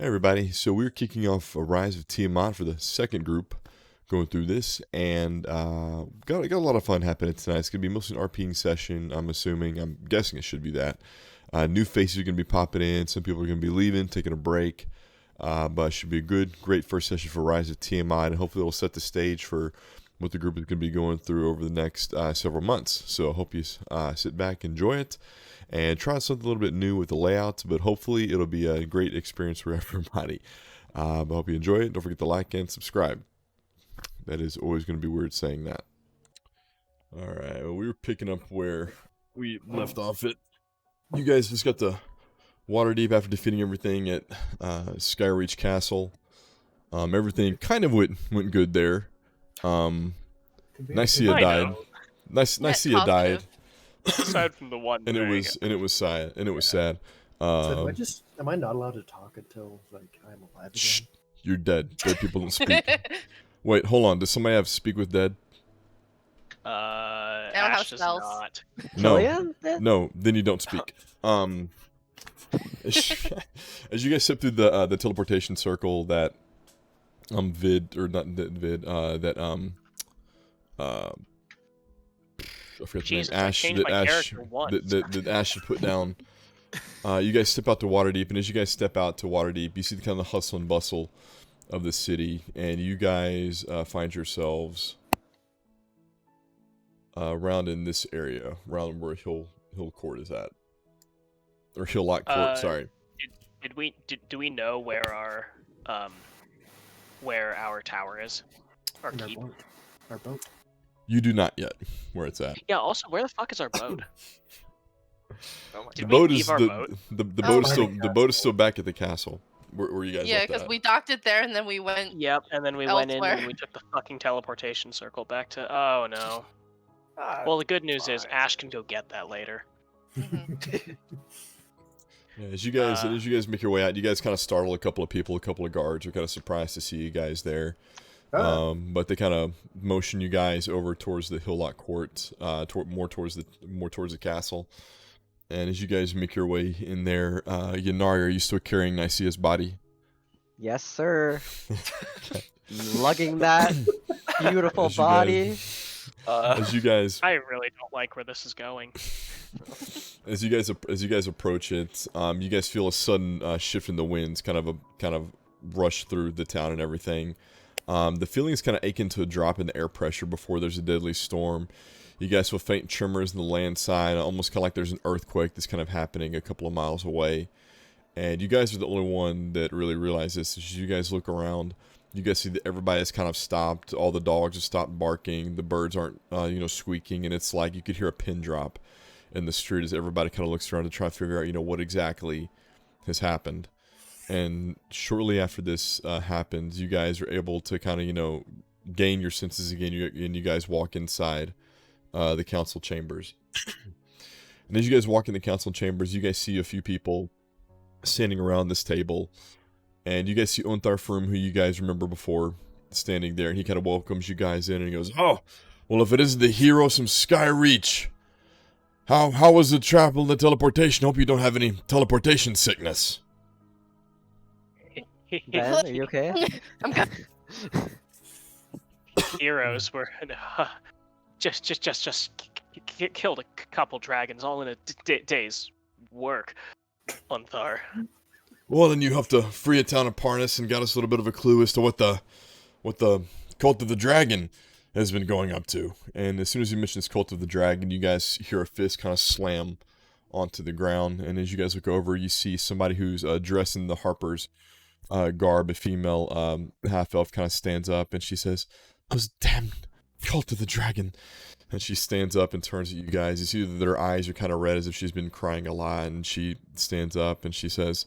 Hey everybody, so we're kicking off a Rise of Tiamat for the second group going through this, and got a lot of fun happening tonight. It's going to be mostly an RPing session, I'm guessing it should be that. New faces are going to be popping in, some people are going to be leaving, taking a break, but it should be a great first session for Rise of Tiamat, and hopefully it'll set the stage for what the group is going to be going through over the next several months. So I hope you sit back, enjoy it, and try something a little bit new with the layouts, but hopefully it'll be a great experience for everybody. But I hope you enjoy it. Don't forget to like and subscribe. That is always going to be weird saying that. All right, well, we were picking up where we left off it. You guys just got to Waterdeep after defeating everything at Skyreach Castle. Everything kind of went good there. Nicia died. Nicia died. Aside from the one and thing. it was sad. So am I not allowed to talk until I'm alive again? You're dead. Dead people don't speak. Wait, hold on. Does somebody have speak with dead? Ash does not. No, then you don't speak. As you guys step through the teleportation circle that I forget the name. Ash should put down. You guys step out to Waterdeep, and as you guys step out to Waterdeep, you see the kind of hustle and bustle of the city, and you guys find yourselves around in this area, around where Hill Court is at, or Hill Lot Court. Sorry. Do we know where our tower is? Our keep. Our boat. You do not yet where it's at. Yeah. Also, where the fuck is our boat? The boat is still back at the castle. Where you guys? Yeah, because we docked it there and then we went. Yep, and then we went in and we took the fucking teleportation circle back to. Oh no. Well, the good news is Ash can go get that later. Mm-hmm. Yeah, as you guys make your way out, you guys kind of startle a couple of people, a couple of guards are kind of surprised to see you guys there. But they kind of motion you guys over towards the Hill Lot Court, more towards the castle. And as you guys make your way in there, Yanari, are you still carrying Nicia's body? Yes, sir. Lugging that beautiful body. As you guys, I really don't like where this is going. As you guys approach it, you guys feel a sudden shift in the winds, kind of rush through the town and everything. The feeling is kind of akin to a drop in the air pressure before there's a deadly storm. You guys feel faint tremors in the land side, almost kind of like there's an earthquake that's kind of happening a couple of miles away. And you guys are the only one that really realize this. As you guys look around, you guys see that everybody has kind of stopped. All the dogs have stopped barking. The birds aren't, squeaking. And it's like you could hear a pin drop in the street as everybody kind of looks around to try to figure out, what exactly has happened. And shortly after this happens, you guys are able to kind of, gain your senses again, and you guys walk inside the council chambers. And as you guys walk in the council chambers, you guys see a few people standing around this table. And you guys see Unthar Froom, who you guys remember before, standing there. And he kind of welcomes you guys in, and he goes, "Oh, well, if it isn't the hero from Skyreach, how was the travel and the teleportation? Hope you don't have any teleportation sickness." Ben, are you okay? I'm good. Heroes were just killed a couple dragons all in a day's work. Unthar. Well, then you have to free a town of Parnas and got us a little bit of a clue as to what the Cult of the Dragon has been going up to. And as soon as you mention this Cult of the Dragon, you guys hear a fist kind of slam onto the ground. And as you guys look over, you see somebody who's dressed in the Harper's garb, a female half-elf, kind of stands up and she says, "Those damn Cult of the Dragon." And she stands up and turns at you guys. You see that her eyes are kind of red as if she's been crying a lot. And she stands up and she says,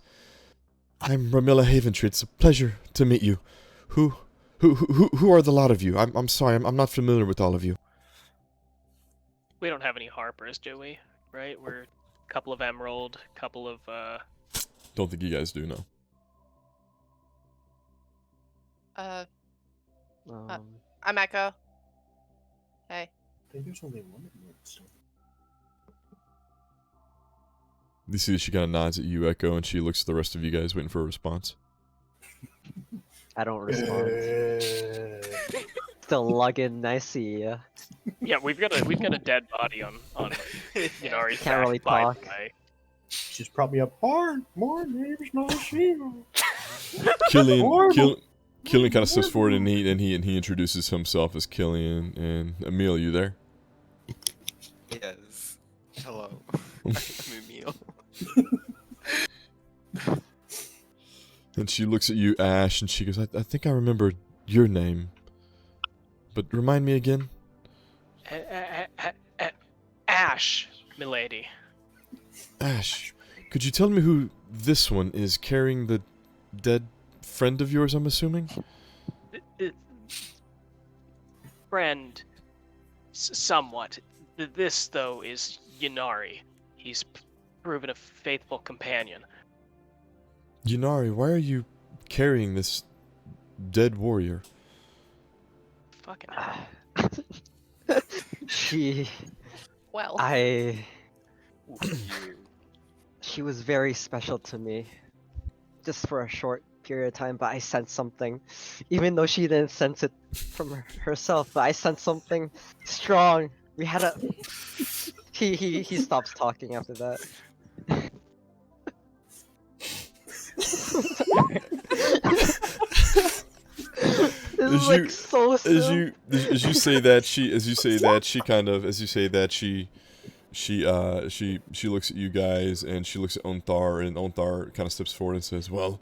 "I'm Ramilla Haventree. It's a pleasure to meet you. Who are the lot of you? I'm sorry, I'm not familiar with all of you." We don't have any Harpers, do we? Right? We're a couple of Emerald, couple of Don't think you guys do, no. I'm Echo. Hey. I think there's only one in there. So. You see that she kind of nods at you, Echo, and she looks at the rest of you guys waiting for a response. I don't respond. Still lugging, I see ya. Yeah, we've got a dead body on Yanari's Can't back, really by the talk. way. She's probably up. My name's not you. Killian kind of steps forward and he introduces himself as Killian. And Emil, you there? Yes. Hello. I'm Emil. And she looks at you, Ash, and she goes, I think I remember your name. But remind me again? Ash, milady. Ash, could you tell me who this one is carrying the dead friend of yours, I'm assuming? Friend, somewhat. This, though, is Yanari. He's proven a faithful companion. Yanari, why are you carrying this dead warrior? Fucking hell. She... Well, She was very special to me. Just for a short period of time, but I sensed something. Even though she didn't sense it from herself, but I sensed something strong. We had a... He stops talking after that. This is like so silly. As you say that she looks at you guys and she looks at Onthar, and Onthar kind of steps forward and says, "Well,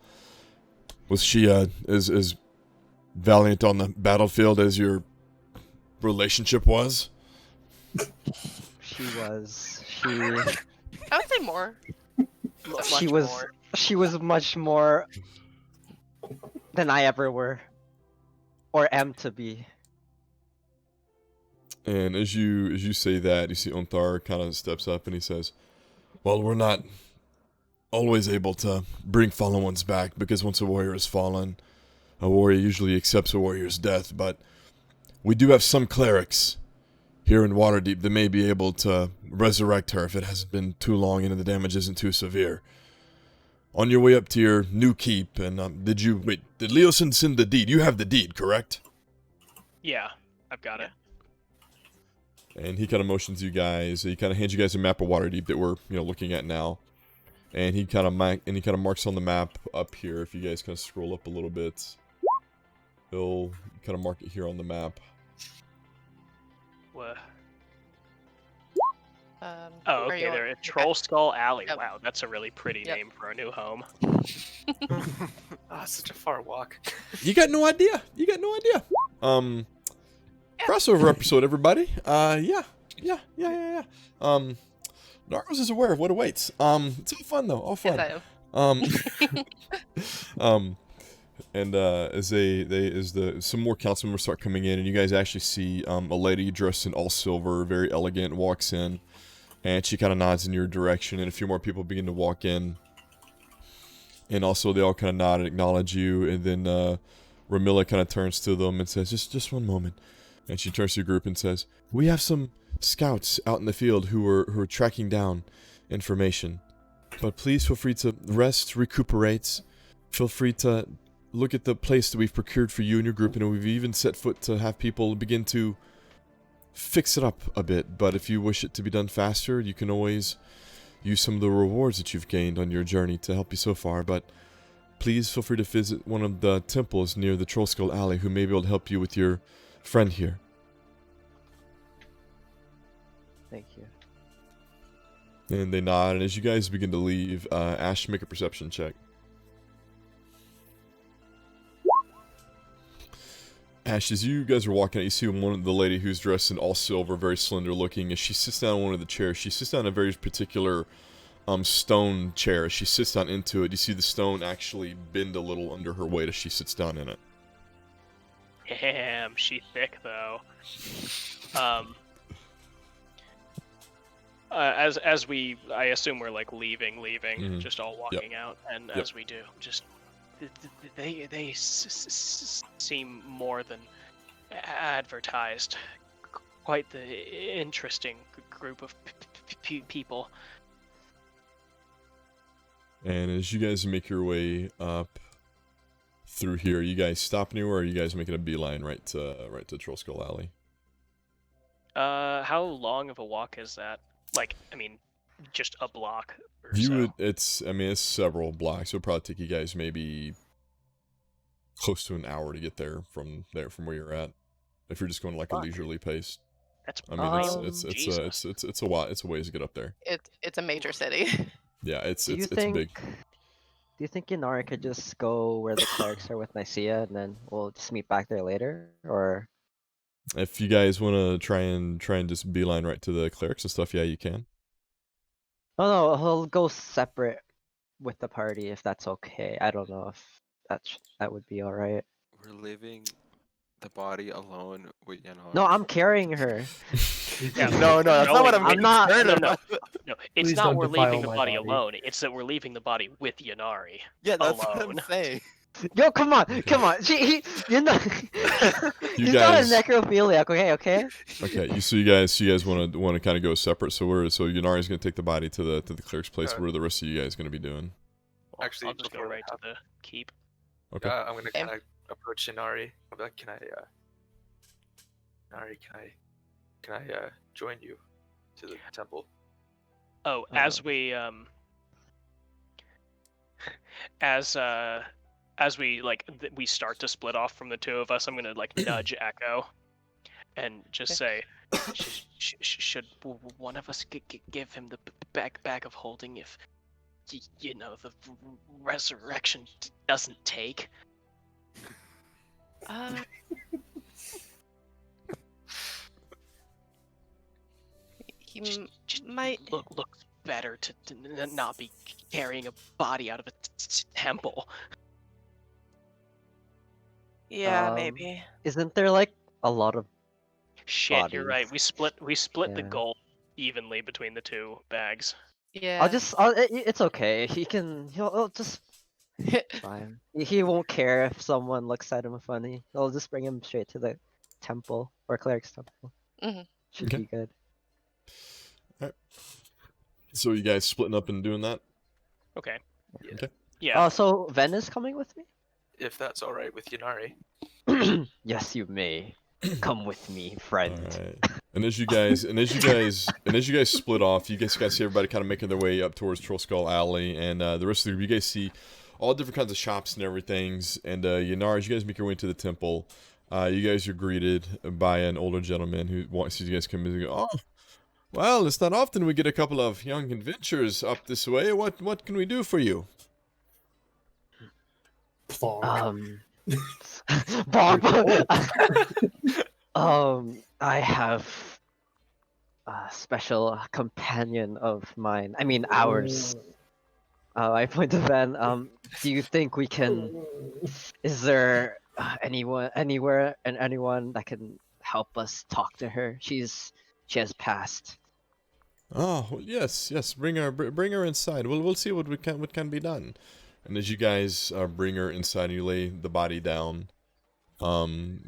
was she as valiant on the battlefield as your relationship was?" She was. I would say more. She was. More. She was much more than I ever were, or am to be. And as you say that, you see Onthar kind of steps up and he says, "Well, we're not always able to bring fallen ones back, because once a warrior is fallen, a warrior usually accepts a warrior's death, but we do have some clerics here in Waterdeep that may be able to resurrect her if it hasn't been too long and the damage isn't too severe. On your way up to your new keep, and did Leosin send the deed? You have the deed, correct?" Yeah, I've got it. And he kind of motions you guys. He kind of hands you guys a map of Waterdeep that we're looking at now. And he kind of marks on the map up here. If you guys kind of scroll up a little bit, he'll kind of mark it here on the map. What? Are Oh, okay. you They're on- at Troll Skull Alley. Yep. Wow, that's a really pretty Yep. name for a new home. Ah, such a far walk. You got no idea. Crossover episode, everybody. Yeah. Narcos is aware of what awaits. It's all fun though. All fun. Yes, I am. And as some more council members start coming in, and you guys actually see a lady dressed in all silver, very elegant, walks in, and she kind of nods in your direction, and a few more people begin to walk in, and also they all kind of nod and acknowledge you, and then Ramilla kind of turns to them and says, just one moment," and she turns to your group and says, "We have some scouts out in the field who are tracking down information, but please feel free to rest, recuperate, feel free to look at the place that we've procured for you and your group, and we've even set foot to have people begin to fix it up a bit. But if you wish it to be done faster, you can always use some of the rewards that you've gained on your journey to help you so far. But please feel free to visit one of the temples near the Troll Skull Alley who may be able to help you with your friend here." Thank you. And they nod, and as you guys begin to leave, Ash, make a perception check. Ash, as you guys are walking out, you see the lady who's dressed in all silver, very slender looking, as she sits down in one of the chairs. She sits down in a very particular stone chair. As she sits down into it, you see the stone actually bend a little under her weight as she sits down in it. Damn, she thick though. As we, I assume we're like leaving, Mhm. just all walking out, and Yep. as we do, just they seem more than advertised. Quite the interesting group of people. And as you guys make your way up through here. You guys stop anywhere, or are you guys making a beeline right to Troll Skull Alley? How long of a walk is that? Like, I mean, just a block or You so. would. It's. I mean, it's several blocks. It'll probably take you guys maybe close to an hour to get there from where you're at. If you're just going like a Fuck. leisurely pace. That's I mean, Jesus. it's a while. It's a ways to get up there. It's a major city. Yeah, it's Do you it's think? big. Do you think Yanara could just go where the clerics are with Nicaea, and then we'll just meet back there later, or? If you guys want to try and just beeline right to the clerics and stuff, yeah, you can. Oh no, he'll go separate with the party if that's okay. I don't know if that would be all right. We're leaving the body alone with Yanar. No, I'm carrying her. Yeah, No, that's not what I'm I'm getting not- concerned no, about. No, it's Please not don't we're defile leaving the my body body. alone. It's that we're leaving the body with Yanari. Yeah, that's what I'm alone. saying. Yo, come on. You're not. You He's guys- not a necrophiliac. Okay. Okay, so you guys want to kind of go separate. So Yanari's gonna take the body to the cleric's place. What are the rest of you guys gonna be doing? Well, Actually, I'll just go before right that to the keep. Okay. I'm gonna Okay. kind of approach Inari. I'll be like, can I Inari, can I join you to the temple? Oh, as we as we like we start to split off from the two of us, I'm gonna like nudge Echo, and just say, should one of us give him the bag of holding if you know the resurrection doesn't take? He Just might. looks better to not be carrying a body out of a temple. Yeah, maybe. Isn't there like a lot of? Shit, you're right. Bodies. We split the Yeah. gold evenly between the two bags. Yeah. It's okay. He'll just fine. He won't care if someone looks at him funny. They'll just bring him straight to the temple or cleric's temple. Mhm. Should Okay. be good. So you guys splitting up and doing that? Okay. Yeah. Okay. Yeah. So Ven is coming with me? If that's all right with Yanari. Yes, you may. Come with me, friend. All right. And as you guys split off, you guys see everybody kind of making their way up towards Troll Skull Alley, and the rest of the group, you guys see all different kinds of shops and everything's. And Yanar, as you guys make your way into the temple, you guys are greeted by an older gentleman who sees you guys come in and go, "Oh, well, it's not often we get a couple of young adventurers up this way. What can we do for you?" Plonk. Bob. I have a special companion of mine. I mean, ours. I point to Van. Do you think we can? Is there anyone that can help us talk to her? She has passed. Oh, well, yes. Bring her inside. We'll see what can be done. And as you guys bring her inside and you lay the body down, one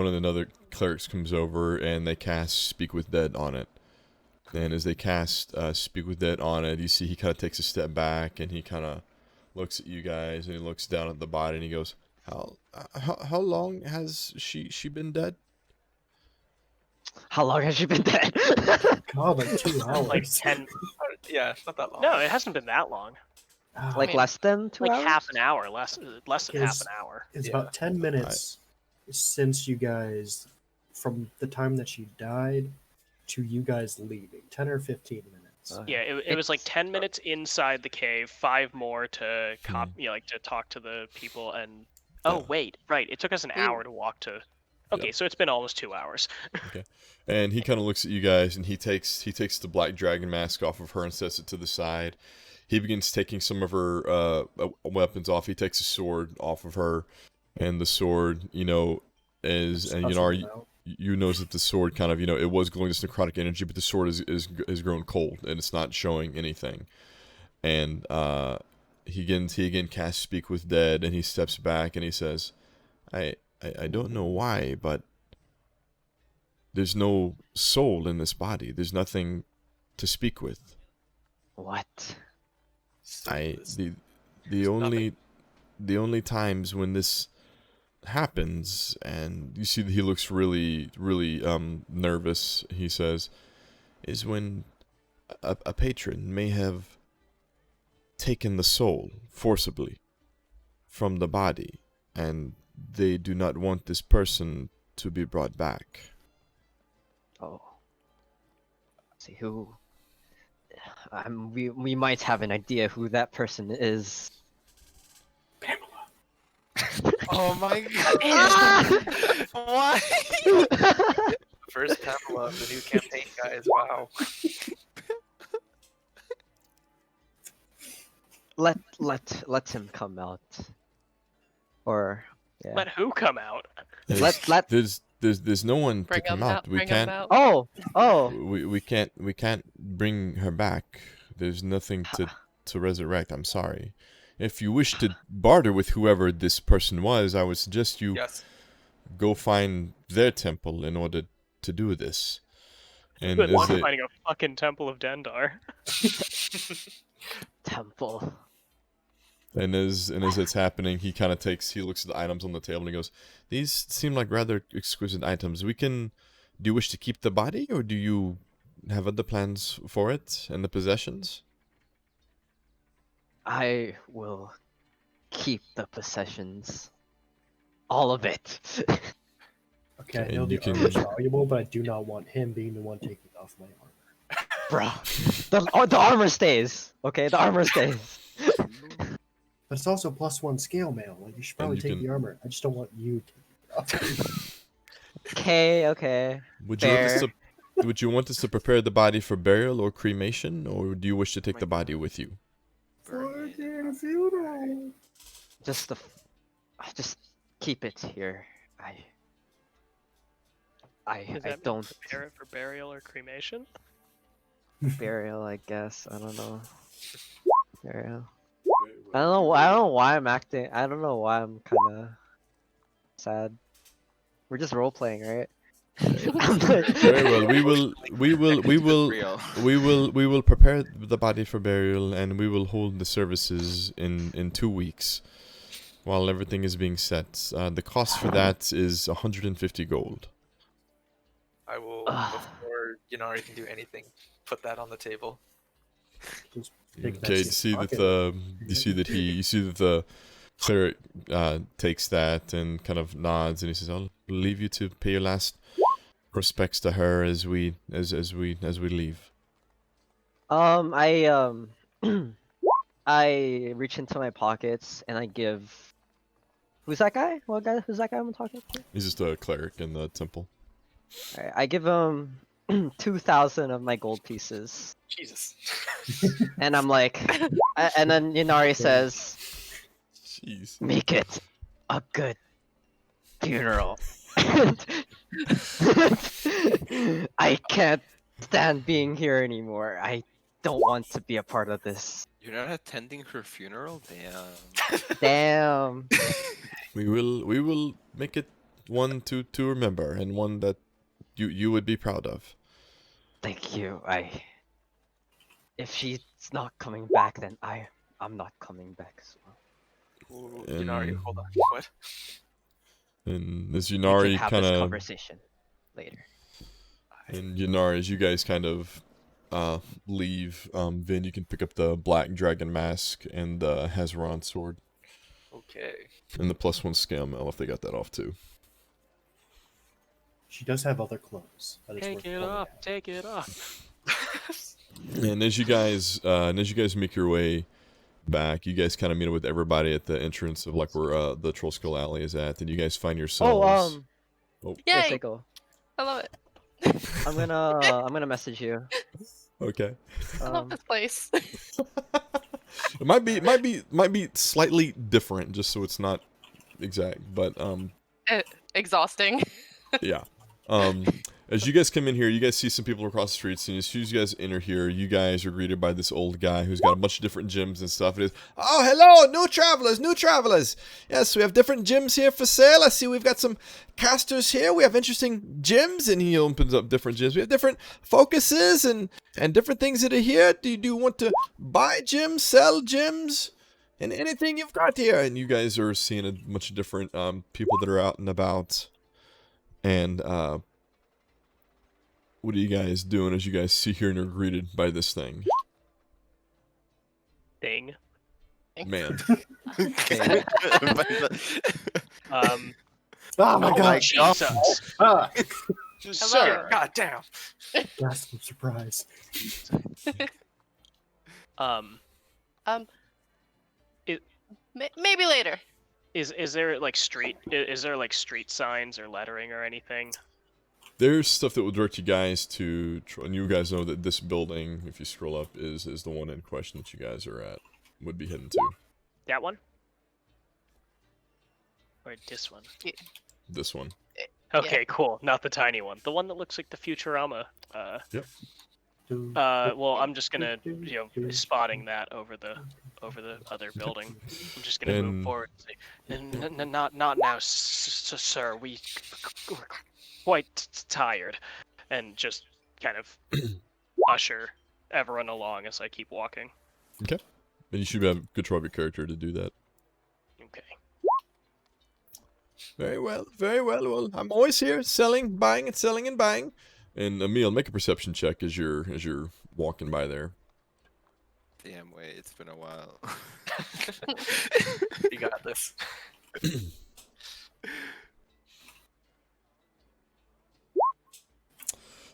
of the other clerics comes over and they cast Speak with Dead on it. And as they cast Speak with Dead on it, you see he kind of takes a step back and he kind of looks at you guys and he looks down at the body and he goes, "How long has she been dead?" How long has she been dead? God, like 2 hours. Like 10. Yeah, it's not that long. No, it hasn't been that long. Ah, Like mean, less than 2 Like hours? half an hour, less than half Is- an hour. It's Yeah. about 10 minutes since you guys, from the time that she died to you guys leaving. 10 or 15 minutes. Uh, Yeah, it was like 10 minutes inside the cave, 5 more to like to talk to the people, and Yeah. wait, right, it took us an hour to walk to. Okay, so it's been almost 2 hours. And he kind of looks at you guys, and he takes the black dragon mask off of her and sets it to the side. He begins taking some of her weapons off. He takes a sword off of her, and the sword, is and you notice that the sword kind of it was glowing this necrotic energy, but the sword is grown cold and it's not showing anything. And he again casts Speak with Dead, and he steps back and he says, I don't know why, but there's no soul in this body. There's nothing to speak with. What? The There's only the only times when this happens, and you see that he looks really, really nervous, he says, is when a patron may have taken the soul forcibly from the body, and they do not want this person to be brought back. Oh. See who. We might have an idea who that person is. Oh my god! Why? First Pamela of the new campaign, guys. Wow. Let him come out. Or yeah. Let who come out? Let There's no one Bring to come him out. We Bring him can't. out. Oh. We can't bring her back. There's nothing to resurrect. I'm sorry. If you wish to barter with whoever this person was, I would suggest you Yes. go find their temple in order to do this. And Good as luck they, finding a fucking Temple of Dendar. Temple. and as it's happening, he looks at the items on the table and he goes, "These seem like rather exquisite items. Do you wish to keep the body, or do you have other plans for it and the possessions?" I will keep the possessions. All of it. Okay, I Okay, know you the can- armor is valuable, but I do not want him being the one taking off my armor. Bruh. The armor stays. Okay, the armor stays. But it's also +1 scale mail. Like, you should probably you take can- the armor. I just don't want you to take it off. Okay. Would you want us to prepare the body for burial or cremation, or do you wish to take the body with you? Fucking funeral. Just keep it here. I Does that mean don't prepare it for burial or cremation? burial, I guess. I don't know. Burial. I don't know why I'm acting. I don't know why I'm kind of sad. We're just role playing, right? Very well. We will prepare the body for burial, and we will hold the services in 2 weeks, while everything is being set. The cost for that is 150 gold. I will, before Yanari can do anything, put that on the table. Big Okay, you messy see that pocket. the cleric takes that and kind of nods, and he says, "I'll leave you to pay your last respects to her as we leave." I reach into my pockets and I give. Who's that guy? Who's that guy I'm talking to? He's just a cleric in the temple. Alright, I give him 2,000 of my gold pieces, Jesus. and I'm like, and then Yanari says, Jeez. "Make it a good funeral." I can't stand being here anymore. I don't want to be a part of this. You're not attending her funeral? Damn. Damn. We will make it one to remember, and one that you would be proud of. Thank you. If she's not coming back, then I'm not coming back as well. Ooh, Yanari, hold on. What? And as We Yunari can have kind this of conversation later. and Yunari, as you guys kind of leave, Vin, you can pick up the black dragon mask and the Hazaron sword Okay. and the +1 scale mail if they got that off too. She does have other clothes. That is Take worth it pointing off, out. take it off. And as you guys make your way back, you guys kind of meet up with everybody at the entrance of like where the Troll Skull Alley is at, and you guys find yourselves. Yes, Yay! I go. I love it. I'm gonna message you. Okay. I love this place. It might be slightly different, just so it's not exact, but Exhausting. yeah. As you guys come in here, you guys see some people across the streets, and as soon as you guys enter here, you guys are greeted by this old guy who's got a bunch of different gyms and stuff. It is, "Oh, hello, new travelers. Yes, we have different gyms here for sale. I see we've got some casters here. We have interesting gyms," and he opens up different gyms. We have different focuses and different things that are here. Do you want to buy gyms, sell gyms? and anything you've got here. And you guys are seeing a bunch of different people that are out and about. And what are you guys doing as you guys see here and are greeted by this thing? Thing. Man. Oh my god! Jesus. Ah, Sir. God damn. gasp of surprise. Maybe later. Is there like street signs or lettering or anything? There's stuff that will direct you guys to, and you guys know that this building, if you scroll up, is the one in question that you guys are at, would be heading to. That one? Or this one? This one. Okay, cool. Not the tiny one. The one that looks like the Futurama. Yep. Well, I'm just gonna, spotting that over the other building. I'm just gonna move forward and say, not now, sir. We're quite tired, and just kind of usher everyone along as I keep walking. Okay. And you should have control of your character to do that. Okay. Very well, very well. Well, I'm always here, selling, buying, and selling and buying. And Emil, make a perception check as you're walking by there. Damn, wait, it's been a while. You got this.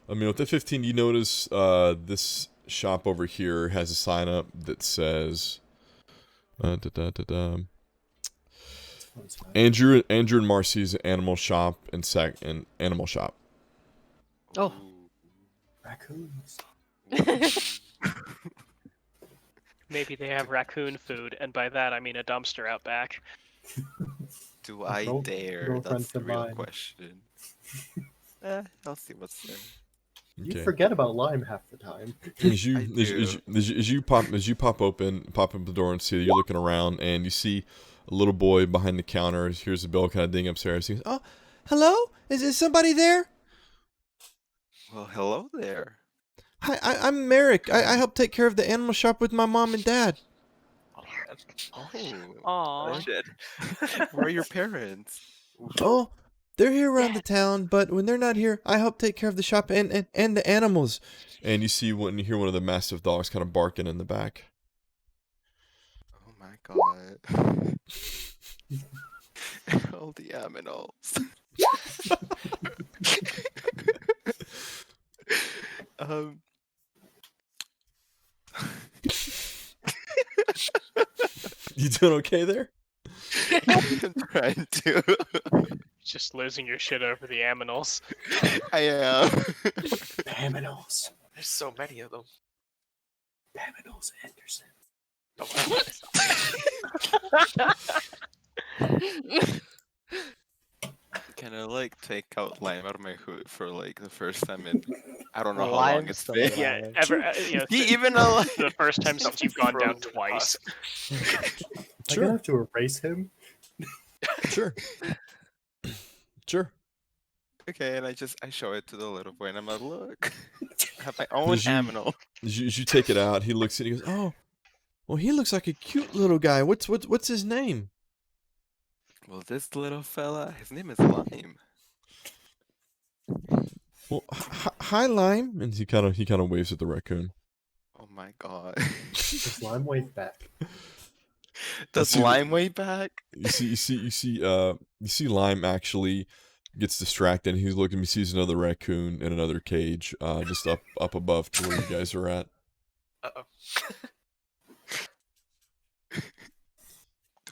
Emil, with the 15, you notice this shop over here has a sign up that says Andrew and Marcy's Animal Shop and Animal Shop. Oh. Raccoons. Maybe they have raccoon food, and by that I mean a dumpster out back. Do I No- dare? no That's offense the to real mine. question. I'll see what's there. You forget about Lime half the time. As you I do. as you pop up the door and see, you're looking around and you see a little boy behind the counter. Here's the bell kind of ding upstairs. He goes, "Oh, hello? Is somebody there? Well, hello there. Hi, I'm Merrick. I help take care of the animal shop with my mom and dad." Oh, Aww. shit. Where are your parents? "Oh, they're here around the town, but when they're not here, I help take care of the shop and the animals." And you hear one of the mastiff dogs kind of barking in the back. Oh my god. All the aminals. um. You doing okay there? I'm trying to. Just losing your shit over the aminals. I am. Aminals. There's so many of them. Aminals Anderson. Can I like take out Lime out of my hood for like the first time in I don't know how long Lime's it's still been. alive. Yeah, He even alive. the first time since you've gone down Frozen twice. I'm gonna have to erase him. Sure. Sure. Okay, and I show it to the little boy, and I'm like, look, I have my own Did you- aminal. As you take it out, he looks at it. He goes, "Oh, well, he looks like a cute little guy. What's his name?" Well, this little fella, his name is Lime. "Well, hi, Lime." And he kind of waves at the raccoon. Oh my god. Does Lime wave back? Does see- Lime way back? You see Lime actually gets distracted. And he's looking. He sees another raccoon in another cage, just up above to where you guys are at. Uh-oh.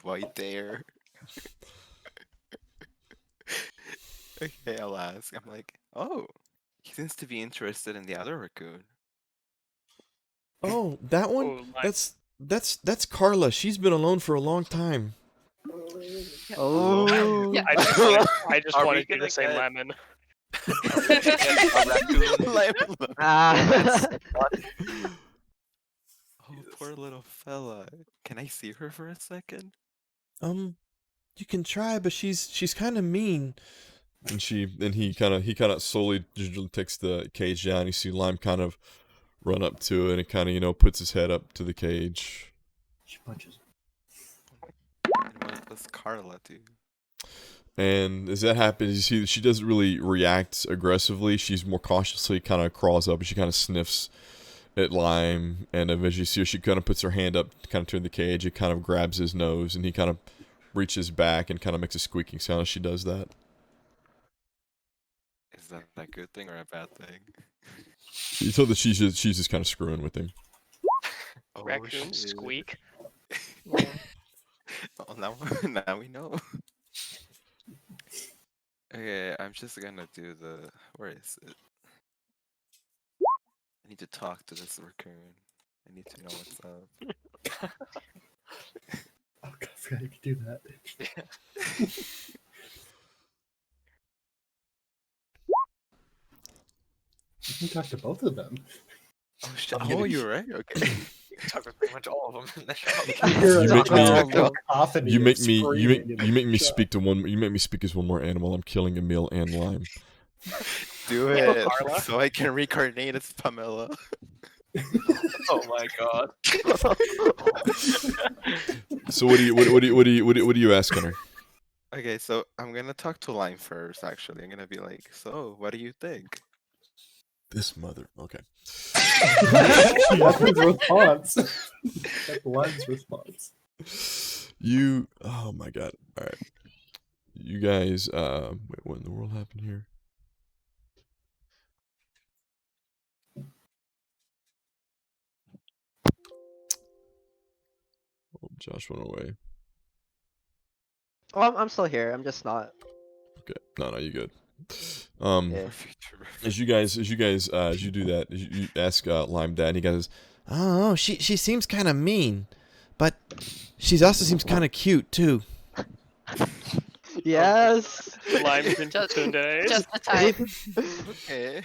Do I dare? Okay, I'll ask. I'm like, oh, he seems to be interested in the other raccoon. Oh, that one. Oh, That's Carla. She's been alone for a long time. Oh. Yeah. I just Are we wanted you gonna to say get- lemon. A raccoon. Lime. Ah. Oh, poor little fella. Can I see her for a second? You can try, but she's kind of mean. And he kind of slowly takes the cage down. You see Lime kind of run up to it and it kind of puts his head up to the cage. She punches him. does Carla do? And as that happens, you see that she doesn't really react aggressively. She's more cautiously kind of crawls up and she kind of sniffs at Lime. And eventually, you see her, she kind of puts her hand up, kind of toward the cage. It kind of grabs his nose, and he kind of reaches back and kind of makes a squeaking sound as she does that. Is that a good thing or a bad thing? You told that she's just kind of screwing with him. Oh, Raccoon shit. squeak. Oh, now we know. Okay, I'm just gonna do the. Where is it? I need to talk to this raccoon. I need to know what's up. Oh god, I forgot you could do that. You can talk to both of them. Oh shit! I'm Oh, gonna- you're right. Okay. You can talk with pretty much all of them in the shop. You're You a make me- cacophony You of make me screaming in the me shop. speak to one. You make me speak as one more animal. I'm killing Emil and Lime. Do Yeah, it Carla. so I can reincarnate as Pamela. Oh my god. So what are you asking her? Okay, so I'm gonna talk to Lime first. Actually, I'm gonna be like, "So, what do you think?" This mother. Okay. That's his response. That's Lime's response. You. Oh my god. All right. You guys. Wait. What in the world happened here? Oh, Josh went away. Oh, I'm still here. I'm just not. Okay. No, you good. Yeah. Future reference. As you do that, you ask Lime Dad, and he goes, "Oh, she seems kind of mean, but she also seems kind of cute too." Yes. Lime's been Just- today. Just the type. Okay.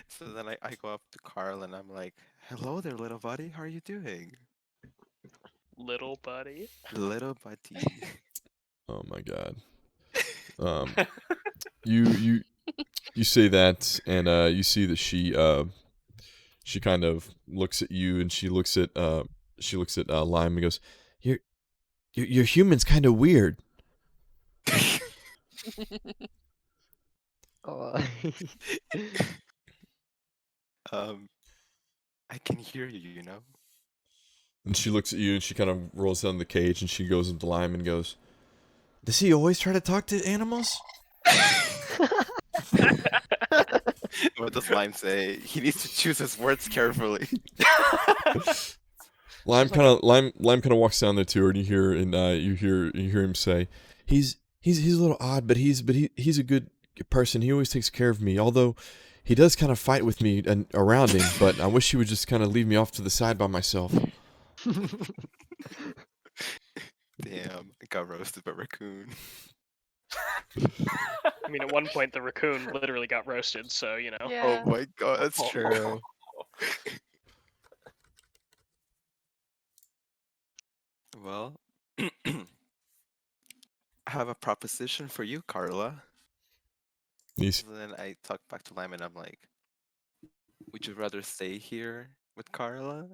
So then I go up to Carl and I'm like, "Hello there, little buddy. How are you doing, Little buddy. little buddy?" Oh my god. You say that, and you see that she kind of looks at you, and she looks at Lime and goes, "Your human's kind of weird." Oh. I can hear you. You know. And she looks at you, and she kind of rolls down the cage, and she goes into Lime and goes, "Does he always try to talk to animals?" What does Lime say? He needs to choose his words carefully. Lime kind of walks down there to her, and you hear him say, "He's a little odd, but he's a good person. He always takes care of me. Although he does kind of fight with me and around him, but I wish he would just kind of leave me off to the side by myself." Damn, I got roasted by raccoon. I mean, at one point the raccoon literally got roasted, so you know. Yeah. Oh my god, that's true. Well, I have a proposition for you, Carla. He's, So then I talk back to Lime and I'm like, would you rather stay here with Carla?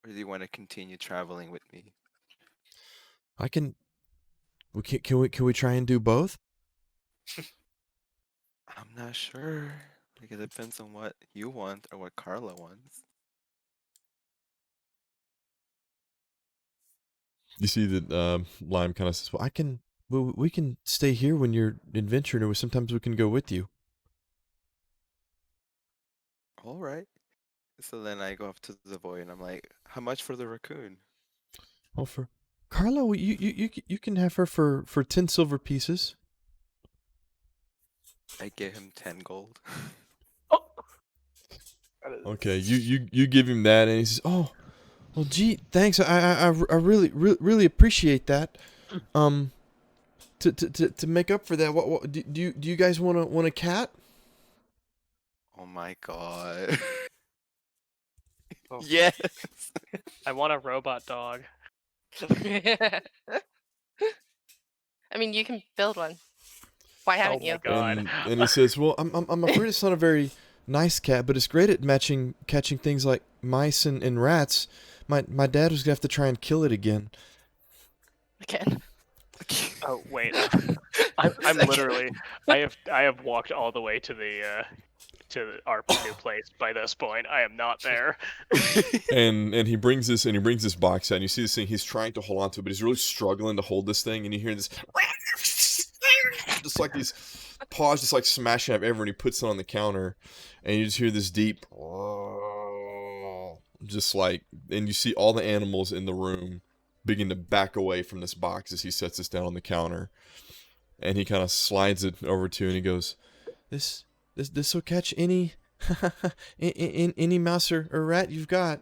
Or do you want to continue traveling with me? I can. Can we try and do both? I'm not sure. Like, it depends on what you want or what Carla wants. You see that Lime kind of says, "Well, we can stay here when you're adventuring, or sometimes we can go with you." All right. So then I go up to the boy and I'm like, how much for the raccoon? Well, for Carla, you can have her for 10 silver pieces. I give him 10 gold. Okay, you give him that, and he says, "Oh, well, gee, thanks. I really appreciate that. To make up for that, what do you guys want a cat?" Oh my god. Oh. Yes. I want a robot dog. I mean, you can build one. Why haven't my you? God. And he says, "Well, I'm afraid it's not a very nice cat, but it's great at catching things like mice and rats. My dad was gonna have to try and kill it again." Again. Oh wait, I'm literally. I have walked all the way to our new place by this point. I am not there. And he brings this box out, and you see this thing. He's trying to hold on to it, but he's really struggling to hold this thing. And you hear this, just like these paws, just like smashing up everywhere. And he puts it on the counter, and you just hear this deep, just like, and you see all the animals in the room begin to back away from this box as he sets this down on the counter. And he kind of slides it over to, and he goes, "This will catch any any mouse or rat you've got."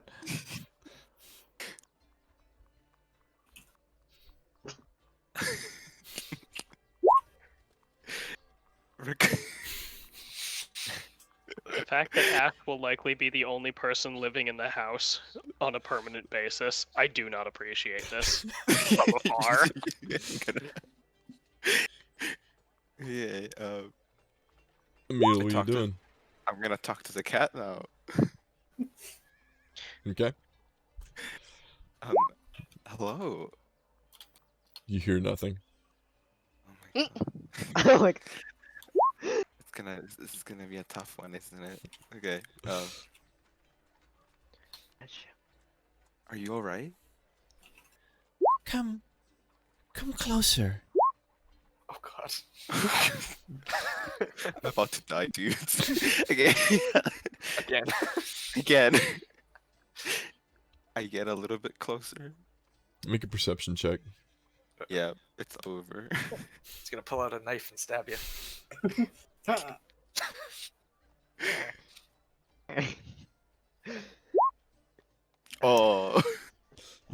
The fact that Ash will likely be the only person living in the house on a permanent basis, I do not appreciate this from afar. Yeah. Emil, what are you talk to- doing? I'm gonna talk to the cat now. Okay. Hello. You hear nothing. Oh my god. I'm like, This is gonna be a tough one, isn't it? Okay. Are you alright? Come closer. Oh god. I'm about to die, dude. Okay. Again. Again. I get a little bit closer. Make a perception check. Yeah, it's over. He's gonna pull out a knife and stab you. Ha! Oh.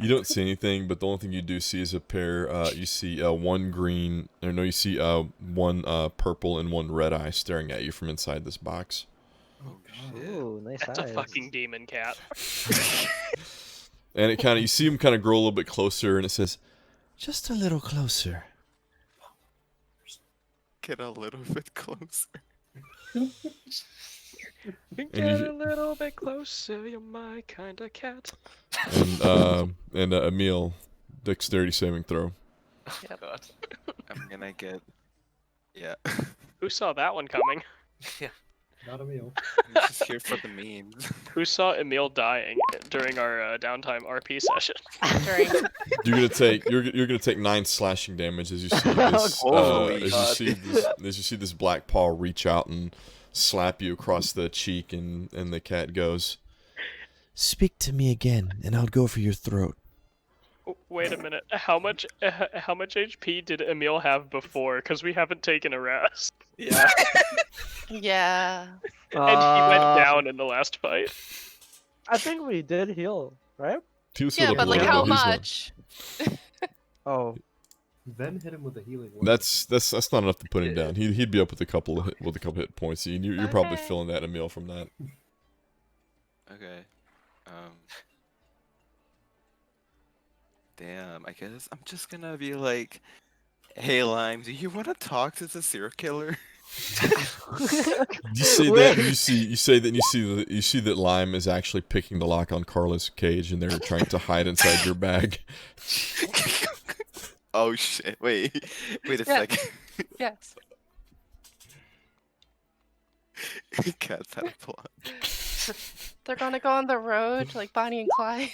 You don't see anything, but the only thing you do see is a pair. You see one green, or no, you see one purple and one red eye staring at you from inside this box. Oh shit. ooh, nice That's eyes. a fucking demon cat. And it you see him kind of grow a little bit closer, and it says, "Just a little closer." Get a little bit closer. Get you- a little bit closer, you're my kind of cat. And Emil, dexterity saving throw. Oh god. I'm gonna get. Yeah. Who saw that one coming? Not a meal. I'm just here for the memes. Who saw Emil dying during our downtime RP session? During You're gonna take 9 slashing damage as you see this Holy as God. you see this black paw reach out and slap you across the cheek, and the cat goes, "Speak to me again, and I'll go for your throat." Wait a minute. How much HP did Emil have before? Because we haven't taken a rest. Yeah. yeah. And he went down in the last fight. I think we did heal, right? He was Yeah, healed up but a like little how bit. He's not- much? Oh, Then hit him with a healing word. That's not enough to put him down. He'd be up with a couple of hit points. You're probably Okay. feeling that, Emil, from that. Okay. Damn, I guess I'm just gonna be like, "Hey, Lime, do you want to talk to the serial killer?" You say that, and you see that Lime is actually picking the lock on Carla's cage, and they're trying to hide inside your bag. Oh shit! Wait a Yeah. second. Yes. Cats had a plot. They're gonna go on the road like Bonnie and Clyde.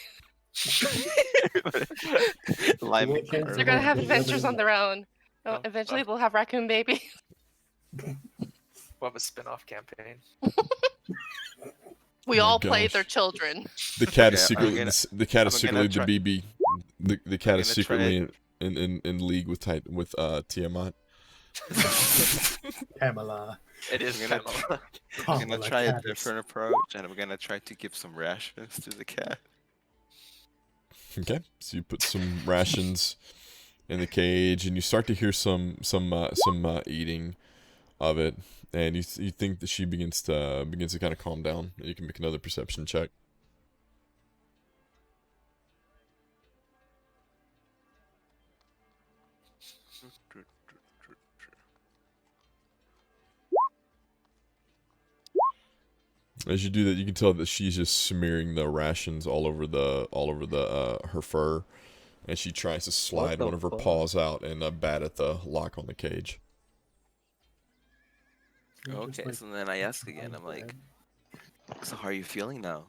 Lime What and can- Carla. They're gonna have Yeah, adventures yeah. on their own. Oh, Eventually, oh. they'll have raccoon baby. We'll have a spin-off campaign. We Oh my all played gosh. their children. The cat is Okay, secretly I'm the cat is I'm secretly gonna the BB. The cat is gonna try secretly in league with Tiamat. Pamela. It is I'm gonna Pamela. I'm gonna Pamela try a Caddis. different approach, and I'm gonna try to give some rations to the cat. Okay, so you put some rations in the cage, and you start to hear some eating of it, and you think that she begins to kind of calm down. You can make another perception check. As you do that, you can tell that she's just smearing the rations all over her fur, and she tries to slide the one of her fuck? paws out and bat at the lock on the cage. You're just, Okay, like, so then I ask again. on I'm the like, bed. so how are you feeling now?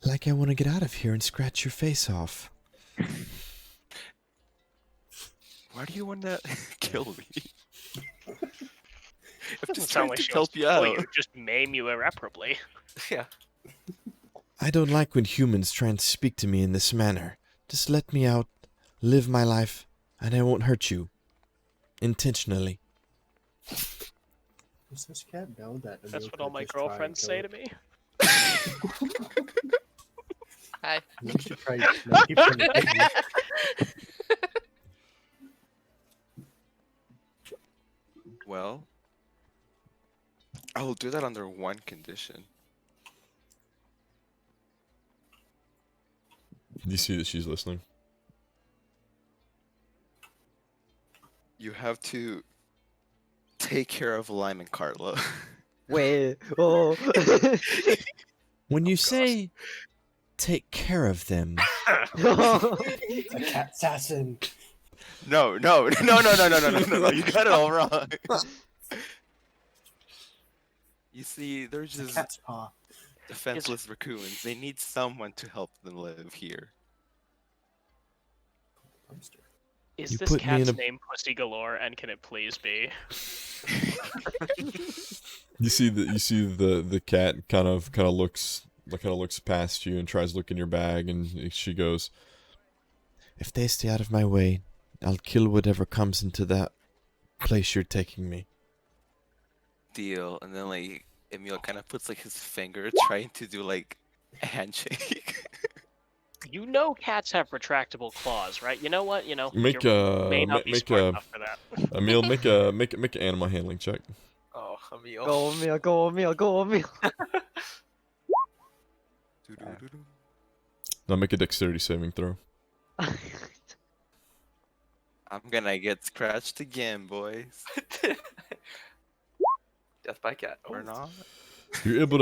Like I want to get out of here and scratch your face off. Why do you want to kill me? I'm Doesn't just sound trying like to she help wants to you kill out. you, just maim you irreparably. Yeah. I don't like when humans try and speak to me in this manner. Just let me out, live my life, and I won't hurt you. Intentionally. Does this cat know that? That's Emil what all could my just try and girlfriends kill say it? to me. Hi. Emil should try. No, keep trying to kill you. Well, I will do that under one condition. You see that she's listening? You have to take care of Lime and Carla. Wait. Oh. When you say take care of them, It's a cat assassin. No. You got it all wrong. You see, they're It's a just cat's paw. defenseless raccoons. They need someone to help them live here. Hamster. Is You this put me in cat's a- name Pussy Galore, and can it please be? you see the cat kind of looks past you and tries to look in your bag, and she goes, "If they stay out of my way, I'll kill whatever comes into that place you're taking me." Deal. And then like Emil kind of puts like his finger trying to do like a handshake. You know cats have retractable claws, right? You know what? You know, Make you a may not be make smart a enough for that. Emil, make an animal handling check. Oh, Emil. Go Emil, go Emil, go Emil. Doo-doo-doo-doo. Now make a dexterity saving throw. I'm gonna get scratched again, boys. Death by cat. Or Oh. not? You're able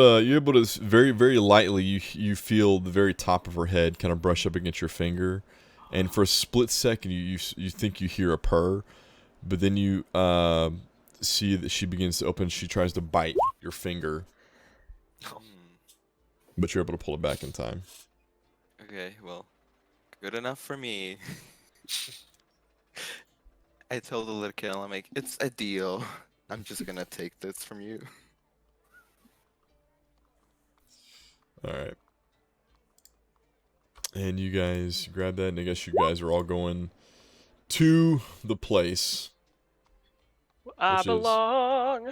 to very very lightly you feel the very top of her head kind of brush up against your finger, and for a split second you think you hear a purr, but then you see that she begins to open. She tries to bite your finger, Hmm. but you're able to pull it back in time. Okay, well, good enough for me. I told the little kid, I'm like, it's a deal. I'm just gonna take this from you. All right, and you guys grab that, and I guess you guys are all going to the place. I Which is- belong.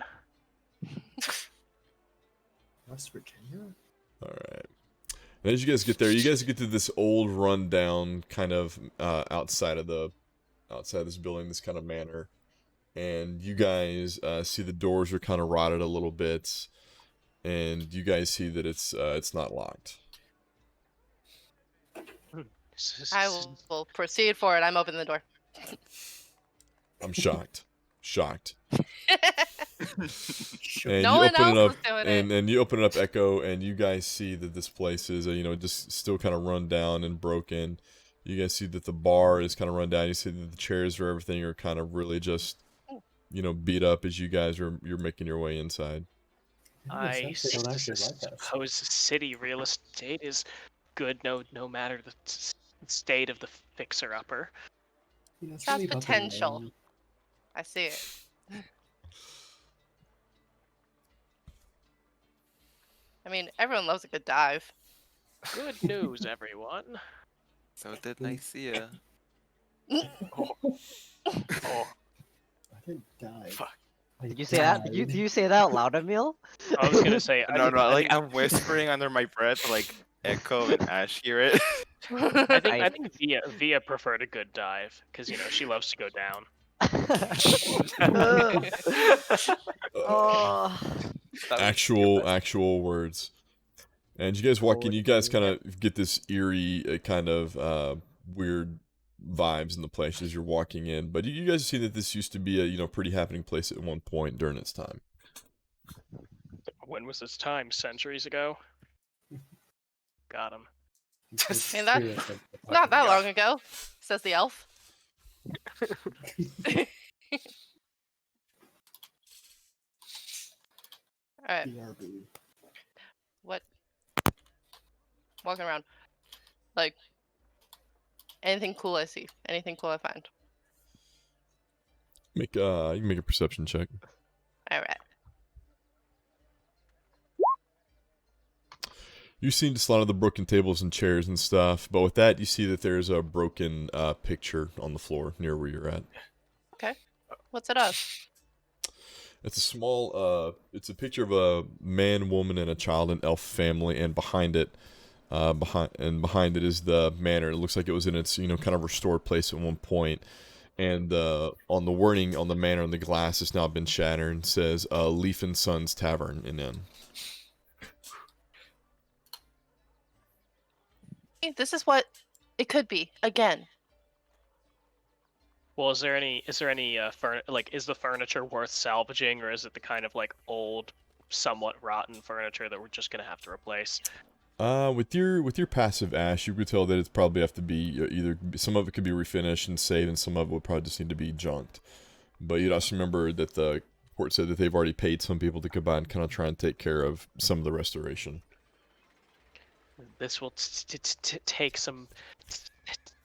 West Virginia. All right. And as you guys get there, you guys get to this old, rundown kind of outside this building, this kind of manor, and you guys see the doors are kind of rotted a little bit, and you guys see that it's not locked. I will proceed forward. I'm opening the door. I'm shocked. And No you one open it else up, is doing and you open it up, Echo, and you guys see that this place is, just still kind of run down and broken. You guys see that the bar is kind of run down. You see that the chairs or everything are kind of really just, beat up as you're making your way inside. I They don't actually like us. suppose city real estate is good, no matter the state of the fixer-upper. You know, it's That's really about the potential. name. I see it. I mean, everyone loves a good dive. Good news, everyone. So did Nicaea. Oh. I didn't die. Fuck. I Did you say that? Did died. you say that out loud, Emil? I was gonna say, No, like I'm whispering under my breath, like Echo and Ash hear it. I think Via preferred a good dive because she loves to go down. Oh. That was Actual words. And you guys walk in, you guys Poetry. kind of get this eerie kind of weird vibes in the place as you're walking in. But you guys see that this used to be a pretty happening place at one point during its time. When was this time? Centuries ago? Got him. It's I mean, that- true, I think, the Not that fucking- long ago, says the elf. Alright, BRB. what? Walking around. Like, anything cool I see. Anything cool I find. You can make a perception check. Alright. You seem to slide on the broken tables and chairs and stuff, but with that, you see that there's a broken picture on the floor near where you're at. What's it of? It's a small, it's a picture of a man, woman, and a child, an elf family, and behind it is the manor. It looks like it was in its, kind of restored place at one point. And on the wording on the manor on the glass has now been shattered and says Leaf and Sons Tavern and Inn. This is what it could be. Again. Well, is there any is the furniture worth salvaging, or is it the kind of like old, somewhat rotten furniture that we're just gonna have to replace? With your passive Ash, you could tell that it's probably have to be either some of it could be refinished and saved, and some of it would probably just need to be junked. But you'd also remember that the court said that they've already paid some people to come by and kind of try and take care of some of the restoration. This will take some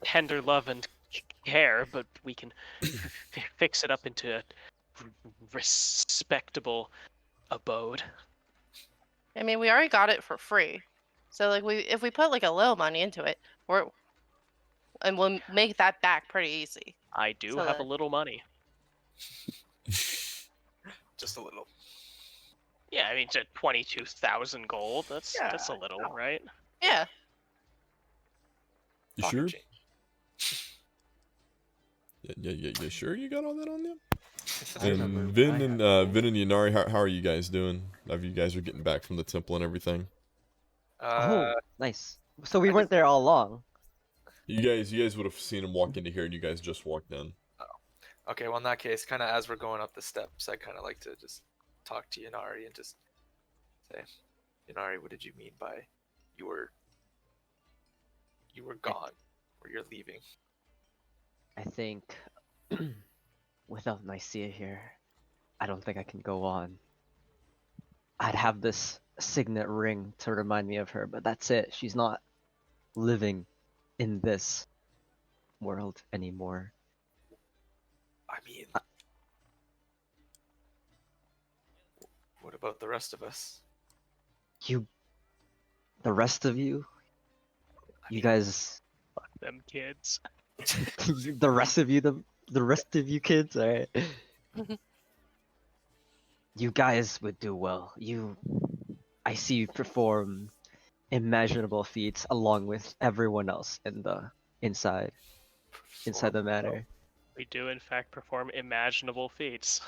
tender love and care, but we can fix it up into a respectable abode. I mean, we already got it for free. So, like, if we put, like, a little money into it, we'll make that back pretty easy. I do So have a that- little money. Just a little. Yeah, I mean, it's 22,000 gold. That's a little, right? Yeah. You Pocket sure? change. Yeah, sure you got all that on you? I remember And I Vin had and Yanari, how are you guys doing? Have you guys are getting back from the temple and everything? Oh, nice. So we weren't there all along. You guys would have seen him walk into here, and you guys just walked in. Okay, well in that case, kind of as we're going up the steps, I kind of like to just talk to Yanari and just say, Yanari, what did you mean by you were gone or you're leaving? I think without Nicaea here, I don't think I can go on. I'd have this signet ring to remind me of her, but that's it. She's not living in this world anymore. I mean, what about the rest of us? The rest of you, you guys, Fuck them kids. the rest of you, the rest of you kids, alright? You guys would do well. I see you perform imaginable feats along with everyone else inside the manor. We do, in fact, perform imaginable feats.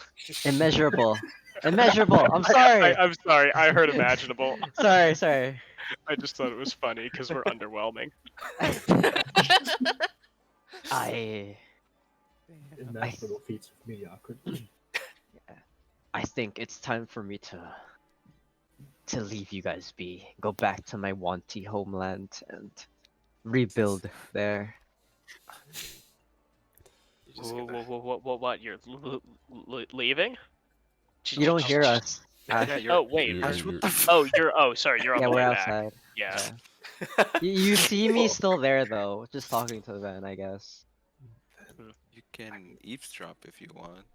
Immeasurable. Immeasurable. I'm sorry. I'm sorry. I heard imaginable. Sorry. I just thought it was funny because we're underwhelming. Imaginable feats of mediocrity. I think it's time for me to leave you guys be. Go back to my Wanty homeland and rebuild there. You're just gonna- What? You're leaving? You don't hear us. Yeah, you're- Oh wait. You're- Sorry. You're on Yeah, the we're way back. outside. Yeah. You see me still there though, just talking to Van, I guess. You can eavesdrop if you want.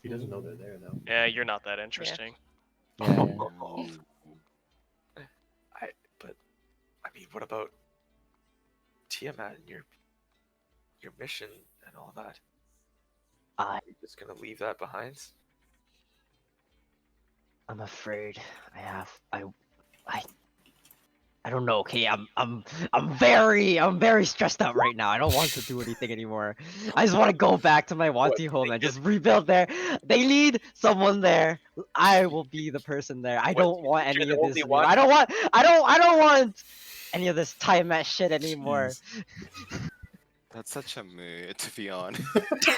He doesn't know they're there though. Yeah, you're not that interesting. Yeah. I mean, what about Tiamat and your mission and all that? You're just gonna leave that behind? I'm afraid I don't know. Okay, I'm very stressed out right now. I don't want to do anything anymore. I just want to go back to my Wanty home and just rebuild there. They need someone there. I will be the person there. I don't want any You're the of this. only anymore. one? I don't want any of this Tiamat shit anymore. That's such a mood, to be honest. Fucking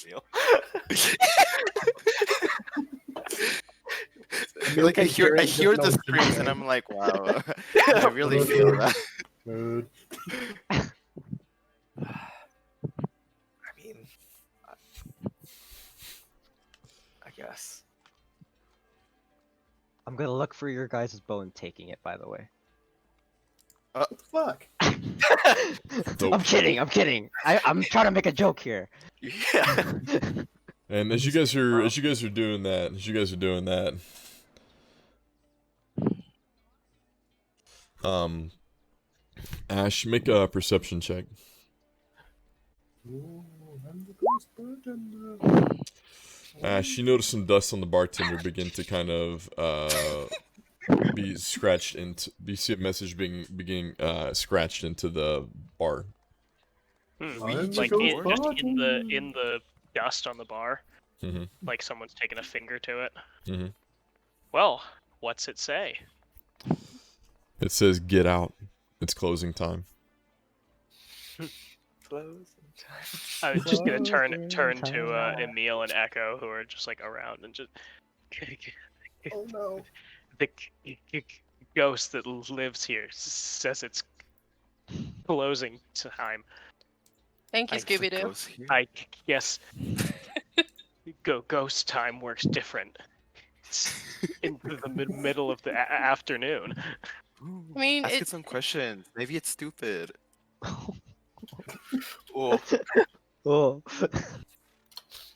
Emil. Like I hear the screams and I'm like, wow. I really feel that. Mood. I mean, I guess. I'm gonna look for your guys' bow and taking it, by the way. What the fuck? I'm kidding. I'm trying to make a joke here. Yeah. And as you guys are doing that, Ash, make a perception check. Ooh, I'm the ghost bartender. Ash, you notice some dust on the bartender begin to kind of be scratched into. You see a message being scratched into the bar. I'm Like the ghost just in bartender. the dust on the bar, Mm-hmm. like someone's taken a finger to it. Mm-hmm. Well, what's it say? It says, "Get out. It's closing time." Close. I was just gonna Closing turn to time. Emil and Echo, who are just like around, and just Oh no. the ghost that lives here says it's closing time. Thank you, I Scooby Doo. Goes here. I guess ghost time works different. It's in the middle of the afternoon. Ooh, I mean, ask it- it some questions. Maybe it's stupid. Oh, Oh.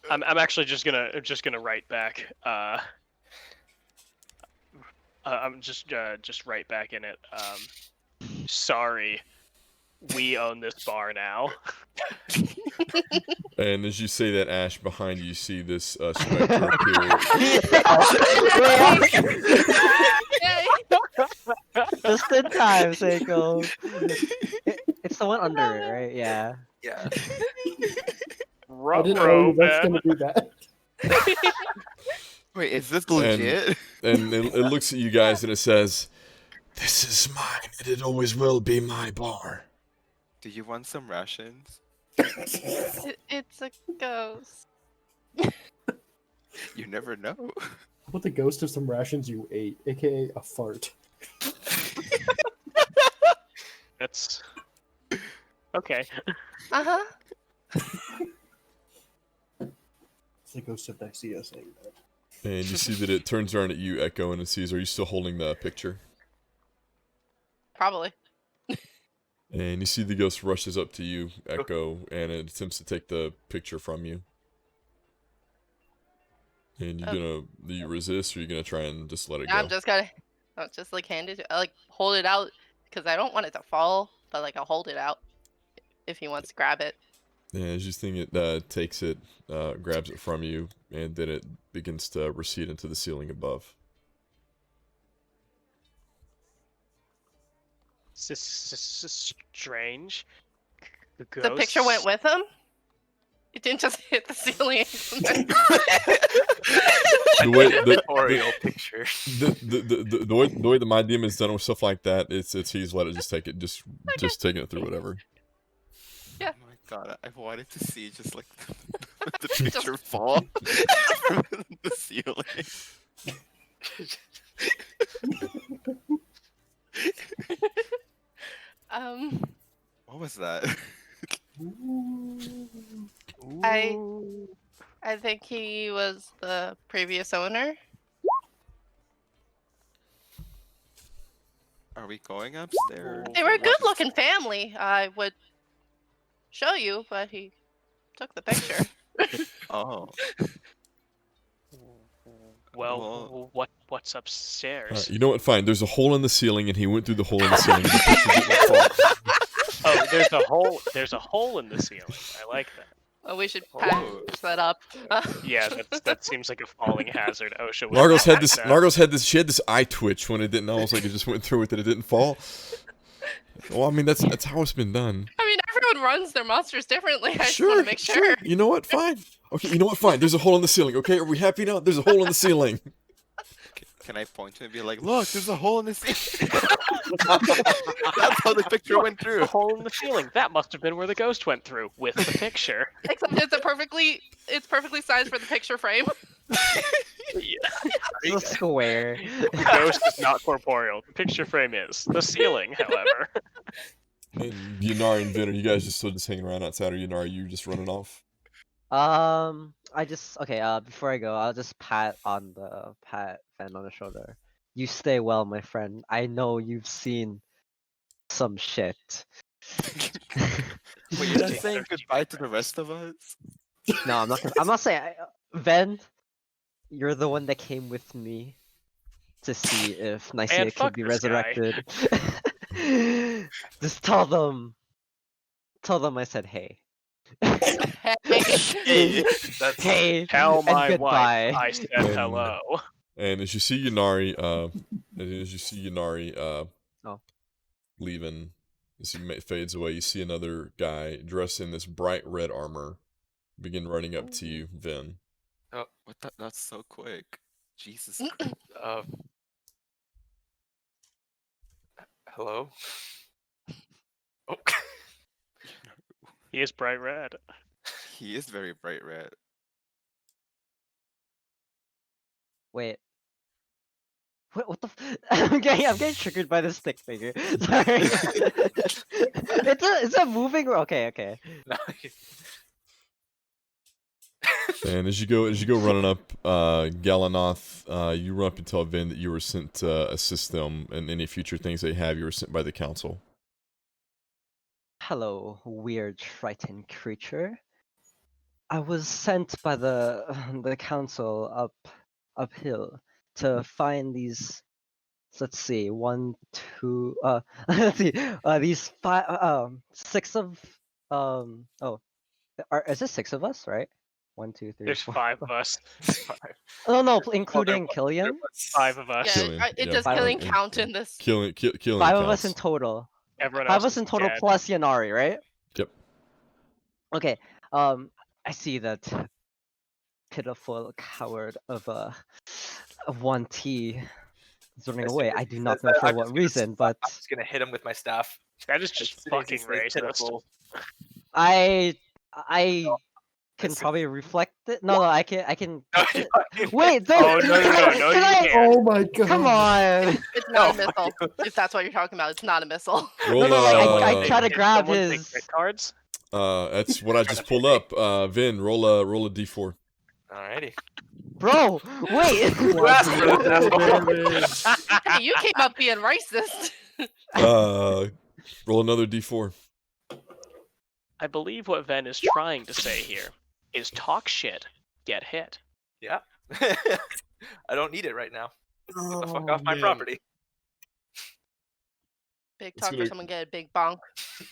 I'm actually just gonna write back. I'm just write back in it. Sorry, we own this bar now. And as you say that, Ash, behind you see this specter appear. Yay! Just in time, Seiko. It's the one under it, right? Yeah. yeah. I didn't know that's man. gonna do that. Wait, is this legit? And it looks at you guys and it says, "This is mine, and it always will be my bar." Do you want some rations? It's a ghost. You never know. How about the ghost of some rations you ate, aka a fart? That's okay. Uh-huh. It's the ghost of Nicaea saying that. And you see that it turns around at you, Echo, and it sees, "Are you still holding the picture?" Probably. And you see the ghost rushes up to you, Echo, and it attempts to take the picture from you. And do you resist, or are you gonna try and just let it go? I'm just gonna like hand it to, like hold it out because I don't want it to fall, but like I'll hold it out if he wants to grab it. Yeah, as you think it takes it, grabs it from you, and then it begins to recede into the ceiling above. Strange. The picture went with him. It didn't just hit the ceiling. The way the Oreo picture. the way that my DM is done with stuff like that, it's he's let it just take it, just taking it through whatever. Oh my god, I wanted to see just like the picture fall from the ceiling. What was that? I think he was the previous owner. Are we going upstairs? They were a good-looking family. I would show you, but he took the picture. Oh. Well, what's upstairs? You know what? Fine. There's a hole in the ceiling, and he went through the hole in the ceiling. And the picture didn't fall. Oh, there's a hole. There's a hole in the ceiling. I like that. Oh, we should patch that up. Yeah, that seems like a falling hazard. OSHA. would Largo's had patch this. that. Largo's had this. She had this eye twitch when it didn't. Almost like it just went through it, that it didn't fall. Well, I mean that's how it's been done. I mean, everyone runs their monsters differently. I just Sure, want to make sure. You know what? Fine. Okay. You know what? Fine. There's a hole in the ceiling. Okay. Are we happy now? There's a hole in the ceiling. Can I point to it and be like, look, there's a hole in the ceiling? That's how the picture went A through. hole in the ceiling. That must have been where the ghost went through with the picture. Except it's perfectly sized for the picture frame. Yeah. a square. The ghost is not corporeal. The picture frame is. The ceiling, however. And Yunari and Vin, are you guys just still just hanging around outside, or Yunari, you just running off? Before I go, I'll just pat Fen on the shoulder. You stay well, my friend. I know you've seen some shit. Wait, you're not saying goodbye to the rest of us? No, I'm not. I'm not saying. Ven, you're the one that came with me to see if Nicaea could fuck be this guy. resurrected. Just tell them. Tell them I said hey. Hey. That's Hey. Tell and my goodbye. wife I said hello. And as you see Yunari, Oh. leaving, as he fades away, you see another guy dressed in this bright red armor begin running up to you, Vin. Oh, what? That's so quick. Jesus Christ. Hello. Oh. He is bright red. He is very bright red. Wait. What the? I'm getting triggered by the stick figure. Sorry. it's a moving. Okay. No, And as you go running up, Galanoth, you run up and tell Vin that you were sent to assist them in any future things they have. You were sent by the council. Hello, weird, frightened creature. I was sent by the council uphill to find these. Let's see, one, two. Let's see. These six of. Is this six of us, right? 1, 2, 3. There's 4. 5 of us. Oh no, including Killian. 5 of us. Yeah, Killing, it yeah, does five killing and- count in this? Killing 5 of us counts. in total. Everyone 5 else of us is in total dead. plus Yanari, right? Yep. Okay. I see that pitiful coward of 1T is running As away. soon as I he do says not know that, for I'm what just gonna reason, but I'm just gonna hit him with my staff. That is As just soon as he fucking says racist. pitiful. I can As soon- probably reflect it. No, I can. No, catch it. you- Wait, Oh, don't. no, can you I- can't. Oh my god. Come on. It's not a No, missile. If that's what you're talking about, it's not a missile. Roll, No, I try to Did grab someone take his. crit cards? that's what I just pulled up. Vin, roll a d4. Alrighty. Bro, wait. Who asked for this now? Hey, you came up being racist. Roll another d4. I believe what Ven is trying to say here is talk shit, get hit. Yeah. I don't need it right now. Get the fuck Oh, off my man. property. Big It's talk for gonna- someone get a big bonk.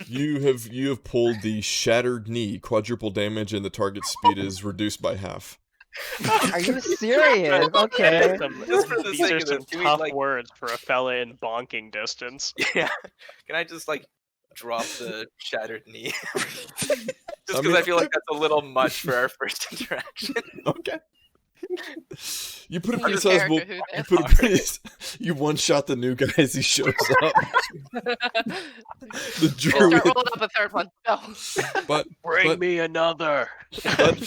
You have pulled the shattered knee, quadruple damage, and the target speed is reduced by half. Are you serious? Okay. Just for the These sake are of some this, can we, tough like- words for a fella in bonking distance. Yeah. Can I just like drop the shattered knee? Just because mean- I feel like that's a little much for our first interaction. Okay. You put a New pretty sizable. character, who You this? put a pretty. You one shot the new guy as he shows up. The Start druid, rolling up a third one. Go. but Bring me another. God.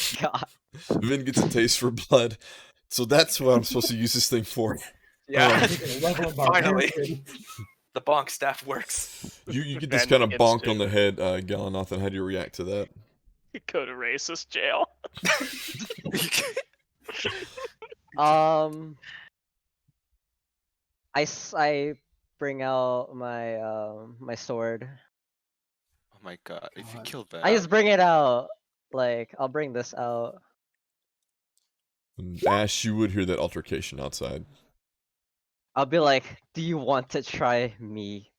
Vin gets a taste for blood. So that's what I'm supposed to use this thing for. Yeah. Level of Finally. barbarian. The bonk staff works. You get this Vin kind of gets bonk to- on the head, Galanoth, and how do you react to that? Go to racist jail. I bring out my sword. Oh my god, if you God. killed that. I just bring it out. Like I'll bring this out. And Ash, you would hear that altercation outside. I'll be like, "Do you want to try me?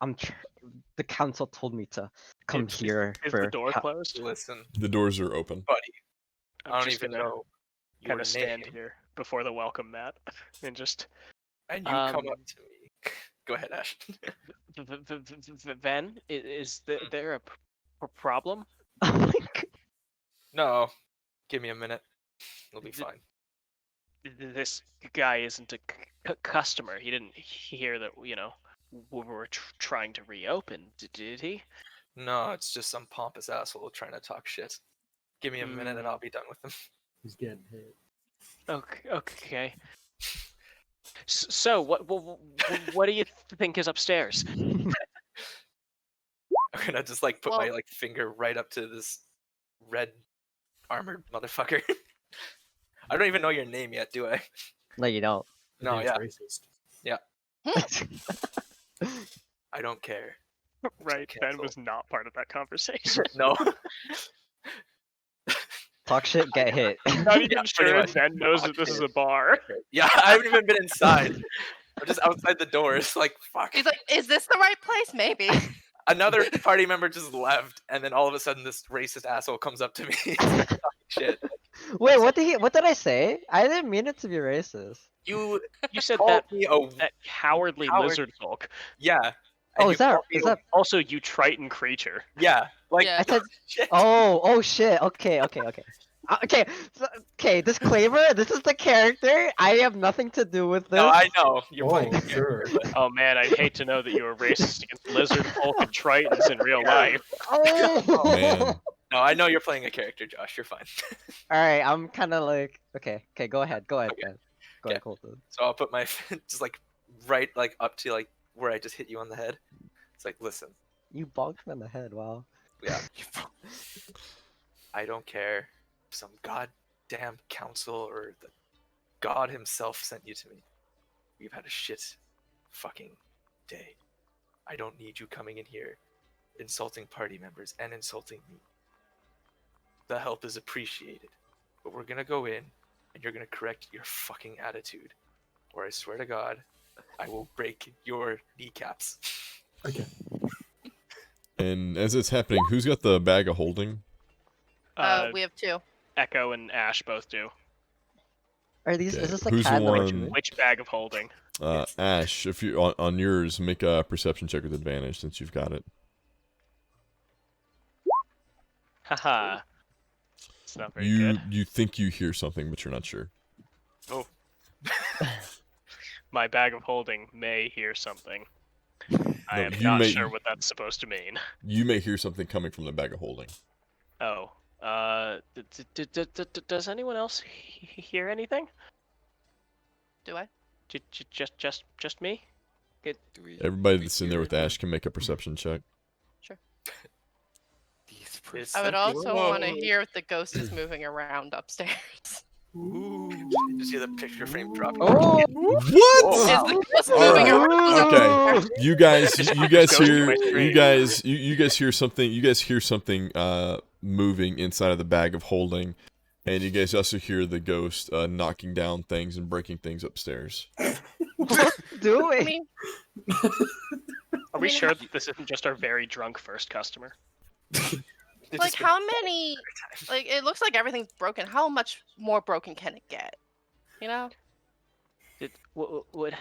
The council told me to come Is- here Is for the door help." closed? Listen, The doors are open. buddy. I'm I don't just even gonna know your kind of stand name, here before the welcome mat and just and you come Um, up to me. Go ahead, Ash. Ven, is there a problem? Oh my God. No, give me a minute. It'll be Is it- fine. This guy isn't a customer. He didn't hear that, we were trying to reopen, did he? No, it's just some pompous asshole trying to talk shit. Give me a minute and I'll be done with him. He's getting hit. Okay. So, what do you think is upstairs? I'm gonna just like put my like finger right up to this red armored motherfucker. I don't even know your name yet, do I? No, you don't. No, It's yeah. racist. I don't care. Right, Ben Cancel. was not part of that conversation. No. Talk shit, get hit. Not even Yeah, pretty sure much. Ben knows that this is a bar. Yeah, I haven't even been inside. I'm just outside the doors, like fuck. He's like, is this the right place? Maybe. Another party member just left, and then all of a sudden this racist asshole comes up to me and starts talking shit. Wait, what did I say? I didn't mean it to be racist. You You said called that me that cowardly Coward. lizard folk. yeah. Oh, and is you that called me is that? Also, you Triton creature. yeah, like Yeah. I said. shit. Oh shit. Okay. Okay. Disclaimer: this is the character. I have nothing to do with this. No, I know you're Oh, playing. sure. Oh man, I'd hate to know that you were racist against lizard folk and Tritons in real life. Oh Man. No, I know you're playing a character, Josh. You're fine. All right. I'm kind of like okay. Go ahead. Okay. Ben. Go Okay. ahead, Colton. So I'll put my just like right like up to like where I just hit you on the head. It's like, listen, You bonked me on the head. Wow. yeah, I don't care if some goddamn council or the God himself sent you to me. We've had a shit fucking day. I don't need you coming in here insulting party members and insulting me. The help is appreciated, but we're gonna go in and you're gonna correct your fucking attitude, or I swear to God, I will break your kneecaps. Okay. And as it's happening, who's got the bag of holding? We have 2. Echo and Ash both do. Are these? Okay, Is this like who's the canon one- ritual? Which bag of holding? Ash, if you on yours, make a perception check with advantage since you've got it. Haha. It's not very good. You think you hear something, but you're not sure. Oh, My bag of holding may hear something. I No, am you not may- sure what that's supposed to mean. You may hear something coming from the bag of holding. Oh. Does anyone else hear anything? Do I? Just me? Do we, Everybody do we that's in there hear with anything? Ash can make a perception check. These It's I would Something- also want to Whoa. hear if the ghost is moving around upstairs. you see the picture frame dropping. Oh. What? Is the ghost moving Alright. around? Okay. You guys Ghost in hear my stream. you guys hear something moving inside of the bag of holding, and you guys also hear the ghost knocking down things and breaking things upstairs. What's I doing? mean, Are we sure that this isn't just our very drunk first customer? It's like just how many? Like it looks like everything's broken. How much more broken can it get? You know? What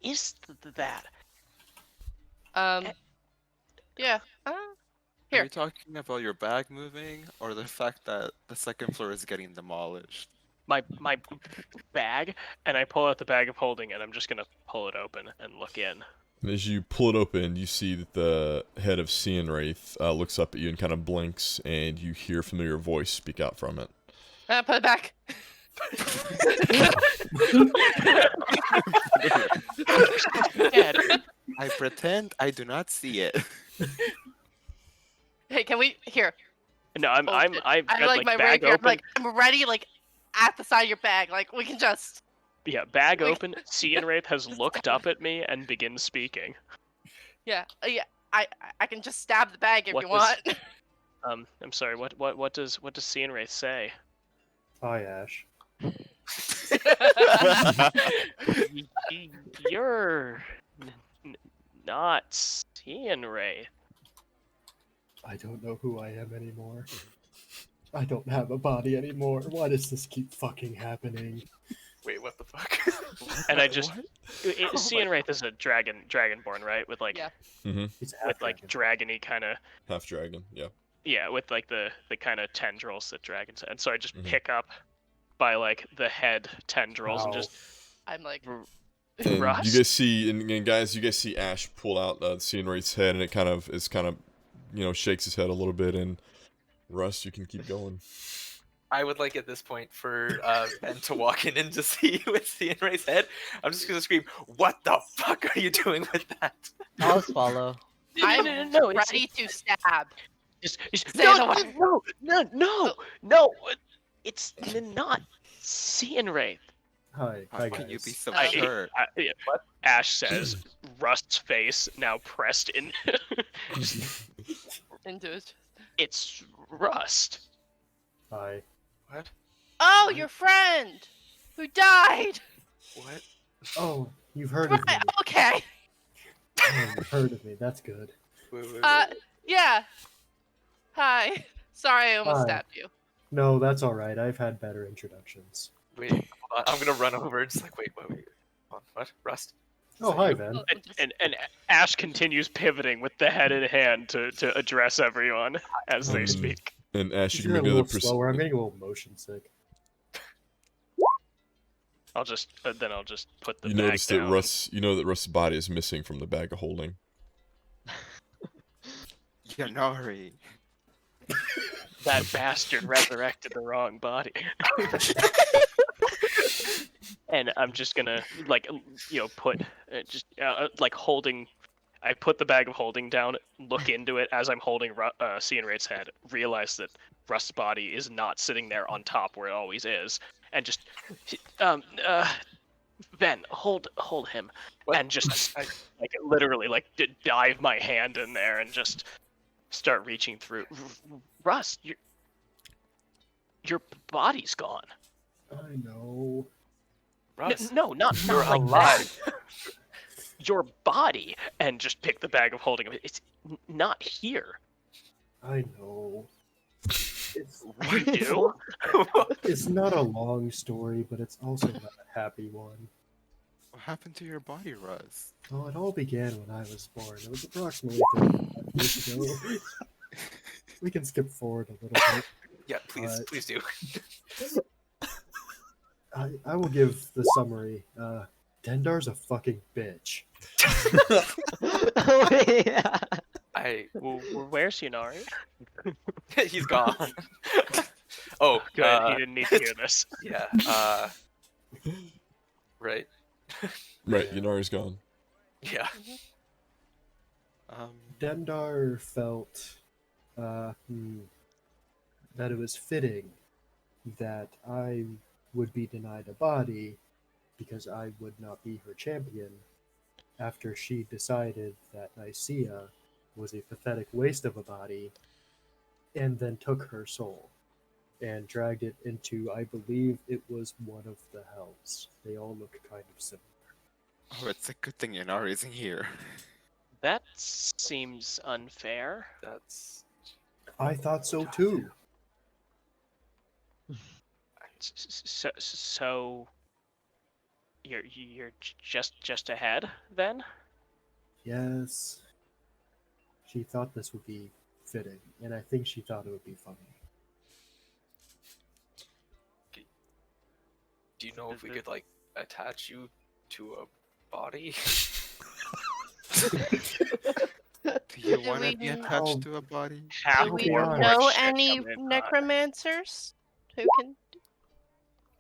is that? Yeah. Are Here. you talking about your bag moving, or the fact that the second floor is getting demolished? My bag, and I pull out the bag of holding, and I'm just gonna pull it open and look in. And as you pull it open, you see that the head of Wraith looks up at you and kind of blinks, and you hear a familiar voice speak out from it. Put it back. Ed, I pretend I do not see it. Hey, can we here? no, Hold it. I've I got like my bag rapier. open. Like I'm ready. Like at the side of your bag. Like we can just. Yeah, bag like- open. Wraith has looked up at me and begins speaking. Yeah. Yeah. I can just stab the bag if What you does- want. I'm sorry. What does Wraith say? Hi, Ash. You're not Wraith. I don't know who I am anymore. I don't have a body anymore. Why does this keep fucking happening? Wait, what the fuck? And I just What? Wraith is a dragonborn, right? With like Yeah. He's a with like half-dragon. dragony kind of Half dragon, yeah. with like the kind of tendrils that dragons. And so I just Mhm. pick up by like the head tendrils and Wow. just I'm like. And Rust? you guys see, and guys, you guys see Ash pull out the Wraith's head, and it kind of shakes his head a little bit. And Rust, you can keep going. I would like at this point for Ben to walk in and to see with Cianray's head. I'm just gonna scream, "What the fuck are you doing with that?" I'll just follow. I'm it's- ready to stab. Just Say no, the word. no. It's not Cianwraith. Hi, How hi can you be guys. so I- sure? Yeah. Ash says, Rust's face now pressed in. Into his... It's Rust. Hi. What? Oh, What? your friend who died. What? Oh, you've heard of me. Right, okay. Oh, you've heard of me. That's good. Wait. Yeah. Hi. Sorry, I almost Hi. stabbed you. No, that's all right. I've had better introductions. Wait, hold on. I'm gonna run over and just like, wait. Hold on. What? Rust? Oh, hi, Ben. Oh, And Ash continues pivoting with the head in hand to address everyone as they Mm. speak. And Ash, you You're can a make little another slower. I'm getting a little motion sick. I'll just put the You bag notice that down. Rust's body is missing from the bag of holding. Yanari. That bastard resurrected the wrong body. And I'm just gonna put like holding. I put the bag of holding down, look into it as I'm holding Cianwraith's head, realize that Rust's body is not sitting there on top where it always is, and just Ben, hold him, What? and just I- literally dive my hand in there and just start reaching through. Rust, your body's gone. I know. Rust? No, not You're like alive. that. Your body, and just pick the bag of holding. It's not here. I know. It's, You do? it's not a long story, but it's also not a happy one. What happened to your body, Russ? Well, it all began when I was born. It was approximately 35 years ago. We can skip forward a little bit. Yeah, please do. I will give the summary. Dendar's a fucking bitch. Oh, yeah. Where's Yunari? He's gone. Oh, Good, he didn't need to hear this. yeah. Right. Right, Yanari's gone. Yeah. Dendar felt that it was fitting that I would be denied a body because I would not be her champion after she decided that Nicaea was a pathetic waste of a body and then took her soul and dragged it into, I believe it was one of the hells. They all look kind of similar. Oh, it's a good thing Yanari isn't here. That seems unfair. That's. I thought so too. So you're just ahead then? Yes. She thought this would be fitting, and I think she thought it would be funny. Do you know if we could like attach you to a body? Do you Do want to we be know- attached to a body? Half Do we more orc know shit any coming in hot. necromancers who can?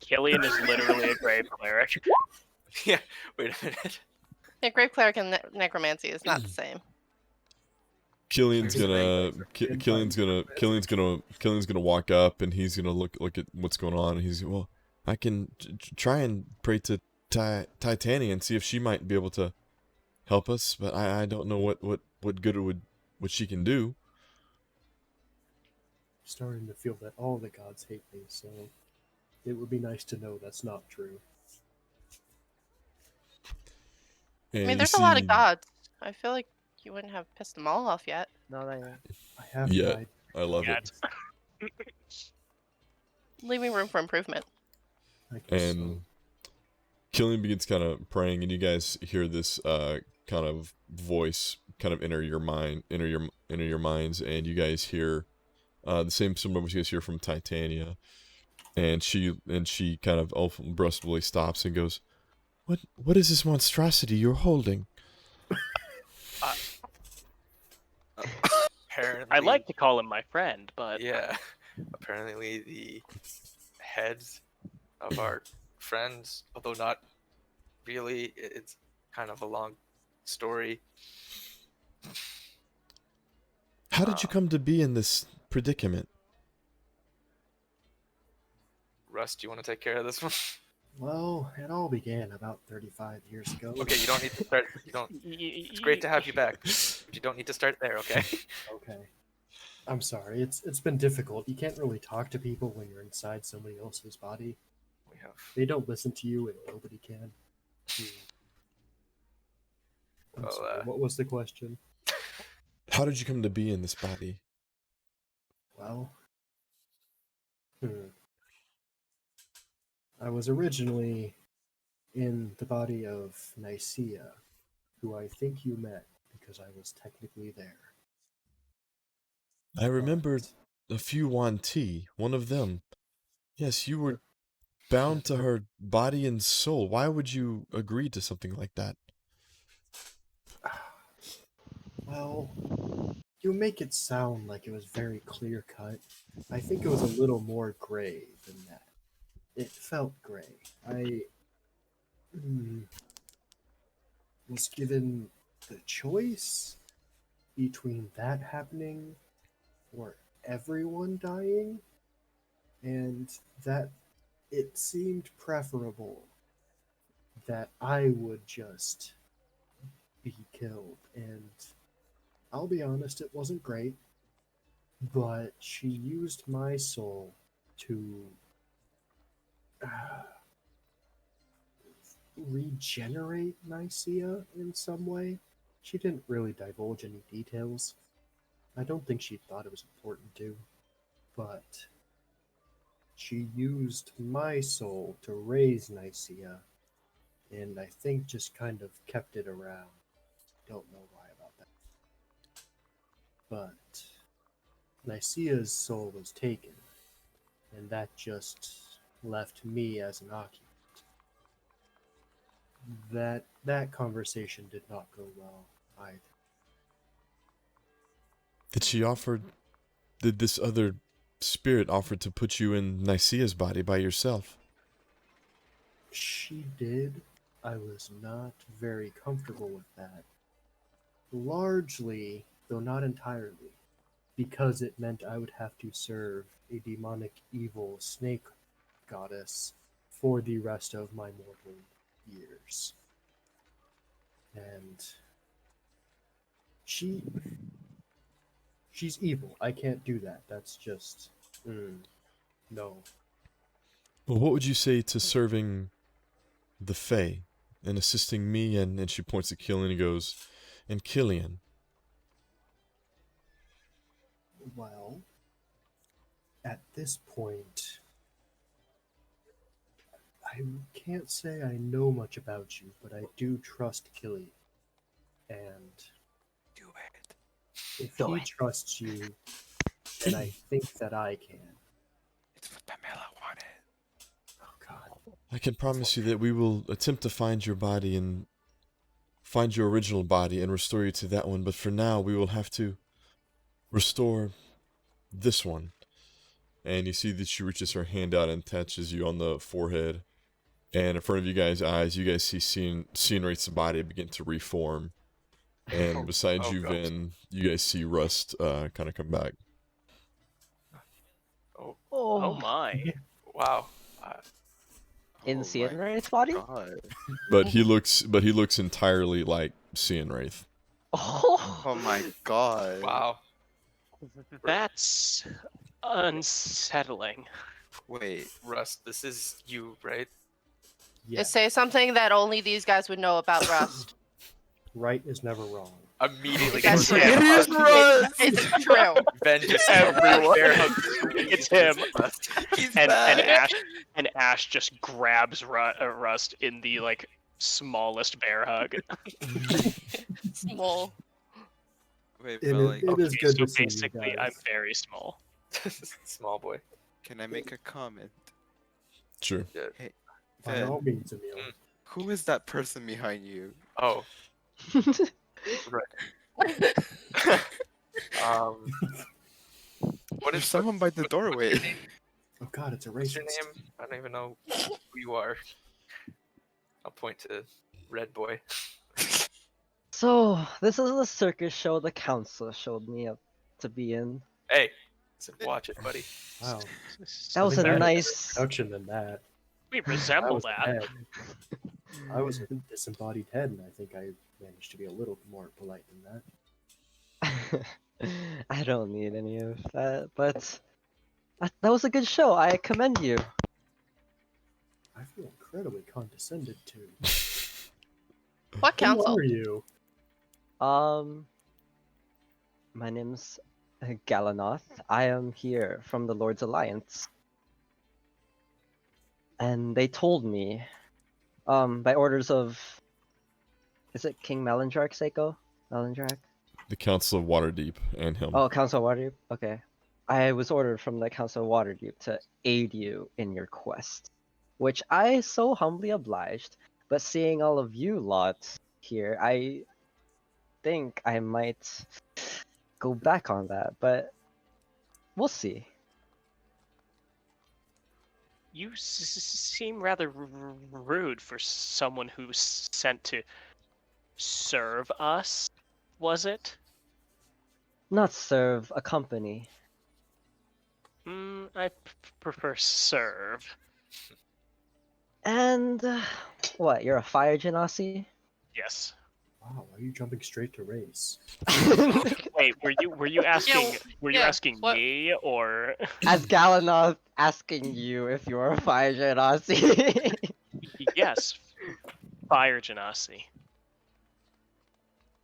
Killian is literally a grave cleric. Yeah. Wait a minute. Yeah, grave cleric and necromancy is not the same. Killian's Here's gonna the Ki- Killian's gonna walk up and he's gonna look at what's going on and he's well, I can try and pray to Titania and see if she might be able to help us, but I don't know what good what she can do. Starting to feel that all the gods hate me, so it would be nice to know that's not true. And I mean, you there's a lot see- of gods. I feel like you wouldn't have pissed them all off yet. No, not yet. I have Yeah. died. I love it. Leaving room for improvement. I guess And Killian begins kind of praying, and you guys hear this kind of voice kind of enter your minds, and you guys hear the same similar voice you guys hear from Titania, and she kind of brusquely stops and goes, "What is this monstrosity you're holding?" Apparently. I like to call him my friend, but Yeah. apparently the head of our friends, although not really, it's kind of a long story. How did you come to be in this predicament? Russ, do you want to take care of this one? Well, it all began about 35 years ago. Okay, you don't need to start. You don't. It's great to have you back, but you don't need to start there. Okay. Okay. I'm sorry. It's been difficult. You can't really talk to people when you're inside somebody else's body. We have. They don't listen to you, and nobody can. I'm Well, sorry. What was the question? How did you come to be in this body? Well, I was originally in the body of Nicaea, who I think you met because I was technically there. I remembered a few Wanti, one of them. Yes, you were bound to her body and soul. Why would you agree to something like that? Well, you make it sound like it was very clear cut. I think it was a little more gray than that. It felt gray. I was given the choice between that happening or everyone dying, and that it seemed preferable that I would just be killed. And I'll be honest, it wasn't great, but she used my soul to regenerate Nicaea in some way. She didn't really divulge any details. I don't think she thought it was important to, but she used my soul to raise Nicaea, and I think just kind of kept it around. Don't know why about that. But Nicaea's soul was taken, and that just left me as an occupant. That conversation did not go well either. Did this other spirit offer to put you in Nicaea's body by yourself? She did. I was not very comfortable with that. Largely, though not entirely, because it meant I would have to serve a demonic evil snake goddess for the rest of my mortal years. And she's evil. I can't do that. That's just no. Well, what would you say to serving the Fae and assisting me? And she points at Killian and goes, and Killian. Well, at this point, I can't say I know much about you, but I do trust Killian. And Do it. if Do he it. trusts you, then I think that I can. It's what Pamela wanted. Oh God. I can promise you that we will attempt to find your body and find your original body and restore you to that one, but for now we will have to restore this one. And you see that she reaches her hand out and touches you on the forehead. And in front of you guys' eyes, you guys see Cianwraith's body begin to reform. And besides Oh, you, God. Vin, you guys see Rust kind of come back. Oh, Oh my. wow. In Oh Cianwraith's my body? God. But he looks entirely like Cianwraith. Oh, Oh my God. Wow. That's unsettling. Wait. Russ, this is you, right? Yeah, Just say something that only these guys would know about Rust. right is never wrong. Immediately That's goes true. to It is Russ! It's true. Ben just Everyone. bear hug It's him. He's And back. Ash just grabs Rust in the like smallest bear hug. Small. Wait, It but is- like, it is good so to see you basically, I'm guys. very small. Small boy. can I make a comment? Sure. Hey, By Vin, all means, Emil. who is that person behind you? Oh, right. What There's is someone by the what's your doorway. name? Oh God, it's a What's your racist. name? I don't even know who you are. I'll point to Red Boy. So, this is the circus show the council showed me up to be in. Hey, I said watch it, buddy. Wow. That was I think a I had nice. production than that. We I resemble was a that. head. I was a disembodied head, and I think I managed to be a little more polite than that. I don't need any of that, but that was a good show. I commend you. I feel incredibly condescended to. What council? Who are you? My name's Galanoth. I am here from the Lord's Alliance. And they told me, by orders of, is it King Melindrak, Seiko? Melindrak? The Council of Waterdeep and him. Oh, Council of Waterdeep? Okay. I was ordered from the Council of Waterdeep to aid you in your quest, which I so humbly obliged, but seeing all of you lot here, I think I might go back on that, but we'll see. You seem rather rude for someone who's sent to serve us, was it? Not serve, accompany. I prefer serve. And, what, you're a fire genasi? Yes. Wow, why are you jumping straight to race? Wait, were you asking yeah, asking what- me or As Galanoth asking you if you're a fire genasi. yes, fire genasi.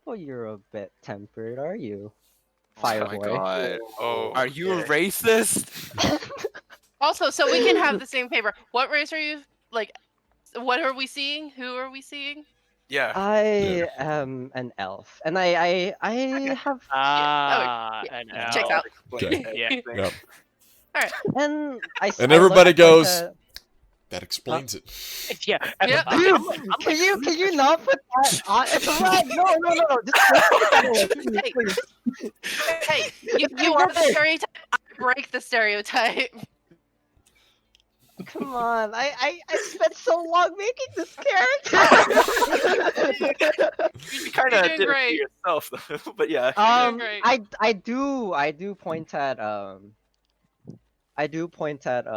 Well, you're a bit tempered, are you? Oh Fire my boy. god. Oh, Are you a okay. racist? Also, so we can have the same favor. What race are you? Like, what are we seeing? Who are we seeing? Yeah. I am an elf, and I have, An yeah. Checks owl. out. Okay. Yeah. Yep. and I. And I everybody look- I point goes, to- That explains it. Yeah. Yeah. Dude, can you not put that on? It's alright. No. Just please. Hey, you are the stereotype. I break the stereotype. Come on, I spent so long making this character. You kind You're of doing did great. it to yourself, though. But yeah. great. I do point at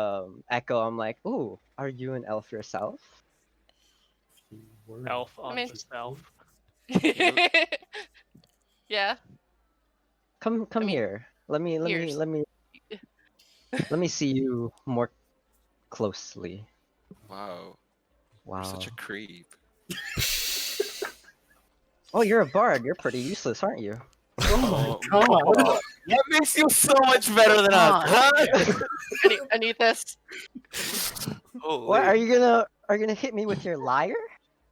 Echo. I'm like, ooh, are you an elf yourself? You were Elf on mean- the self. Yeah. Come mean, here. Let me here's- see you more closely. Wow. Wow. You're such a creep. Oh, you're a bard. You're pretty useless, aren't you? Oh my god! That makes you so much better than us, huh? I need this. Holy. What are you gonna hit me with your lyre?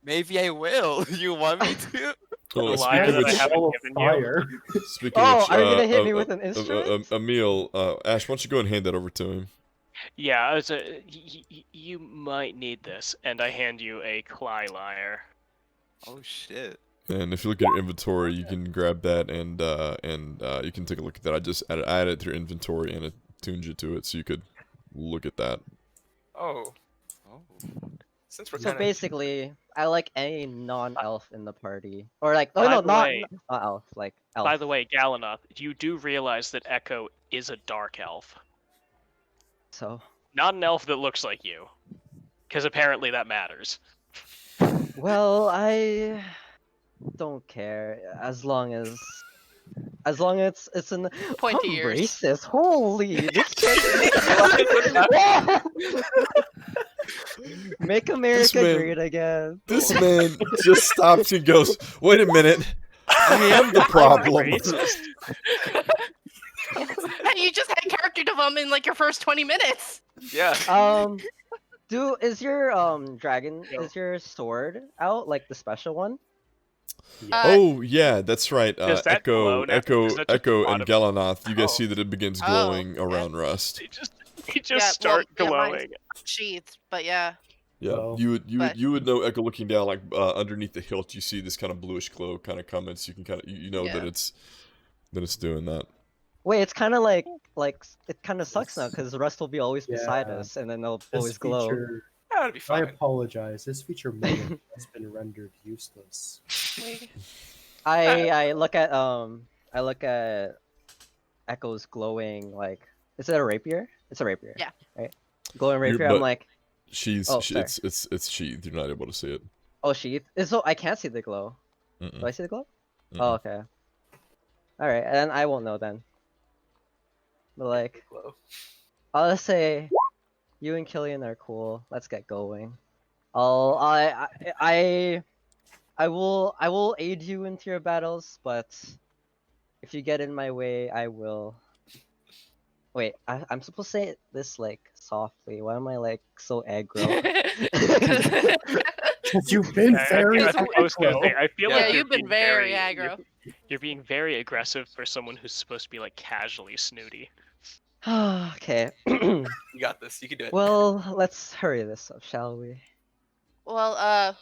Maybe I will. You want me to? Oh, The speaking liar of that I which, haven't Ball of given you. fire. speaking Oh, of which, are you gonna hit me with an instrument? Emil, Ash, why don't you go and hand that over to him? Yeah, I was you might need this, and I hand you a Cly lyre. Oh shit. And if you look at your inventory, you can grab that and you can take a look at that. I added it to your inventory and it tunes you to it, so you could look at that. Oh. Oh. Since we're So kind of basically, I like any non-elf in the party, or like By no, the not way- not elf, like elf. By the way, Galanoth, you do realize that Echo is a dark elf, So not an elf that looks like you, because apparently that matters. well, I don't care as long as it's an Pointy I'm ears. racist. Holy, this make America man- great again. This man just stops and goes, "Wait a minute, I am the problem." Racist. Hey, you just had character development in like your first 20 minutes. yeah. Is your dragon Yo. is your sword out, like the special one? Oh yeah, that's right. Does that glow now? Is that just Echo, the and bottom? Galanoth. You guys Oh. see that it begins Oh, glowing around Rust. They just Yeah, well, start yeah, mine's- glowing. Sheaths, but yeah. Yeah, Well, but- you would know Echo looking down like underneath the hilt. You see this kind of bluish glow kind of coming, so you can kind of you know Yeah. that it's doing that. Wait, it's kind of like it kind of sucks now because the rest will be always beside Yeah. us, and then they'll This always glow. feature, That'll be I fine. apologize. This feature may have just been rendered useless. I look at Echo's glowing like is it a rapier? It's a rapier. Yeah. Right. Glowing You're- rapier. I'm but like, She's Oh, she, sorry. it's sheathed. You're not able to see it. oh sheath. So I can't see the glow. Mm-mm. Do I see the glow? Mm-mm. Oh, okay. All right, and I won't know then. But like, Glow. I'll just say, you and Killian are cool. Let's get going. I will aid you into your battles, but if you get in my way, I will. Wait, I'm supposed to say this like softly. Why am I like so aggro? Because you've been very I was gonna say, I feel Yeah, like yeah, you're you've been being very you're- aggro. You're being very aggressive for someone who's supposed to be like casually snooty. Okay. You got this. You can do it. Well, let's hurry this up, shall we? Well,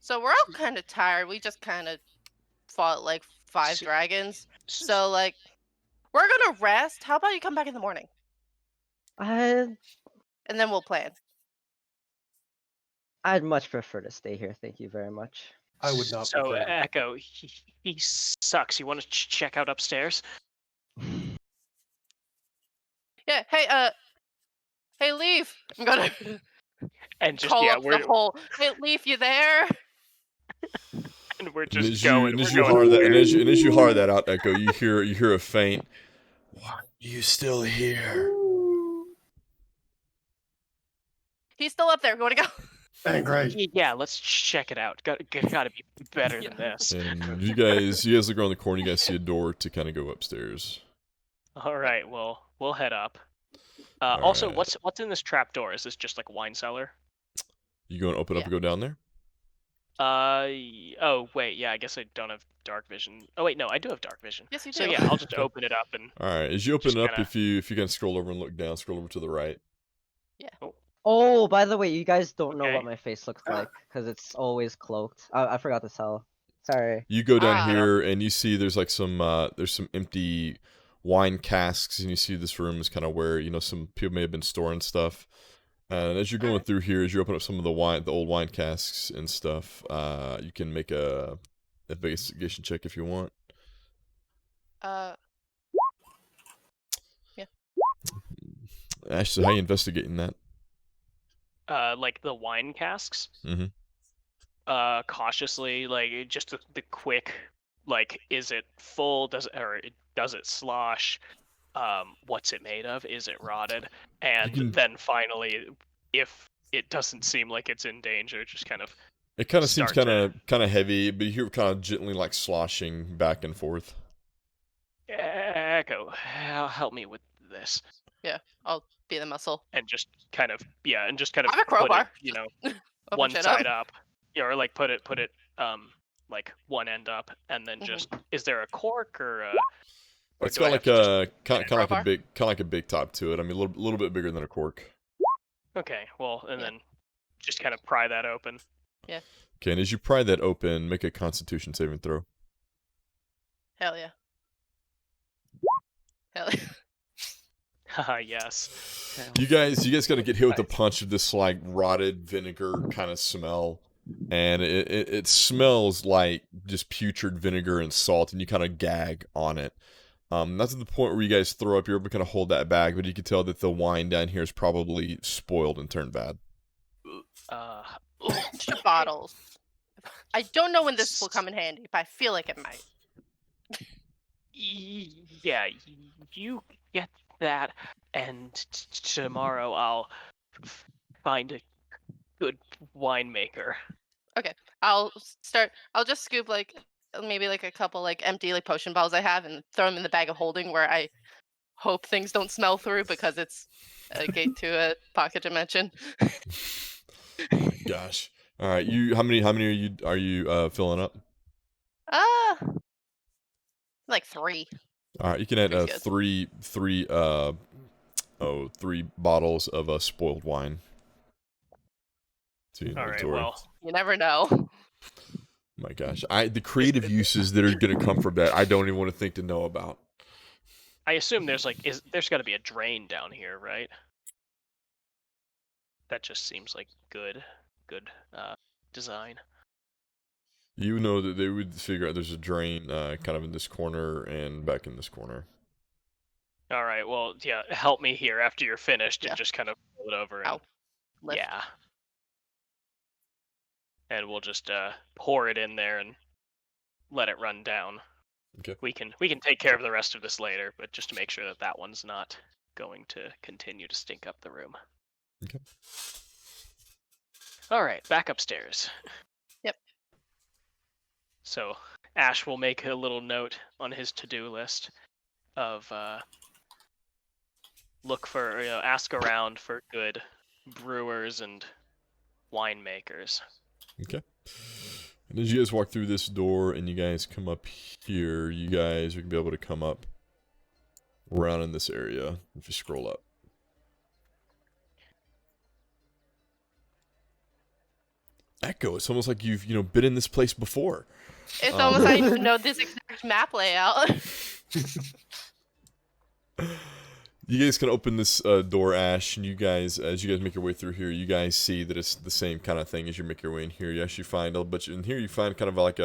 so we're all kind of tired. We just kind of fought like 5 So- dragons. So like, we're gonna rest. How about you come back in the morning, I'd and then we'll plan. much prefer to stay here. Thank you very much. I would not So prefer. Echo, he sucks. You want to check out upstairs? Yeah. Hey, Leaf. I'm gonna And just call yeah, up the whole. Hey, Leaf, you there? and we're And just as going. you, and as we're you going holler that, weird. and as you holler that out, Echo, you hear a faint. Why are you still here? He's still up there. You wanna go? Angry. Yeah, let's check it out. Gotta be better than Yeah. this. And you guys look around the corner. You guys see a door to kind of go upstairs. All right, well, we'll head up. Also, Alright. what's in this trap door? Is this just like a wine cellar? You going to open up Yeah. and go down there? Oh wait, yeah, I guess I don't have dark vision. Oh wait, no, I do have dark vision. Yes, you do. So yeah, I'll just open it up and All right. As you open Just it up, kinda- if you can scroll over and look down, scroll over to the right. Oh, by the way, you guys don't know what Okay. my face looks like because it's always cloaked. I forgot to tell. Sorry. You go down Ah. here and you see there's like some empty wine casks, and you see this room is kind of where some people may have been storing stuff. And as you're going Alright. through here, as you open up some of the old wine casks and stuff, you can make a investigation check if you want. Ashley, how you investigating that? like the wine casks. Mhm. Cautiously, like just the quick, like, is it full? Does it slosh? What's it made of? Is it rotted? And can- then finally, if it doesn't seem like it's in danger, just kind of It kind of seems Start kind of heavy, but you hear kind of gently like sloshing back and forth. Echo, help me with this, I'll be the muscle. and just kind of I have a put it, crowbar. Open one shit side up. up, or like put it like one end up, and then just is there a cork or It's do I got have like to a kind of like a crowbar? big top to it. I mean, a little bit bigger than a cork. okay, well, and Yeah. then just kind of pry that open. Okay, and as you pry that open, make a Constitution saving throw. Hell yeah. Hell yeah. Haha, yes. You guys got to get hit with a Nice. punch of this like rotted vinegar kind of smell, and it smells like just putrid vinegar and salt, and you kind of gag on it. Not to the point where you guys throw up. You're able to kind of hold that back, but you can tell that the wine down here is probably spoiled and turned bad. Extra bottles. I don't know when this will come in handy, but I feel like it might. Yeah, you get that, and tomorrow I'll find a good winemaker. I'll just scoop like maybe like a couple like empty like potion bottles I have and throw them in the bag of holding where I hope things don't smell through because it's a gate to a pocket dimension. Gosh. All right, how many are you filling up? Like 3. All right, you can add Three's good. three bottles of spoiled wine to your All right, inventory. well, You never know. My gosh, the creative uses that are gonna come from that, I don't even want to think to know about. I assume there's there's got to be a drain down here, right? That just seems like good design. You know that they would figure out there's a drain kind of in this corner and back in this corner. All right. Well, yeah. Help me here after you're finished, Yeah. and just kind of pull it over. And, I'll lift. yeah. And we'll just pour it in there and let it run down. Okay. We can take care of the rest of this later, but just to make sure that that one's not going to continue to stink up the room. Okay. All right, back upstairs. Yep. So Ash will make a little note on his to-do list of look for, ask around for good brewers and winemakers. Okay. And as you guys walk through this door and you guys come up here, you guys are going to be able to come up around in this area if you scroll up. Echo, it's almost like you've, been in this place before. It's almost like I know this exact map layout. You guys can open this door, Ash, and you guys, as you guys make your way through here, you guys see that it's the same kind of thing as you make your way in here. You actually find a bunch, in here you find kind of like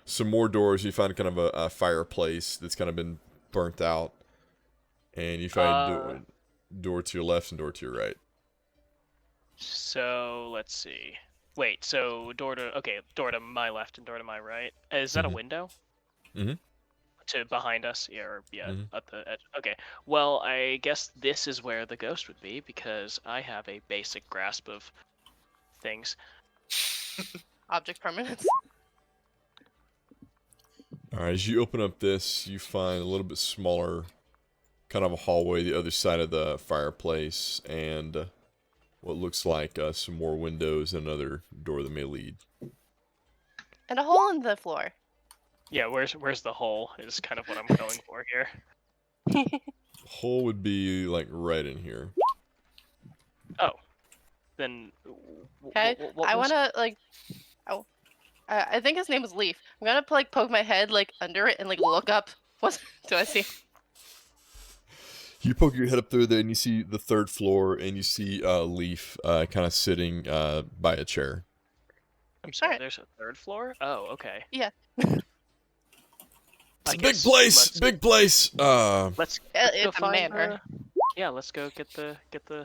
some more doors. You find kind of a fireplace that's kind of been burnt out, and you find door to your left and door to your right. So let's see. Wait, so door to my left and door to my right. Is that a window? Mm-hmm. To behind us, Mhm. at the edge. Okay, well, I guess this is where the ghost would be because I have a basic grasp of things. Object permanence. Alright, as you open up this, you find a little bit smaller kind of a hallway the other side of the fireplace, and what looks like some more windows and another door that may lead. And a hole in the floor. Yeah, where's the hole is kind of what I'm going for here. Hole would be like right in here. Oh, then. Okay, I want to I think his name was Leaf. I'm gonna poke my head under it and look up. What do I see? You poke your head up through there and you see the third floor, and you see Leaf kind of sitting by a chair. I'm sorry. Alright. There's a third floor. Oh, okay. Yeah. It's a big place. Big place. Let's It's go a find manor. Yeah, let's go get the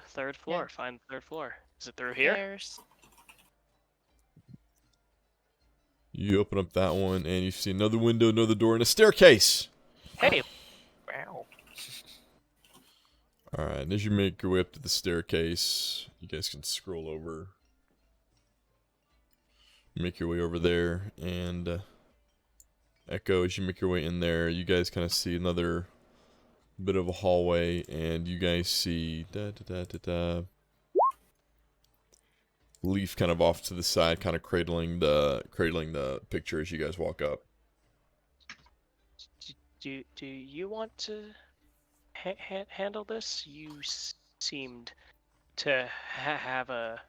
third floor. Yeah. Find the third floor. Is it through here? There's... You open up that one, and you see another window, another door, and a staircase. Hey, Wow. Alright, and as you make your way up to the staircase, you guys can scroll over. Make your way over there, and Echo, as you make your way in there, you guys kind of see another bit of a hallway, and you guys see Leaf kind of off to the side, kind of cradling the picture as you guys walk up. do you want to handle this? You seemed to have a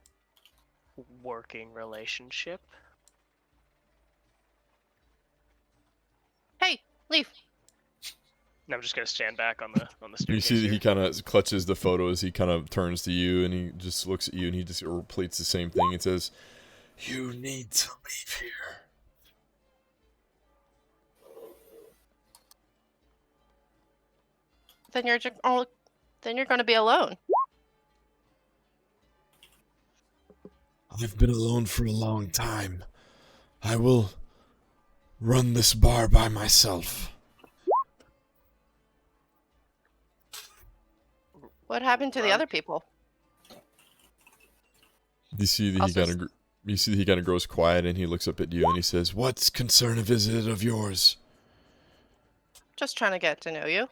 working relationship. Hey, Leaf. And I'm just gonna stand back on the You staircase. see that here. he kind of clutches the photo as he kind of turns to you, and he just looks at you, and he just repeats the same thing and says, "You need to leave here." Then you're going to be alone. I've been alone for a long time. I will run this bar by myself. What happened to the other people? You see that Also he kind of grows quiet, and he looks up at you, and he says, "What concern is it of yours?" Just trying to get to know you.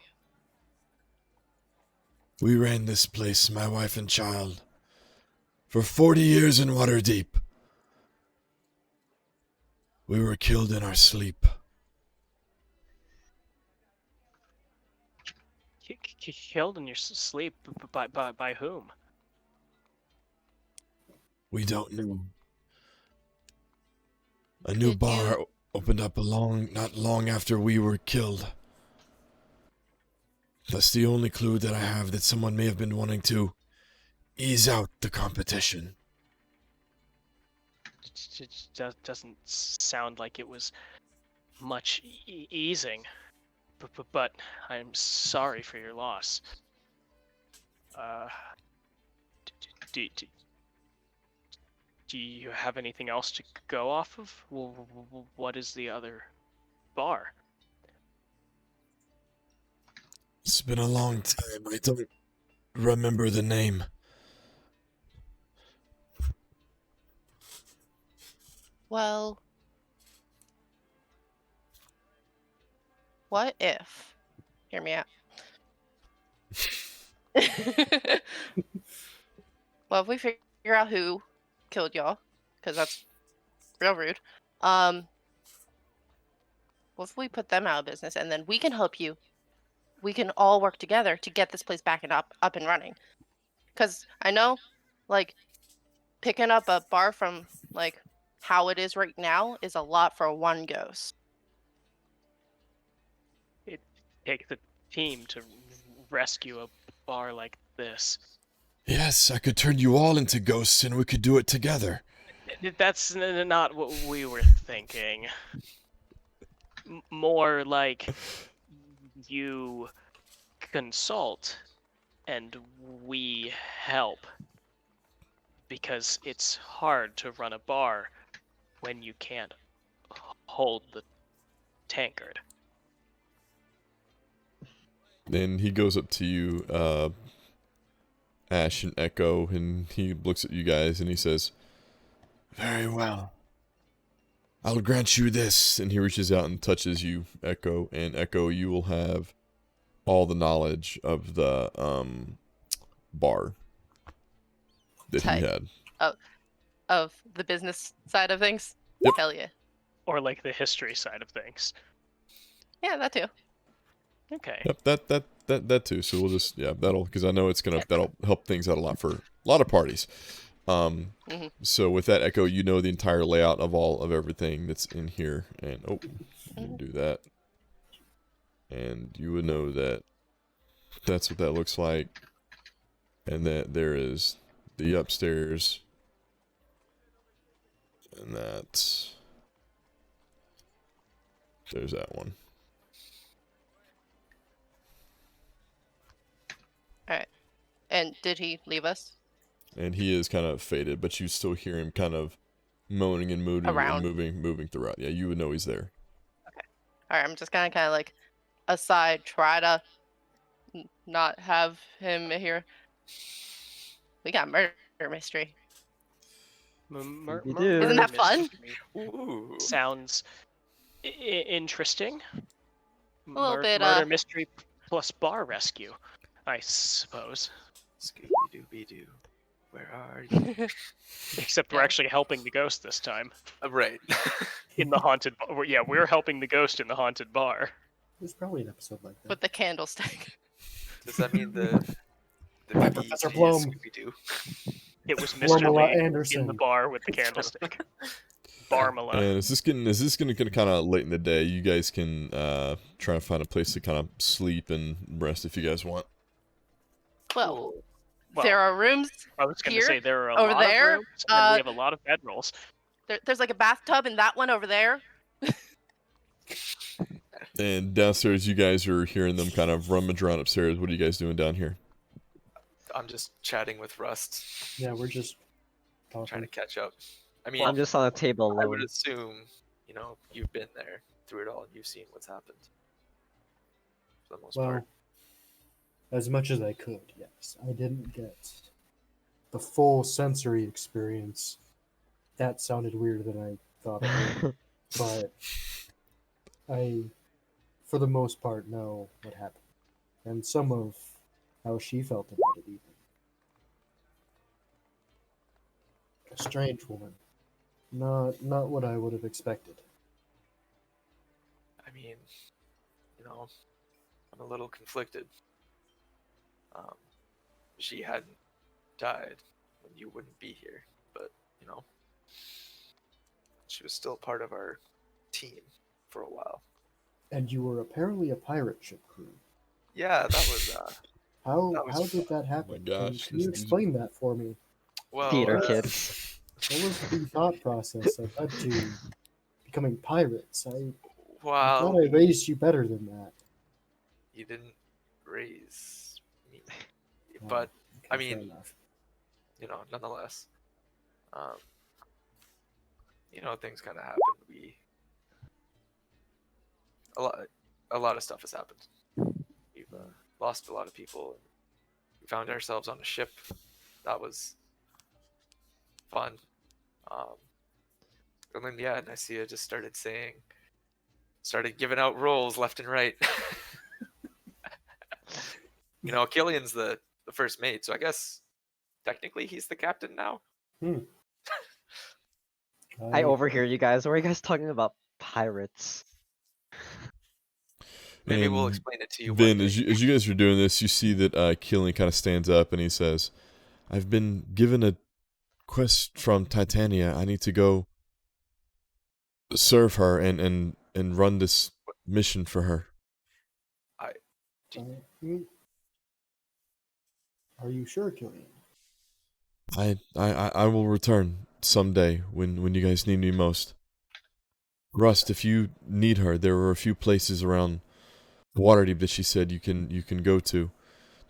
We ran this place, my wife and child, for 40 years in Waterdeep. We were killed in our sleep. Killed in your sleep by whom? We don't know. A new Did bar you- opened up not long after we were killed. That's the only clue that I have that someone may have been wanting to ease out the competition. It doesn't sound like it was much easing, but I'm sorry for your loss. Do, do, do you have anything else to go off of? What is the other bar? It's been a long time. I don't remember the name. Well, what if? Hear me out. Well, if we figure out who killed y'all, because that's real rude. What if we put them out of business, and then we can help you? We can all work together to get this place back and up and running. Because I know, like, picking up a bar from like how it is right now is a lot for one ghost. It takes a team to rescue a bar like this. Yes, I could turn you all into ghosts and we could do it together. That's not what we were thinking. More like you consult and we help. Because it's hard to run a bar when you can't hold the tankard. Then he goes up to you, Ash and Echo, and he looks at you guys and he says, "Very well. I'll grant you this." And he reaches out and touches you, Echo. And Echo, you will have all the knowledge of the bar that Tight. he had. Of the business side of things. Yep. Hell yeah. Or like the history side of things. Yeah, that too. Okay. Yep, that too. So we'll just that'll because I know that'll help things out a lot for a lot of parties. So with that, Echo, you know the entire layout of all of everything that's in here, and didn't do that, and you would know that that's what that looks like, and that there is the upstairs, and that there's that one. Alright. And did he leave us? And he is kind of faded, but you still hear him kind of moaning and moving Around. and moving throughout. Yeah, you would know he's there. Alright, I'm just gonna kind of like aside, try to not have him here. We got murder mystery. You do. Isn't that fun? Ooh. Sounds interesting. A little bit, Murder mystery plus bar rescue, I suppose. Scooby-Dooby-Doo. Where are you? Except we're actually helping the ghost this time. Right. In the haunted bar. Yeah, we're helping the ghost in the haunted bar. There's probably an episode like that. With the candlestick. Does that mean the By BBG Professor is Blum. Scooby-Doo? It was Mr. Formula Lee in Anderson. the bar with the candlestick. Barmala. And is this getting kind of late in the day? You guys can try to find a place to kind of sleep and rest if you guys want. Well, Well, there are rooms. I was going to here, say there are a over lot there, of rooms, and we have a lot of bedrolls. There's like a bathtub in that one over there. And downstairs, you guys are hearing them kind of rummage around upstairs. What are you guys doing down here? I'm just chatting with Rust, Yeah, we're just trying talking. to catch up. I mean, I'm just on a table I would alone. assume, you've been there through it all and you've seen what's happened. For the most Well, part. as much as I could, yes. I didn't get the full sensory experience. That sounded weirder than I thought it would. But I, for the most part, know what happened. And some of how she felt about it, even. A strange woman. Not what I would have expected. I mean, I'm a little conflicted. She hadn't died when you wouldn't be here, but, she was still part of our team for a while. And you were apparently a pirate ship crew. Yeah, that was How That was how did that my happen? gosh, Can you these- explain that for me? well. Theater kids. What was the thought process that led to becoming pirates? I Well, thought I raised you better than that. you didn't raise me, Oh, but I okay, fair mean, enough. nonetheless, um, things kind of happened. A lot of stuff has happened. We've lost a lot of people. We found ourselves on a ship. That was fun. And then Nicaea just started giving out roles left and right. Killian's the first mate, so I guess technically he's the captain now. I overhear you guys. What are you guys talking about? Pirates. Maybe we'll And explain it to you. Vin, one as day. you guys are doing this, you see that Killian kind of stands up and he says, "I've been given a quest from Titania. I need to go serve her and run this mission for her." Are you sure, Killian? I will return someday when you guys need me most. Rust, if you need her, there are a few places around Waterdeep that she said you can go to.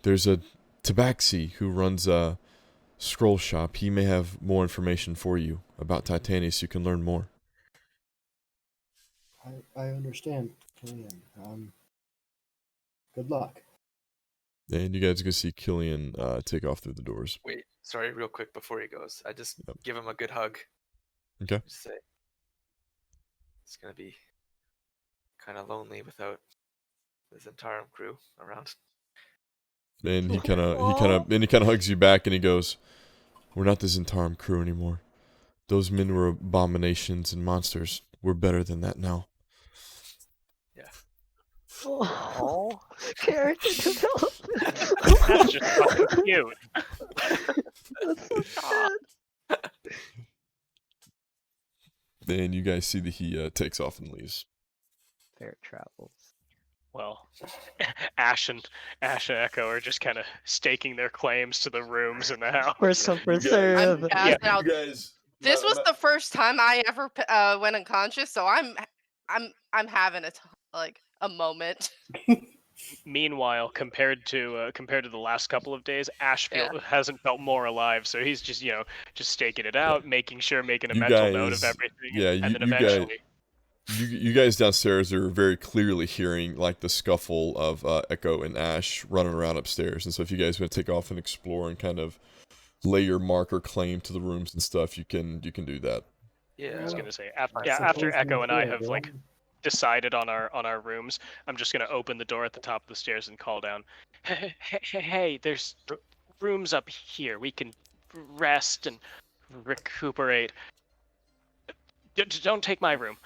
There's a Tabaxi who runs a scroll shop. He may have more information for you about Titania so you can learn more. I understand, Killian. Good luck. And you guys can see Killian take off through the doors. Wait, sorry, real quick before he goes, I just Yep. give him a good hug. Okay. Just say it's gonna be kind of lonely without the Zentarum crew around. And he kind of hugs you back and he goes, "We're not the Zentarum crew anymore. Those men were abominations and monsters. We're better than that now." Oh, character development. That's just fucking cute. That's so sad. And you guys see that he takes off and leaves. Fair travels. Well, Ash and Echo are just kind of staking their claims to the rooms in the house. First come, first guys- serve. I'm passing out. guys. This was the first time I ever went unconscious, so I'm having a moment. Meanwhile, compared to the last couple of days, Ash hasn't felt more alive, so he's just just staking it out, making a You mental note of guys- everything, yeah, and then you guys- eventually. You guys downstairs are very clearly hearing like the scuffle of Echo and Ash running around upstairs, and so if you guys want to take off and explore and kind of lay your mark or claim to the rooms and stuff, you can do that. Yeah. I was gonna say after Suppose Echo we and I do, have everyone. decided on our rooms, I'm just gonna open the door at the top of the stairs and call down, hey, there's rooms up here. We can rest and recuperate. Don't take my room.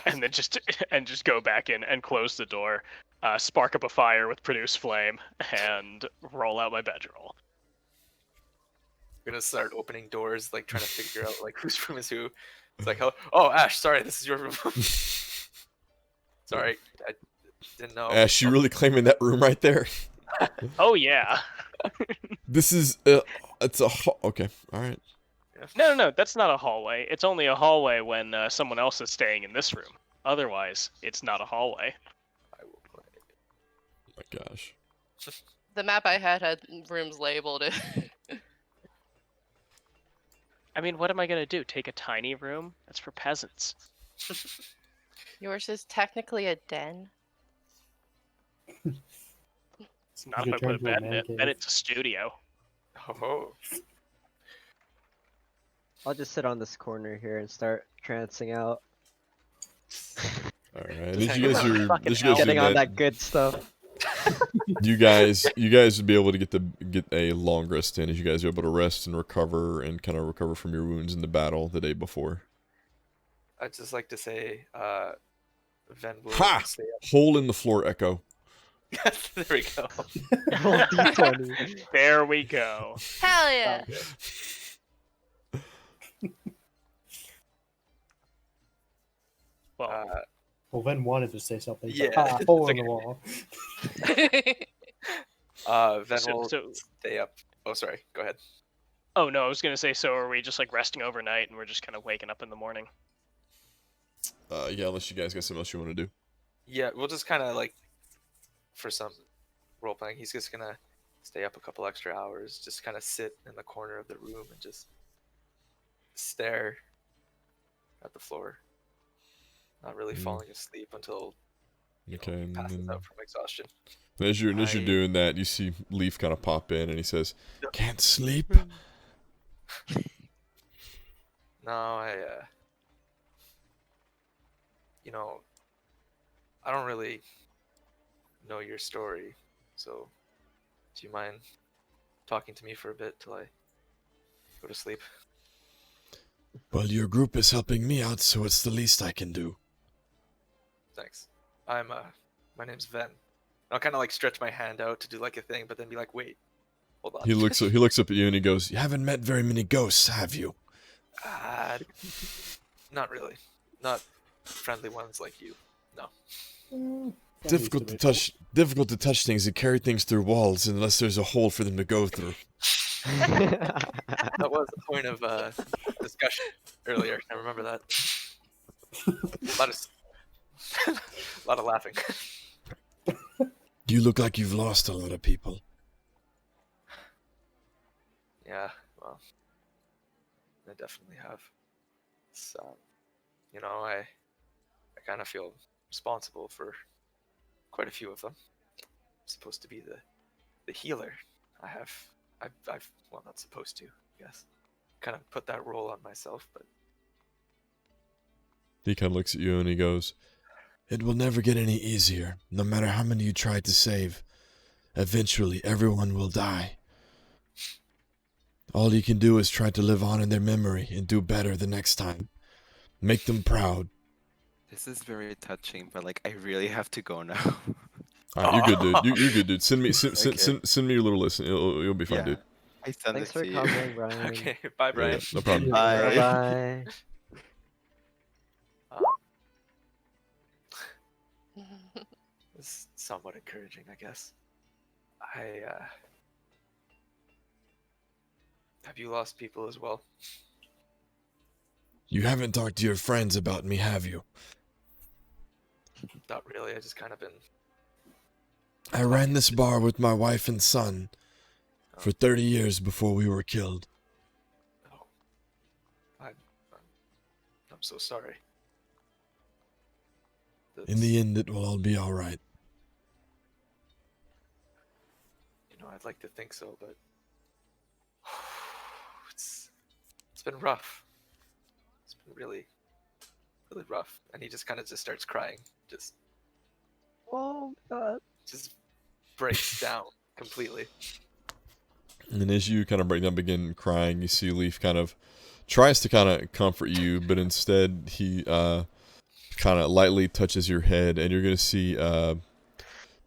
And then just go back in and close the door, spark up a fire with produce flame, and roll out my bedroll. I'm gonna start opening doors, like trying to figure out like whose room is who. It's like, oh, Ash, sorry, this is your room. Sorry, I didn't know. Ash, you really claiming that room right there? Oh yeah. This is it's a okay, all right. No, that's not a hallway. It's only a hallway when someone else is staying in this room. Otherwise, it's not a hallway. I will play. Oh my gosh. The map I had rooms labeled. I mean, what am I gonna do? Take a tiny room? That's for peasants. Yours is technically a den. It's not You if I can put a turn to a bed in man it. cave. Then it's a studio. Oh, I'll just sit on this corner here and start trancing out. All right. Just As you guys hang are Fucking as you guys hell. do Getting on that good stuff. you guys would be able to get a long rest in as you guys are able to rest and recover and kind of recover from your wounds in the battle the day before. I'd just like to say, Ven will Ha! stay Hole in the floor, Echo. up. There we go. Roll d20. There we go. Hell yeah! Well, Well, Ven wanted to say something. Yeah, But, it's hole in okay. the wall. Ven So, will so, stay up. Oh, sorry. Go ahead. oh no, I was gonna say, so are we just like resting overnight and we're just kind of waking up in the morning? Yeah, unless you guys got something else you want to do. Yeah, we'll just kind of like, for some role playing, he's just gonna stay up a couple extra hours, just kind of sit in the corner of the room and just stare at the floor, not really falling asleep until Okay, he and passes then out from exhaustion. as you're I- doing that, you see Leaf kind of pop in, and he says, Yep. "Can't sleep." No, I don't really know your story, so do you mind talking to me for a bit till I go to sleep? Well, your group is helping me out, so it's the least I can do. Thanks. My name's Ven. I'll kind of like stretch my hand out to do like a thing, but then be like, wait, hold on. He looks up at you and he goes, "You haven't met very many ghosts, have you?" Not really. Not friendly ones like you. No. Difficult to touch things and carry things through walls unless there's a hole for them to go through. That was the point of discussion earlier. I remember that. A lot of laughing. You look like you've lost a lot of people. Yeah, well, I definitely have. So, I kind of feel responsible for quite a few of them. I'm supposed to be the healer. I've well, not supposed to, I guess. Kind of put that role on myself, but He kind of looks at you and he goes, "It will never get any easier, no matter how many you try to save. Eventually, everyone will die. All you can do is try to live on in their memory and do better the next time. Make them proud." This is very touching, but like I really have to go now. Alright, you're good, dude. You're good, dude. Send me Okay. send me your little list. You'll be fine, Yeah. dude. I send Thanks it for to you. coming, Brian. okay. Bye, Yeah, Brian. no problem. Bye. Bye. It's somewhat encouraging, I guess. Have you lost people as well? You haven't talked to your friends about me, have you? Not really. I just kind of been. I ran this bar with my wife and son for 30 years before we were killed. Oh, I'm so sorry. In the end, it will all be alright. I'd like to think so, but it's been rough. It's been really, really rough. And he just kind of just starts crying, Oh God. just breaks down completely. And as you kind of break down, begin crying, you see Leaf kind of tries to kind of comfort you, but instead he kind of lightly touches your head, and you're going to see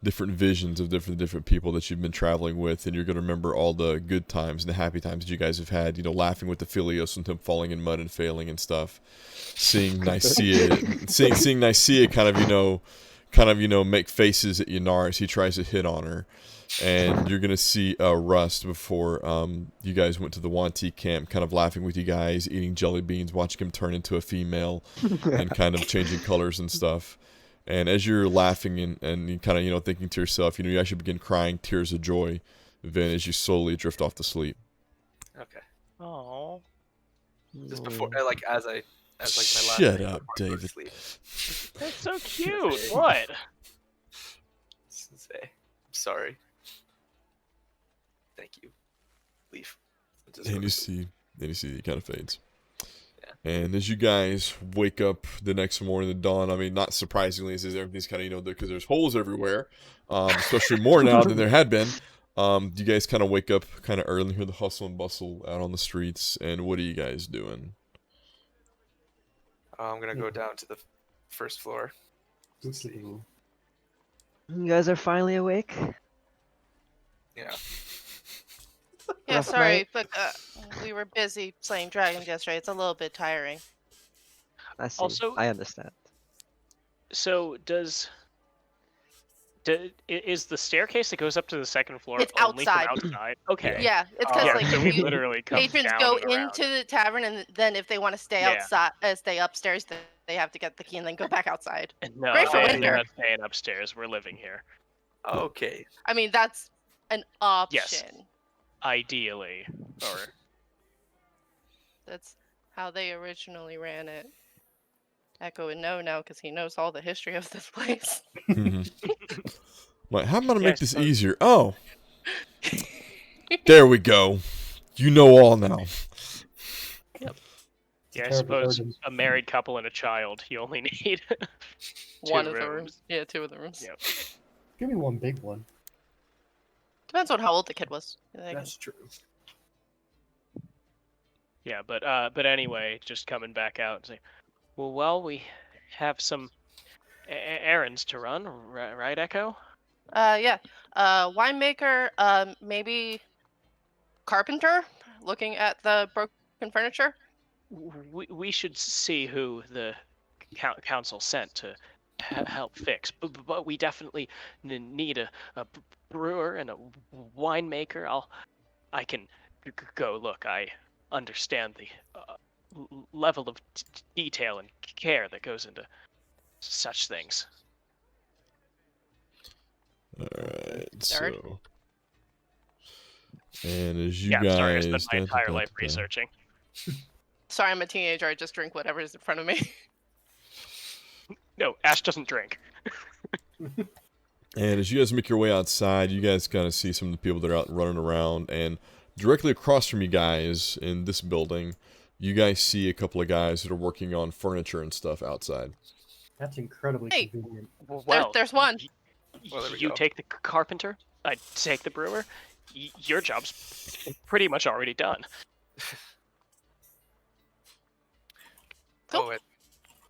different visions of different people that you've been traveling with, and you're going to remember all the good times and the happy times that you guys have had, laughing with the Philios and him falling in mud and failing and stuff. Seeing Nicaea, seeing Nicaea kind of make faces at Yanar as he tries to hit on her. And you're going to see Rust before you guys went to the Wanti camp, kind of laughing with you guys, eating jelly beans, watching him turn into a female and kind of changing colors and stuff. And as you're laughing and you kind of, thinking to yourself, you actually begin crying tears of joy, then as you slowly drift off to sleep. Okay. Oh. Just before, as my last Shut thing up, before I go to David. sleep. That's so cute. What? Say, I'm sorry. Thank you. Leaf. Just go And to you sleep. see it kind of fades. Yeah. And as you guys wake up the next morning, the dawn, I mean, not surprisingly, as everything's kind of, because there's holes everywhere, especially more now than there had been. You guys kind of wake up kind of early and hear the hustle and bustle out on the streets. And what are you guys doing? I'm gonna go down to the first floor. Ooh. You guys are finally awake? Yeah. Yeah, Rough sorry, night? but we were busy playing dragons yesterday. It's a little bit tiring. I see. Also- I understand. So is the staircase that goes up to the second floor It's only outside. from outside? Okay. Yeah, it's because Yeah, like so we you, literally come patrons down go and around. into the tavern, and then if they want to stay Yeah. outside, stay upstairs, they have to get the key and then go back outside. No, Great for we're winter. not staying upstairs. We're living here. Okay. I mean, that's an option. Ideally, or That's how they originally ran it. Echo would know now because he knows all the history of this place. Like, how about I Yeah, I make this suppose- easier? Oh, there we go. You know all now. yeah, I terrible suppose burden. a married couple and a child, you only need One two of the rooms. Yeah, 2 of the rooms. Yep. Give me one big one. Depends on how old the kid was. That's true. Yeah, but anyway, just coming back out and say, well, we have some errands to run, right, Echo? Yeah. Winemaker, maybe carpenter, looking at the broken furniture. We should see who the council sent to help fix, but we definitely need a brewer and a winemaker. I can go look. I understand the level of detail and care that goes into such things. Alright, Nerd. so. And as you Yeah, I'm guys. sorry, I spent my entire life Da-da-da-da. researching. Sorry, I'm a teenager. I just drink whatever's in front of me. No, Ash doesn't drink. And as you guys make your way outside, you guys kind of see some of the people that are out running around. And directly across from you guys in this building, you guys see a couple of guys that are working on furniture and stuff outside. That's incredibly Hey. convenient. Well, there's one. Well, there we you go. take the carpenter, I take the brewer. Your job's pretty much already done. Cool. Oh,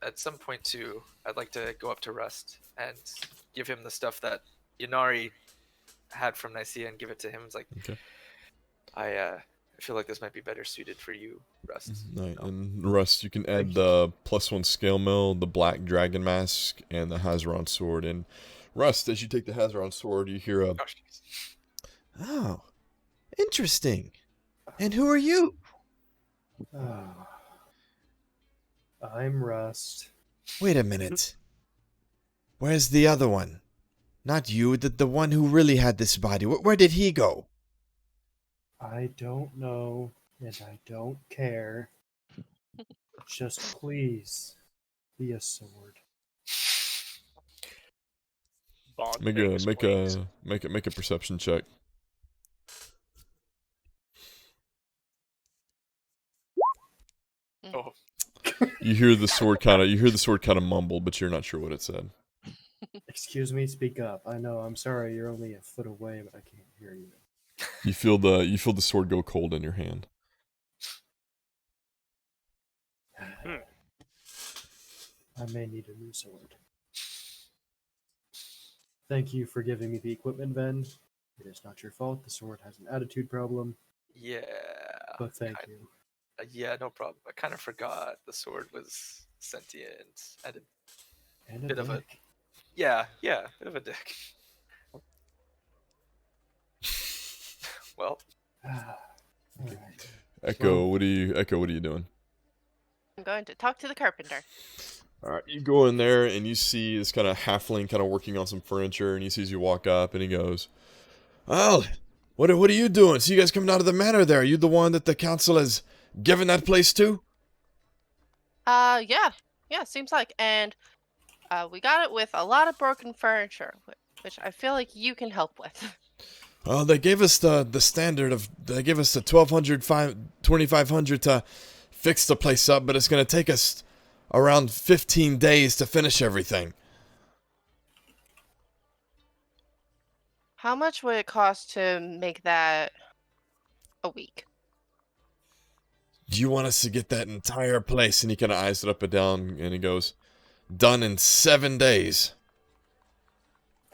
at some point too, I'd like to go up to Rust and give him the stuff that Inari had from Nicaea and give it to him. It's like, Okay. I feel like this might be better suited for you, Rust. Right, Oh. and Rust, you can add the +1 scale mill, the black dragon mask, and the Hazaron sword. And Rust, as you take the Hazaron sword, you hear a, Oh, jeez. Oh, interesting. And who are you? Oh. I'm Rust. Wait a minute. Where's the other one? Not you, the one who really had this body. Where did he go? I don't know, and I don't care. Just please be a sword. Bonk make things, please. a perception check. Oh, You hear the sword kind of mumble, but you're not sure what it said. Excuse me, speak up. I know, I'm sorry, you're only a foot away, but I can't hear you. You feel the sword go cold in your hand. I may need a new sword. Thank you for giving me the equipment, Ven. It is not your fault. The sword has an attitude problem, yeah. but thank I- you. Yeah, no problem. I kind of forgot the sword was sentient. I did. And a Bit of a- dick. Yeah, bit of a dick. Well, Alright. Echo, what are you doing? I'm going to talk to the carpenter. Alright, you go in there and you see this kind of halfling kind of working on some furniture, and he sees you walk up and he goes, Well, what are you doing? So you guys coming out of the manor there? Are you the one that the council has given that place to? Yeah, seems like. And we got it with a lot of broken furniture, which I feel like you can help with. Well, they gave us the standard of, they gave us the 2,500 to fix the place up, but it's going to take us around 15 days to finish everything. How much would it cost to make that a week? Do you want us to get that entire place? and he kind of eyes it up and down, and he goes, done in 7 days.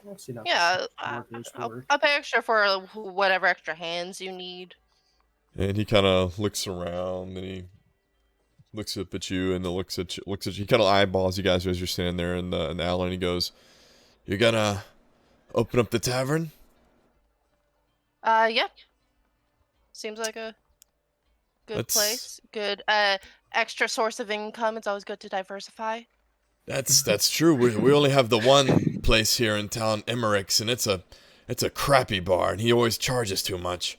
Obviously not Yeah, the workers work. I'll pay extra for whatever extra hands you need. And he kind of looks around and he looks up at you and then looks at you. He kind of eyeballs you guys as you're standing there in the alley, and he goes, "You're gonna open up the tavern?" Yeah. Seems like a good That's- place. Good extra source of income. It's always good to diversify. That's true. We only have the one place here in town, Emmerich's, and it's a crappy bar, and he always charges too much.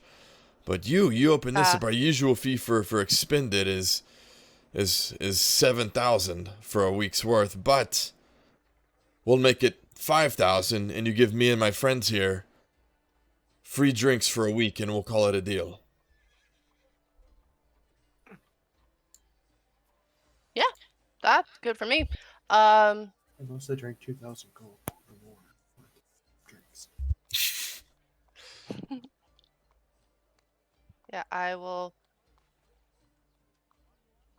But you open this up. Our usual fee for expended is 7,000 for a week's worth, but we'll make it 5,000, and you give me and my friends here free drinks for a week, and we'll call it a deal. Yeah, that's good for me. Unless they drink 2,000 gold or more for drinks. Yeah, I will.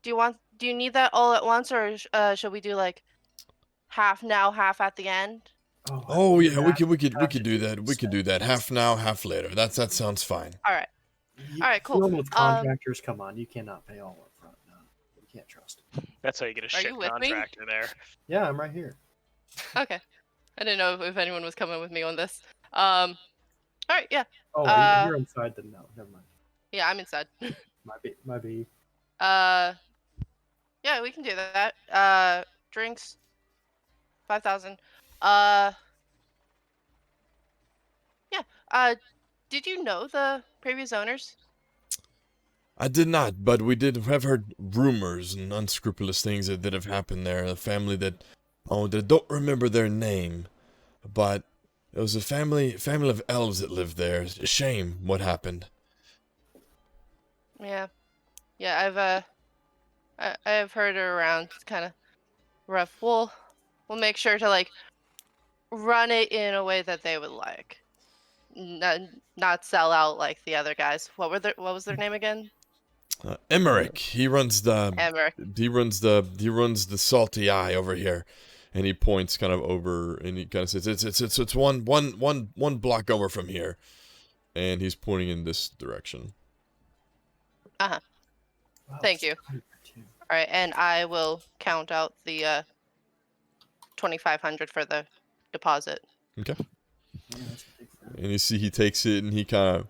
Do you need that all at once, or should we do like half now, half at the end? Oh yeah, we could do that. that. We could do that. Half now, half later. That sounds fine. All right. You, All right, cool. With contractors, come on, you cannot pay all up front. No, you can't trust it. That's how you get a Are shit you with me? contractor there. Yeah, I'm right here. Okay. I didn't know if anyone was coming with me on this. All right, yeah. Oh, you're inside then? No, never mind. Yeah, I'm inside. Might be. Yeah, we can do that. Drinks, 5,000. Yeah. Did you know the previous owners? I did not, but we did have heard rumors and unscrupulous things that have happened there. A family that don't remember their name, but it was a family of elves that lived there. It's a shame what happened. Yeah. Yeah, I've heard it around. It's kind of rough. We'll make sure to like run it in a way that they would like. Not sell out like the other guys. What was their name again? Emmerich. He runs the Emmerich. he runs the Salty Eye over here, and he points kind of over, and he kind of says it's one block over from here, and he's pointing in this direction. Wow, thank you. All right, and I will count out the 2,500 for the deposit. Okay. And you see he takes it and he kind of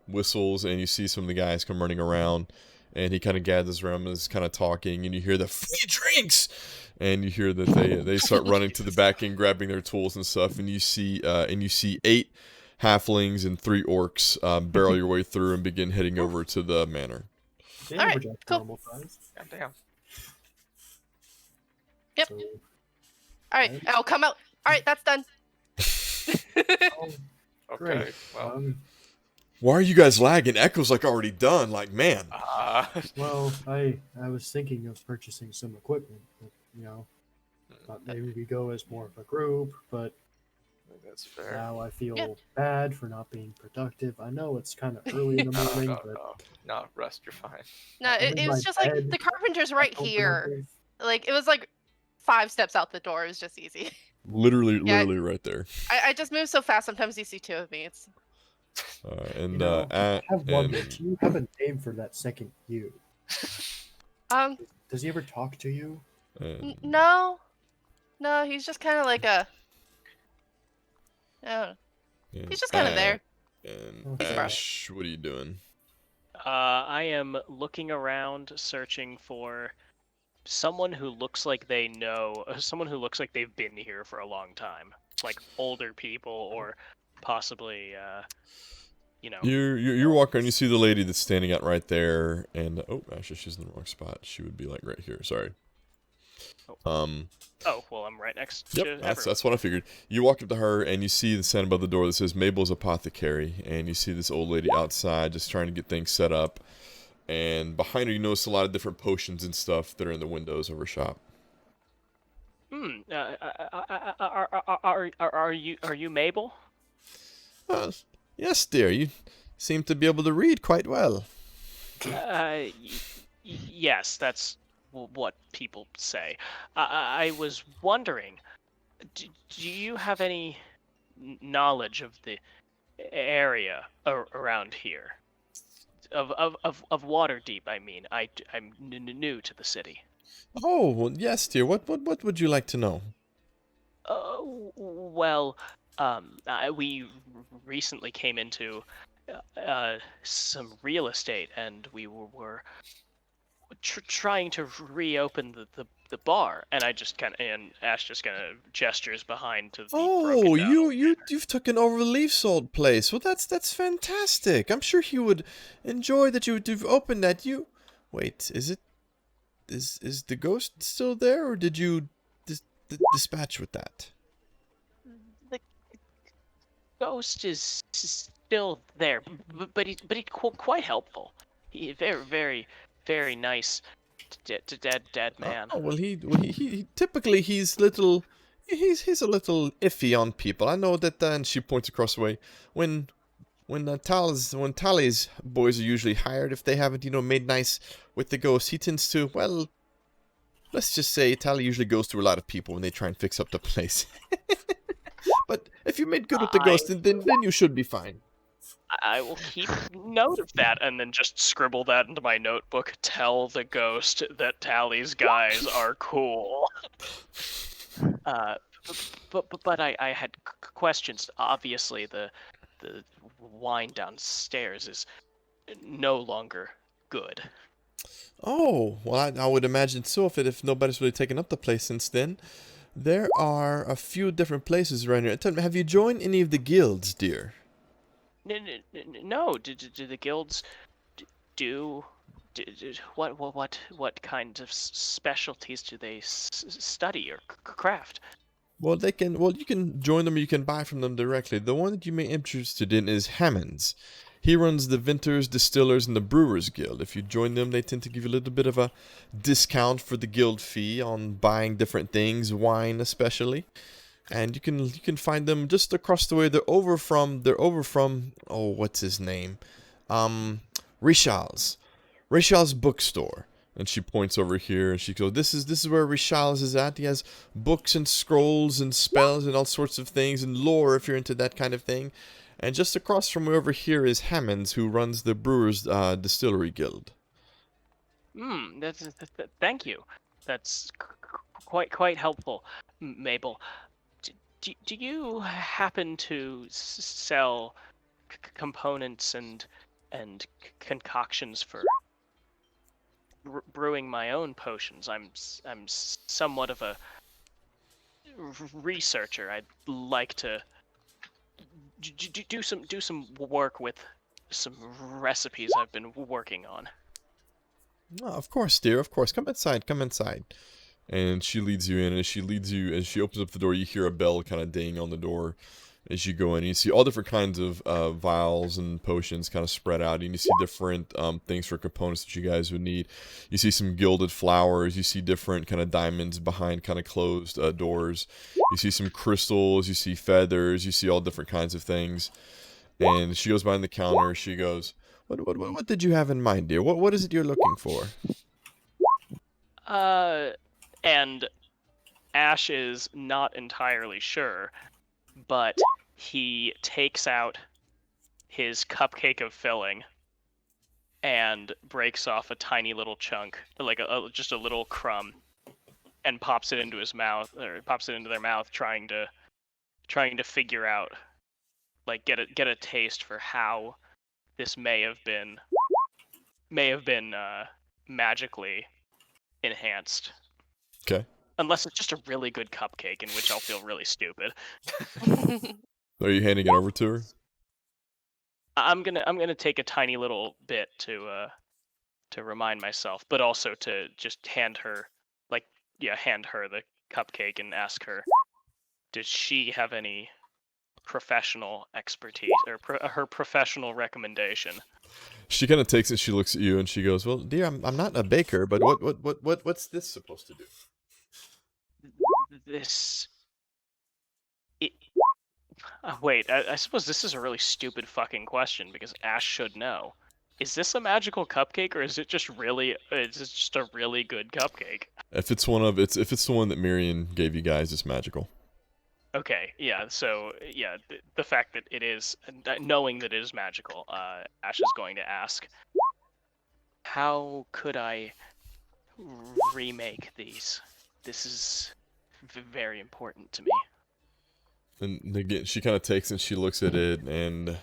whistles, and you see some of the guys come running around, and he kind of gathers around and is kind of talking, and you hear the free drinks, and you hear that they start running to the back and grabbing their tools and stuff, and you see 8 halflings and 3 orcs barrel your way through and begin heading over to the manor. All right, cool. Goddamn. Yep. So, All right, I'll come out. All right, that's done. Okay. great. Well. Why are you guys lagging? Echo's like already done. Like, man. Well, I was thinking of purchasing some equipment, but, thought maybe we go as more of a group, but That's fair. now I feel bad for not being productive. I know it's kind of early in the morning, but No, rest, you're fine. No, I'm it in was my just like bed. the carpenter's right Open here. up Like it was like 5 steps out the door. It was just easy. Literally Yeah. right there. I just move so fast. Sometimes you see 2 of me. It's And I have wondered, and do you have a name for that second you? Does he ever talk to you? no, he's just kind of like a. I don't know. He's just kind of there. And He's a bro. Ash, what are you doing? I am looking around, searching for someone who looks like they know, someone who looks like they've been here for a long time, like older people or possibly, You're walking and you see the lady that's standing out right there, and actually she's in the wrong spot. She would be like right here. Sorry. Oh, well, I'm right next to Yep, everyone. that's what I figured. You walk up to her and you see the sign above the door that says Mabel's Apothecary, and you see this old lady outside just trying to get things set up. And behind her, you notice a lot of different potions and stuff that are in the windows of her shop. Are you Mabel? Yes, dear. You seem to be able to read quite well. Yes, that's what people say. I was wondering, do you have any knowledge of the area around here? of Waterdeep. I mean, I'm new to the city. Oh, well, yes, dear. What would you like to know? Well, we recently came into some real estate, and we were trying to reopen the bar, and Ash just kind of gestures behind to the broken Oh, down. you've taken over the leaf sold place. Well, that's fantastic. I'm sure he would enjoy that you've opened that. Wait, is the ghost still there, or did you dispatch with that? The ghost is still there, but he's quite helpful. He very nice dead man. Oh well, he typically he's a little iffy on people. I know that. And she points across the way when Tally's boys are usually hired, if they haven't made nice with the ghost, he tends to, well, let's just say Tally usually goes through a lot of people when they try and fix up the place. But if you made good with the ghost, then you should be fine. I will keep note of that and then just scribble that into my notebook. Tell the ghost that Tally's guys are cool. But I had questions. Obviously, the wine downstairs is no longer good. Oh, well, I would imagine so if nobody's really taken up the place since then. There are a few different places around here. Tell me, have you joined any of the guilds, dear? No. Do the guilds do what kind of specialties do they study or craft? Well, you can join them or you can buy from them directly. The one that you may be interested in is Hammond's. He runs the Vintners, Distillers, and the Brewers Guild. If you join them, they tend to give you a little bit of a discount for the guild fee on buying different things, wine especially. And you can find them just across the way. They're over from oh, what's his name? Richal's bookstore. And she points over here and she goes, This is where Richal's is at. He has books and scrolls and spells and all sorts of things and lore if you're into that kind of thing. And just across from over here is Hammond's, who runs the Brewers Distillery Guild. Thank you. That's quite helpful, Mabel. Do you happen to sell components and concoctions for brewing my own potions? I'm somewhat of a researcher. I'd like to do some work with some recipes I've been working on. Oh, of course, dear. Of course. Come inside. And she leads you in. As she opens up the door, you hear a bell kind of ding on the door as you go in. You see all different kinds of vials and potions kind of spread out. And you see different things for components that you guys would need. You see some gilded flowers. You see different kind of diamonds behind kind of closed doors. You see some crystals. You see feathers. You see all different kinds of things. And she goes behind the counter. She goes, What did you have in mind, dear? What is it you're looking for? And Ash is not entirely sure, but he takes out his cupcake of filling and breaks off a tiny little chunk, like just a little crumb, and pops it into his mouth, or pops it into their mouth, trying to figure out, like get a taste for how this may have been magically enhanced. Okay. Unless it's just a really good cupcake, in which I'll feel really stupid. Are you handing it over to her? I'm gonna take a tiny little bit to remind myself, but also to just hand her the cupcake and ask her, does she have any professional expertise or her professional recommendation? She kind of takes it. She looks at you and she goes, "Well, dear, I'm not a baker, but what's this supposed to do?" Wait, I suppose this is a really stupid fucking question because Ash should know. Is this a magical cupcake or is it just a really good cupcake? If it's the one that Miriam gave you guys, it's magical. Okay, yeah. So the fact that it is, knowing that it is magical, Ash is going to ask, how could I remake these? This is very important to me. And again, she kind of takes and she looks at it and.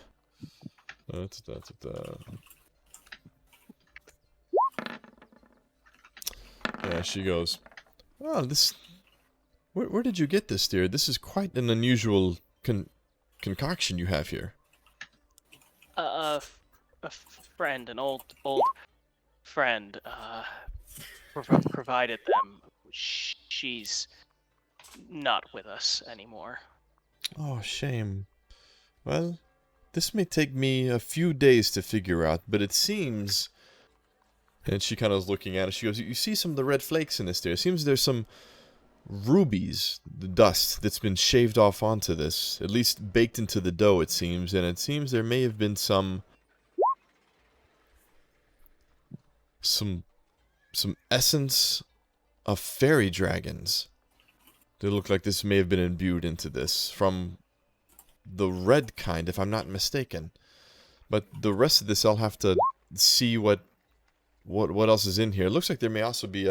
Yeah, she goes. Oh, this. Where did you get this, dear? This is quite an unusual concoction you have here. A friend, an old friend, provided them. She's not with us anymore. Oh, shame. Well, this may take me a few days to figure out, but it seems... And she kind of is looking at it. She goes, you see some of the red flakes in this there. It seems there's some rubies, the dust that's been shaved off onto this. At least baked into the dough, it seems. And it seems there may have been some essence of fairy dragons. They look like this may have been imbued into this from the red kind, if I'm not mistaken. But the rest of this, I'll have to see what else is in here. It looks like there may also be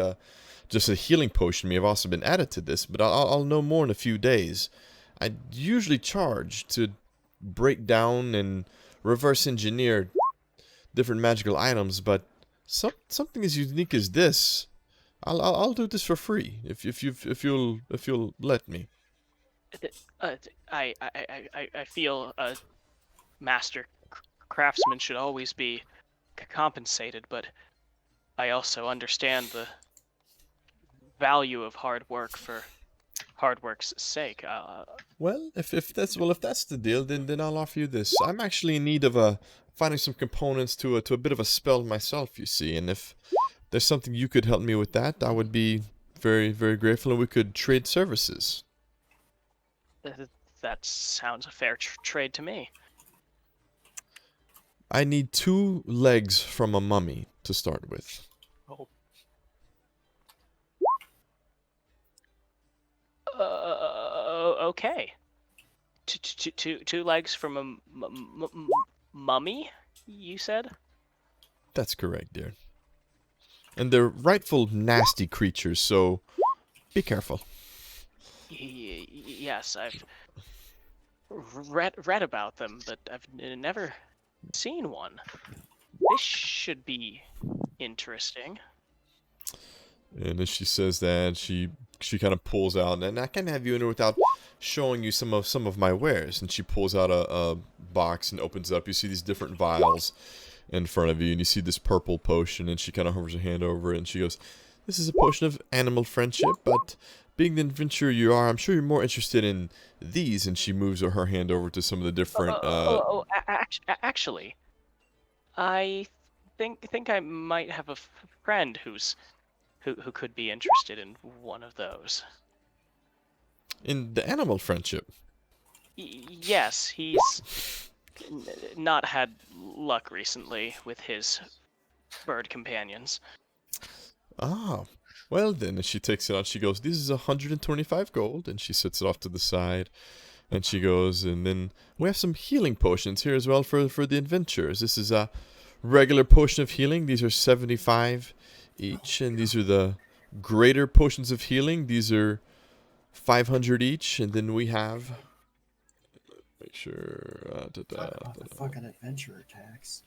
just a healing potion may have also been added to this, but I'll know more in a few days. I usually charge to break down and reverse engineer different magical items, but something as unique as this, I'll do this for free if you'll let me. I feel a master craftsman should always be compensated, but I also understand the value of hard work for hard work's sake. Well, if that's the deal, then I'll offer you this. I'm actually in need of finding some components to a bit of a spell myself, you see, and if there's something you could help me with that, I would be very, very grateful, and we could trade services. That sounds a fair trade to me. I need 2 legs from a mummy to start with. Oh, Okay. Two legs from a mummy, you said? That's correct, dear. And they're rightful nasty creatures, so be careful. Yes, I've read about them, but I've never seen one. This should be interesting. And as she says that, she kind of pulls out, and I can't have you in here without showing you some of my wares. And she pulls out a box and opens it up. You see these different vials in front of you, and you see this purple potion, and she kind of hovers her hand over it, and she goes, "This is a potion of animal friendship, but being the adventurer you are, I'm sure you're more interested in these." And she moves her hand over to some of the different... Actually, I think I might have a friend who could be interested in one of those. In the animal friendship? Yes, he's not had luck recently with his bird companions. Ah, well then, as she takes it out, she goes, "This is 125 gold," and she sets it off to the side. And she goes, and then we have some healing potions here as well for the adventurers. This is a regular potion of healing. These are 75 each, and these are the greater potions of healing. These are 500 each, and then we have... Make sure... Talk about the fucking adventurer tax.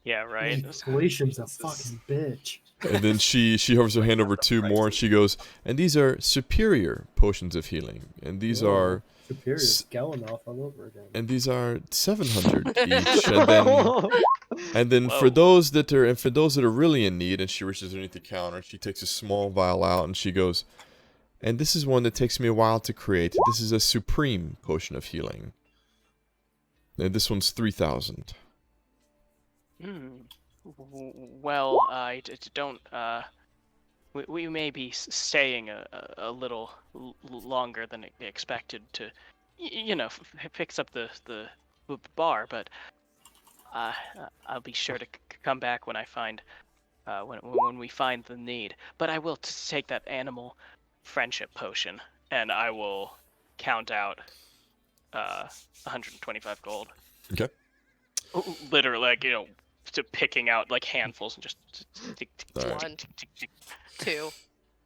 Yeah, right. Glacium's a fucking bitch. And then she hovers her hand over 2 more, and she goes, "And these are superior potions of healing, and these are Superior Skelenoff all over again. and these are 700 each." And then Whoa. for those that are really in need, and she reaches underneath the counter, she takes a small vial out, and she goes, "And this is one that takes me a while to create. This is a supreme potion of healing. And this one's 3,000. Well, I don't. We may be staying a little longer than expected to, fix up the bar, but I'll be sure to come back when I find when we find the need. But I will take that animal friendship potion, and I will count out 125 gold. Okay. Literally, to picking out like handfuls and just tick, tick, tick, Alright. tick, tick, tick, tick. 2.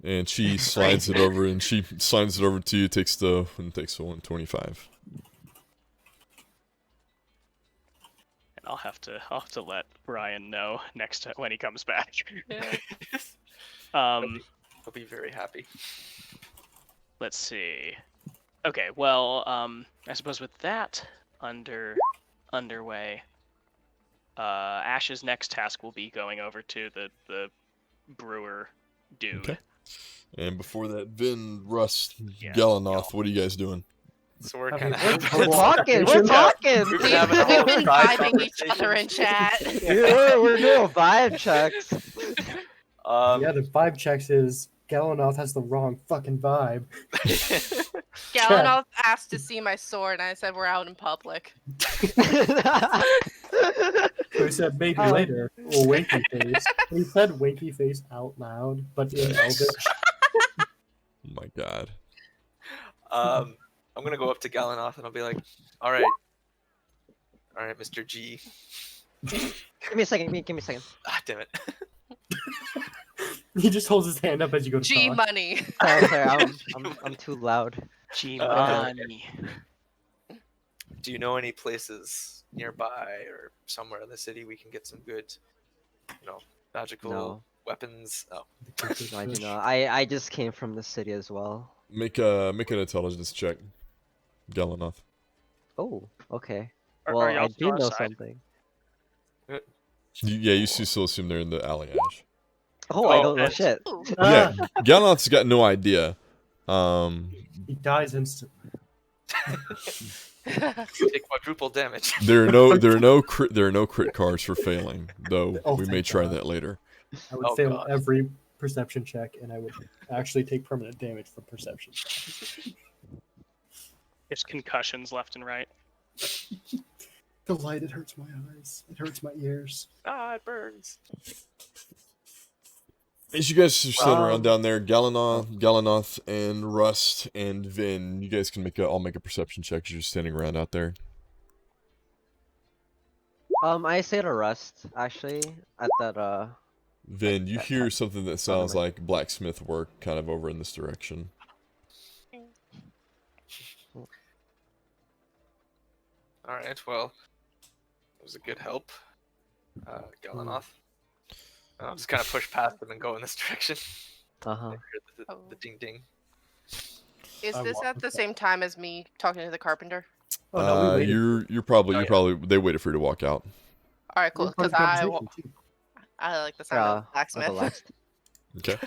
And she slides it over, and she slides it over to you. Takes the 125. And I'll have to let Ryan know next time when he comes back. Yeah. He'll be very happy. Let's see. Okay, well, I suppose with that underway, Ash's next task will be going over to the brewer dude. Okay. And before that, Vin, Rust, Yeah, Galanoth, what are you guys doing? So we're I kind mean, of We're talking. We're talking. We've been having a We've whole been side vibing each other in conversation. chat. We're doing vibe checks. Yeah, the vibe checks is Galanoth has the wrong fucking vibe. Galanoth asked to see my sword, and I said we're out in public. So he said maybe Oh. later, or winky face. He said winky face out loud, but in Elvish. Oh my god. I'm gonna go up to Galanoth and I'll be like, all right, Mr. G. Give me a second. Give me a second. Ah, damn it. He just holds his hand up as you go to G talk. money. Sorry, I'm too loud. G-Money. Do you know any places nearby or somewhere in the city we can get some good, magical No. weapons? Oh, No, I do not. I just came from the city as well. Make an intelligence check, Galanoth. Oh, okay. Are Well, y'all I still do know outside? something. You still assume they're in the alley, Ash. Oh, I don't know and- shit. Ooh. Yeah, Galanoth's got no idea. He dies instantly. take quadruple damage. There are no crit cards for failing, though Oh, we may thank try God. that later. I would Oh, fail God. every perception check, and I would actually take permanent damage from perception. There's concussions left and right. The light, it hurts my eyes. It hurts my ears. Ah, it burns. As you guys are sitting around down there, Galanoth, and Rust, and Vin, you guys can all make a perception check as you're standing around out there. I say to Rust actually at that Vin, you that hear type- something that sounds like blacksmith work kind of over in this direction. All right, well, it was a good help, Galanoth. I'll just kind of push past them and go in this direction. Uh-huh. Hear the ding ding. Is I this walk at the with same time as me talking to the carpenter? Oh no, we waited. You're probably Oh, yeah. they waited for you to walk out. All right, We cool. were part of Because the conversation, too. I like the sound of I'll blacksmith. go last. Okay.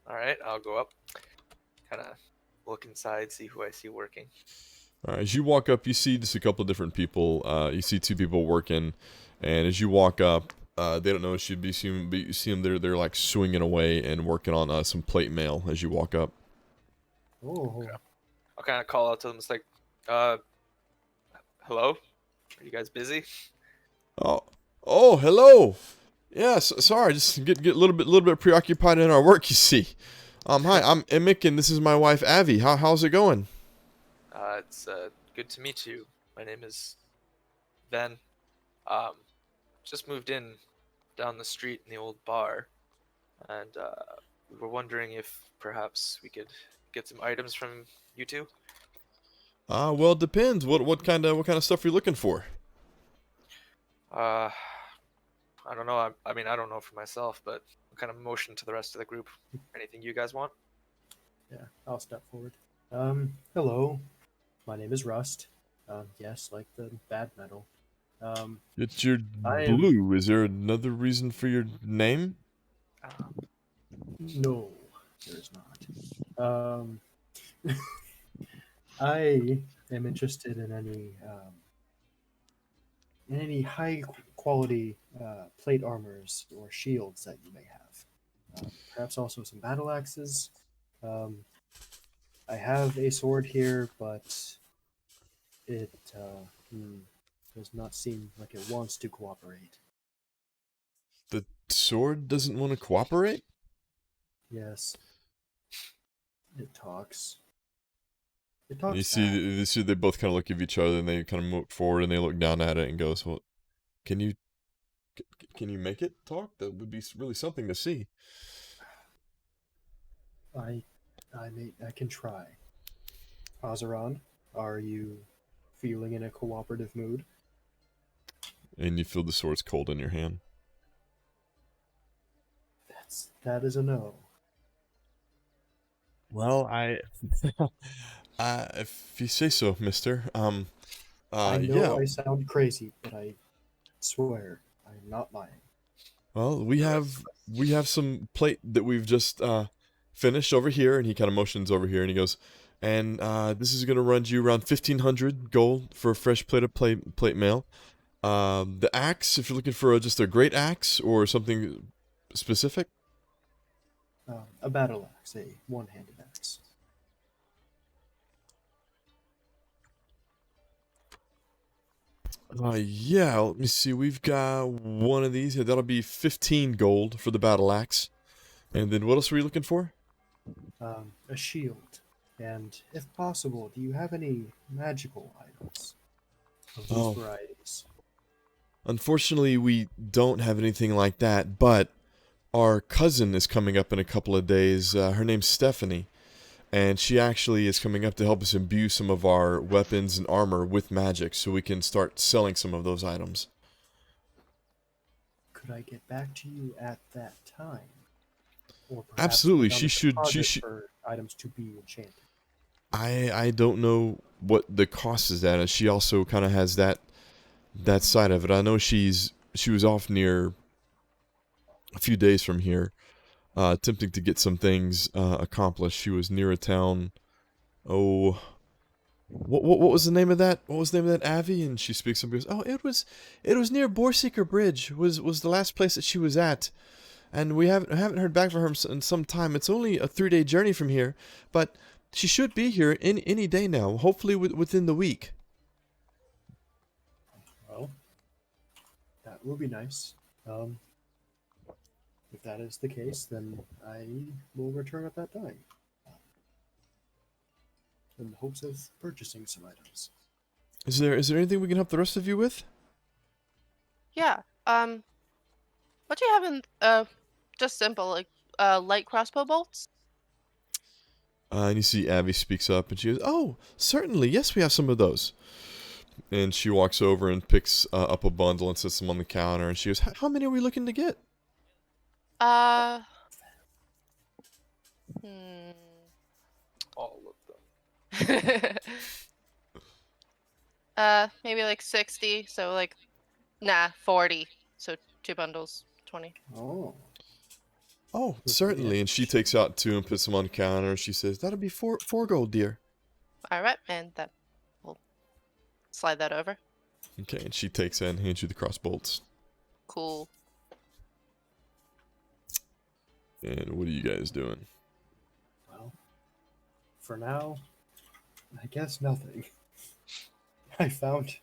All right, I'll go up, kind of look inside, see who I see working. All right, as you walk up, you see just a couple of different people. You see two people working, and as you walk up, they don't notice you. But you see them. They're like swinging away and working on some plate mail as you walk up. Oh, I'll kind of call out to them. It's like, hello? Are you guys busy? Oh, hello. Yeah, sorry, just get a little bit preoccupied in our work. You see. Hi, I'm Emick, and this is my wife Avi. How's it going? It's good to meet you. My name is Ben. Just moved in down the street in the old bar, and we were wondering if perhaps we could get some items from you two. Well, it depends. What kind of stuff are you looking for? I don't know. I mean, I don't know for myself, but I'll kind of motion to the rest of the group. Anything you guys want? yeah. I'll step forward. Hello. My name is Rust. Yes, like the bad metal. It's your I am- blue. Is there another reason for your name? No, there is not. I am interested in any high quality plate armors or shields that you may have. Perhaps also some battle axes. I have a sword here, but it does not seem like it wants to cooperate. The sword doesn't want to cooperate? Yes. It talks. It talks You back. see they both kind of look at each other and they kind of move forward and they look down at it and goes, "Well, can you can you make it talk? That would be really something to see." I can try. Azaran, are you feeling in a cooperative mood? And you feel the sword's cold in your hand. That is a no. Well, if you say so, Mister. I know Yeah. I sound crazy, but I swear I'm not lying. Well, we have some plate that we've just finished over here, and he kind of motions over here, and he goes, and this is gonna run you around 1,500 gold for a fresh plate of plate mail. The axe, if you're looking for just a great axe or something specific. A battle axe, a one-handed axe. Yeah, let me see. We've got one of these. Yeah, that'll be 15 gold for the battle axe. And then what else were you looking for? A shield. And if possible, do you have any magical items of these Oh. varieties? Unfortunately, we don't have anything like that, but our cousin is coming up in a couple of days. Her name's Stephanie, and she actually is coming up to help us imbue some of our weapons and armor with magic so we can start selling some of those items. Could I get back to you at that time? Or perhaps Absolutely, put down she a should- deposit for items to be enchanted. I don't know what the cost is at. She also kind of has that side of it. I know she was off near a few days from here, attempting to get some things accomplished. She was near a town. Oh, what was the name of that? What was the name of that Avi? And she speaks up and goes, "Oh, it was near Borseeker Bridge. Was the last place that she was at, and we haven't heard back from her in some time. It's only a 3-day journey from here, but she should be here in any day now. Hopefully within the week." Well, that will be nice. If that is the case, then I will return at that time. In the hopes of purchasing some items. Is there anything we can help the rest of you with? Yeah. What do you have in just simple like light crossbow bolts? And you see Abby speaks up and she goes, "Oh, certainly, yes, we have some of those." And she walks over and picks up a bundle and sets them on the counter. And she goes, "How many are we looking to get?" Hmm. All of them. Maybe like 60. So like, 40. So 2 bundles, 20. Oh. "Oh, With certainly." the And she takes out 2 and puts them on the counter. She says, "That'll be four gold, dear." All right, and that we'll slide that over. Okay, and she takes it and hands you the crossbolts. Cool. And what are you guys doing? Well, for now, I guess nothing. I found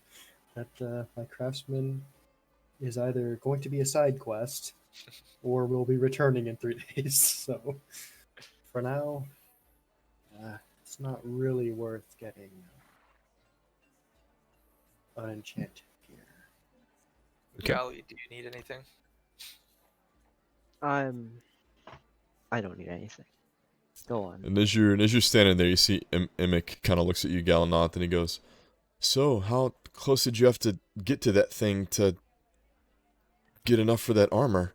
that my craftsman is either going to be a side quest or will be returning in 3 days. So, for now, it's not really worth getting unenchanted gear. Okay. Gally, do you need anything? I don't need anything. Go on. And as you're standing there, you see Emic kind of looks at you, Galanoth, and he goes, "So, how close did you have to get to that thing to get enough for that armor?"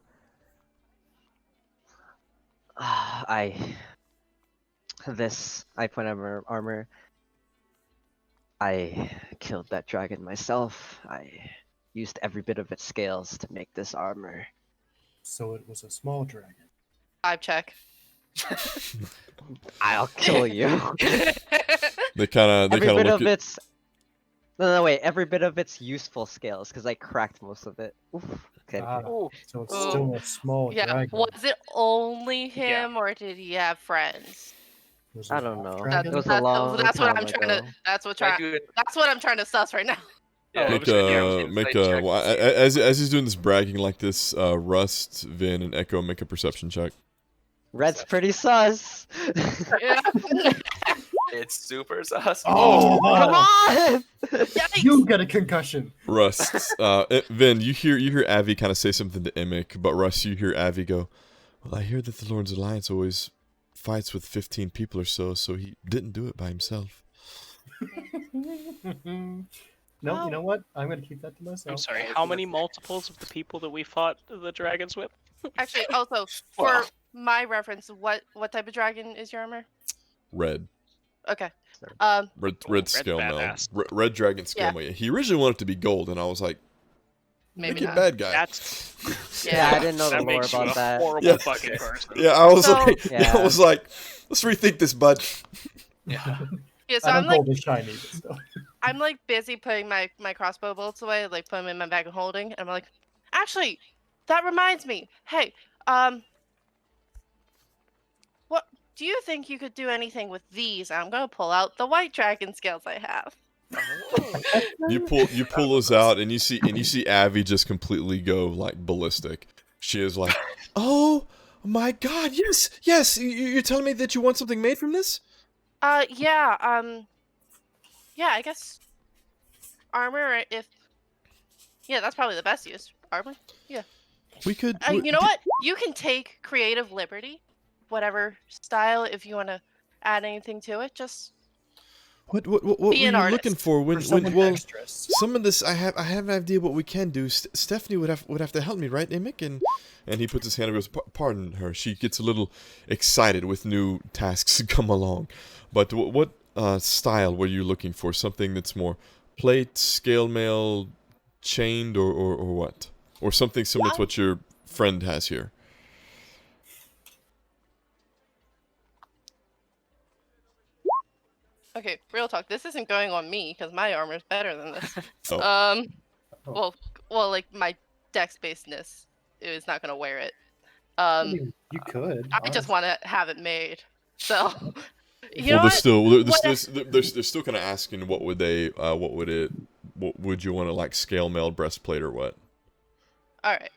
I put on armor. I killed that dragon myself. I used every bit of its scales to make this armor. So it was a small dragon. 5 check. I'll kill you. They kind of Every bit look of at. its. No, wait. Every bit of its useful scales, because I cracked most of it. Oof. Okay. Ah, Oh, so it's Oh. still a small Yeah. dragon. Was it only Yeah. him, or did he have friends? Was it I a don't half know. dragon? It was a long That's what time I'm trying to. ago. That's what can I trying. do it? That's what I'm trying to suss right now. Yeah, I'm Make just gonna do an a insight make check a to see. as he's doing this bragging like this. Rust, Vin, and Echo make a perception check. Red's pretty sus. Yeah. It's super sus. Oh, Come on! Yikes! You get a concussion. Russ, Vin, you hear Avi kind of say something to Emic, but Russ, you hear Avi go, "Well, I hear that the Lord's Alliance always fights with 15 people or so he didn't do it by himself." No, you know what? I'm gonna keep that to myself. I'm sorry, how many multiples of the people that we fought the dragons with? Actually, also for Well. my reference, what type of dragon is your armor? Red. Okay. Red Red's scale mail. badass. Red dragon scale Yeah. mail. He originally wanted it to be gold, and I was like, Maybe make it not. bad guy. That's Yeah, I didn't know the that lore makes you about a that. horrible Yeah. fucking person. Yeah, I was So- like, Yeah. I was like, let's rethink this, bud. Yeah. Yeah, so I I'm don't like call this shiny, but still. I'm like busy putting my crossbow bolts away, like put them in my bag of holding, and I'm like, actually, that reminds me. Hey, what do you think you could do anything with these? I'm gonna pull out the white dragon scales I have. You pull those out, and you see Avi just completely go like ballistic. She is like, oh my God, yes. You're telling me that you want something made from this? Yeah, I guess armor. Yeah, that's probably the best use. Armor. Yeah. We could. You know what? You can take creative liberty, whatever style, if you want to add anything to it. Just What were Be you an looking artist. for For someone well, extras. some of this I have an idea what we can do. Stephanie would have to help me, right, Emic? And he puts his hand up and goes, pardon her. She gets a little excited with new tasks come along. But what style were you looking for? Something that's more plate, scale mail, chained, or what? Or something similar to what your friend has here? okay. Real talk. This isn't going on me because my armor's better than this. Oh. Oh. Well, like my dex-basedness is not gonna wear it. I mean, you could. I just honestly. want to have it made. So, you Well, know they're what? still they're still kind of asking what would you want to like scale mail breastplate or what? All right.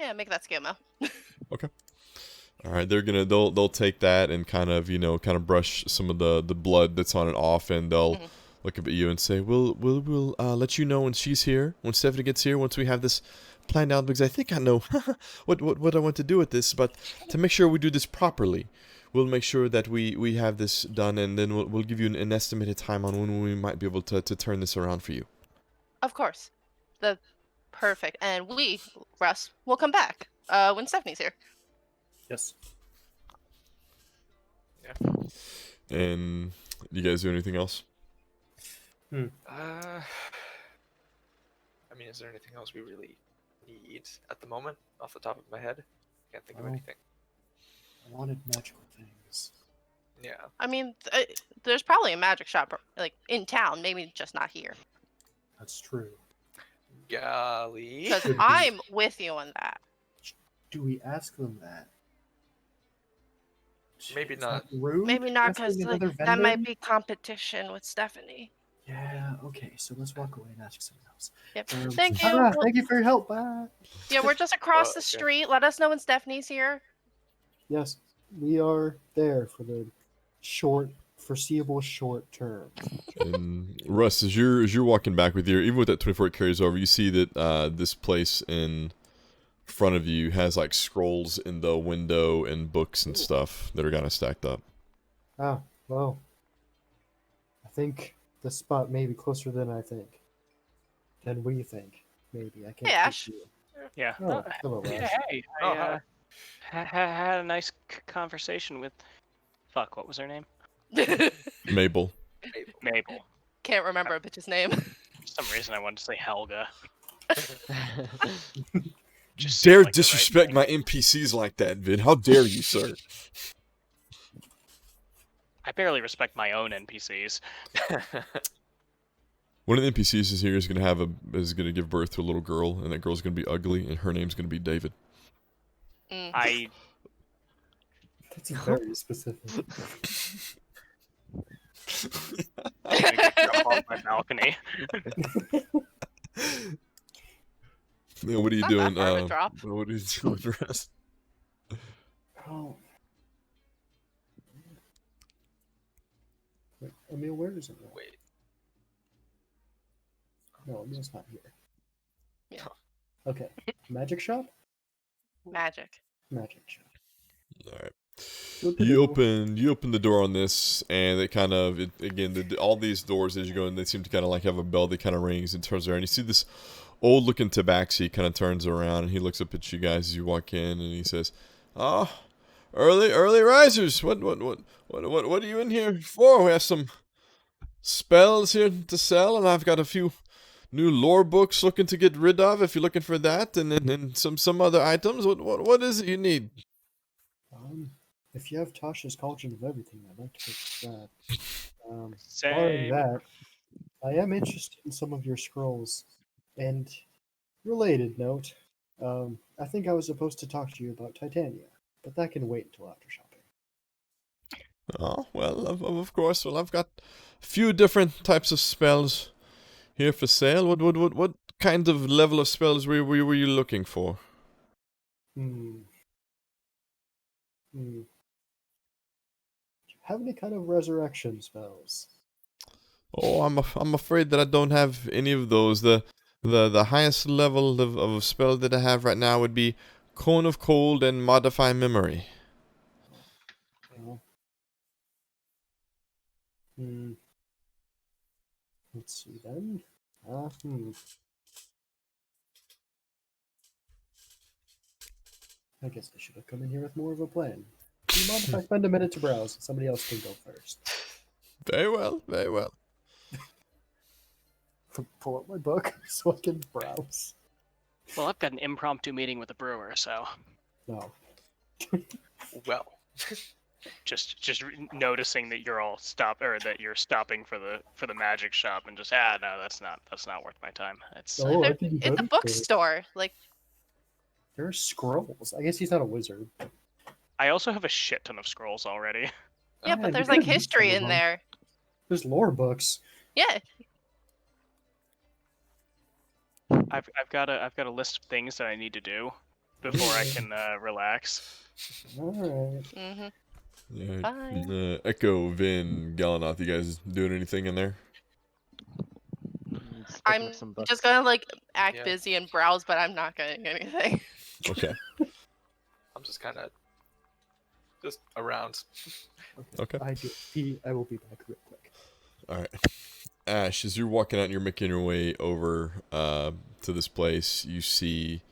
Yeah, make that scale mail. All right, they'll take that and kind of brush some of the blood that's on it off, and they'll Mhm. look up at you and say, we'll let you know when she's here, when Stephanie gets here, once we have this planned out, because I think I know what I want to do with this, but to make sure we do this properly, we'll make sure that we have this done, and then we'll give you an estimated time on when we might be able to turn this around for you. Of course. Perfect. And Russ, will come back when Stephanie's here. Yes. And you guys do anything else? I mean, is there anything else we really need at the moment, off the top of my head? Can't think of No. anything. I wanted magical things. Yeah. I mean, there's probably a magic shop like in town, maybe just not here. That's true. Golly. Because Could be. I'm with you on that. Do we ask them that? Maybe Is that not. rude? Maybe not, Asking because another that might vendor? be competition with Stephanie. Yeah. Okay. So let's walk away and ask someone else. Yep. Um, Thank you. ah, thank you for your help. Bye. Yeah, we're just across the Okay. street. Let us know when Stephanie's here. Yes, we are there for the foreseeable short term. And Russ, as you're walking back with even with that 24 it carries over, you see that this place in front of you has like scrolls in the window and books and stuff that are kind of stacked up. Ah, well, I think the spot may be closer than I think. Than we think, maybe. I can't. Hey, Ash. speak to you. Yeah. Oh, hello, Yeah, Ash. hey, Oh, I hi. had a nice conversation with. Fuck, what was her name? Mabel. Mabel. Can't remember a bitch's name. For some reason, I wanted to say Helga. Just Dare seemed like the right disrespect thing. my NPCs like that, Vid. How dare you, sir? I barely respect my own NPCs. One of the NPCs is here is gonna give birth to a little girl, and that girl's gonna be ugly, and her name's gonna be David. Mm. I That's very specific. I'm gonna go jump off my balcony. Yeah, what are you Not that doing? far of a drop. What are you doing, Russ? Oh, Emil, where is Emil? Wait. No, Emil's not here. Yeah. Okay. Magic shop? Magic. Magic shop. All right. Good to You know. open the door on this, and it kind of all these doors as you go in, they seem to kind of like have a bell that kind of rings and turns around. You see this old looking tabaxi kind of turns around and he looks up at you guys as you walk in, and he says, "Ah, early risers. What are you in here for? We have some spells here to sell, and I've got a few new lore books looking to get rid of if you're looking for that, and then some other items. What is it you need?" If you have Tasha's Cauldron of Everything, I'd like to purchase that. Barring Same. that, I am interested in some of your scrolls. And related note, I think I was supposed to talk to you about Titania, but that can wait until after shopping. Oh, well, of course. Well, I've got a few different types of spells here for sale. What kind of level of spells were you looking for? Do you have any kind of resurrection spells? Oh, I'm afraid that I don't have any of those. The highest level of spell that I have right now would be Cone of Cold and Modify Memory. Well, let's see then. I guess I should have come in here with more of a plan. Do you mind if I spend a minute to browse? Somebody else can go first. Very well, very well. Pull up my book so I can browse. Well, I've got an impromptu meeting with a brewer, so No. Well, just noticing that you're all that you're stopping for the magic shop and just no, that's not worth my time. It's Oh, I They're- think It's a bookstore. Like, There are scrolls. I guess he's not a wizard. I also have a shit ton of scrolls already. yeah, Ah, but you there's could like use some history of in them. there. There's lore books. Yeah. I've got a list of things that I need to do before I can relax. Alright. Mm-hmm. Yeah. Fine. Echo, Vin, Galanoth, you guys doing anything in there? Just picking I'm up some books. just gonna like act Yeah. busy and browse, but I'm not getting anything. Okay. I'm just kind of just around. Okay. I will be back real quick. All right. Ash, as you're walking out and you're making your way over to this place, you see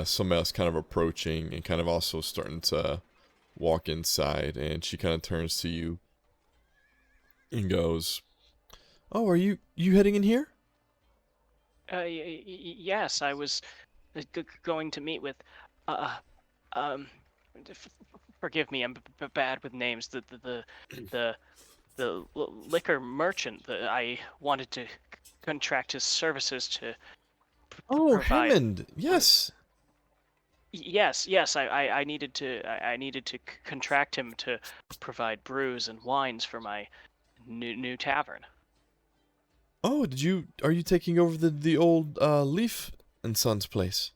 somebody else kind of approaching and kind of also starting to walk inside, and she kind of turns to you and goes, "Oh, are you heading in here?" Yes, I was going to meet with forgive me, I'm bad with names. The liquor merchant that I wanted to contract his services to Oh, provide. Hammond. Yes. Yes, I needed to contract him to provide brews and wines for my new tavern. Oh, are you taking over the old Leaf and Sons place?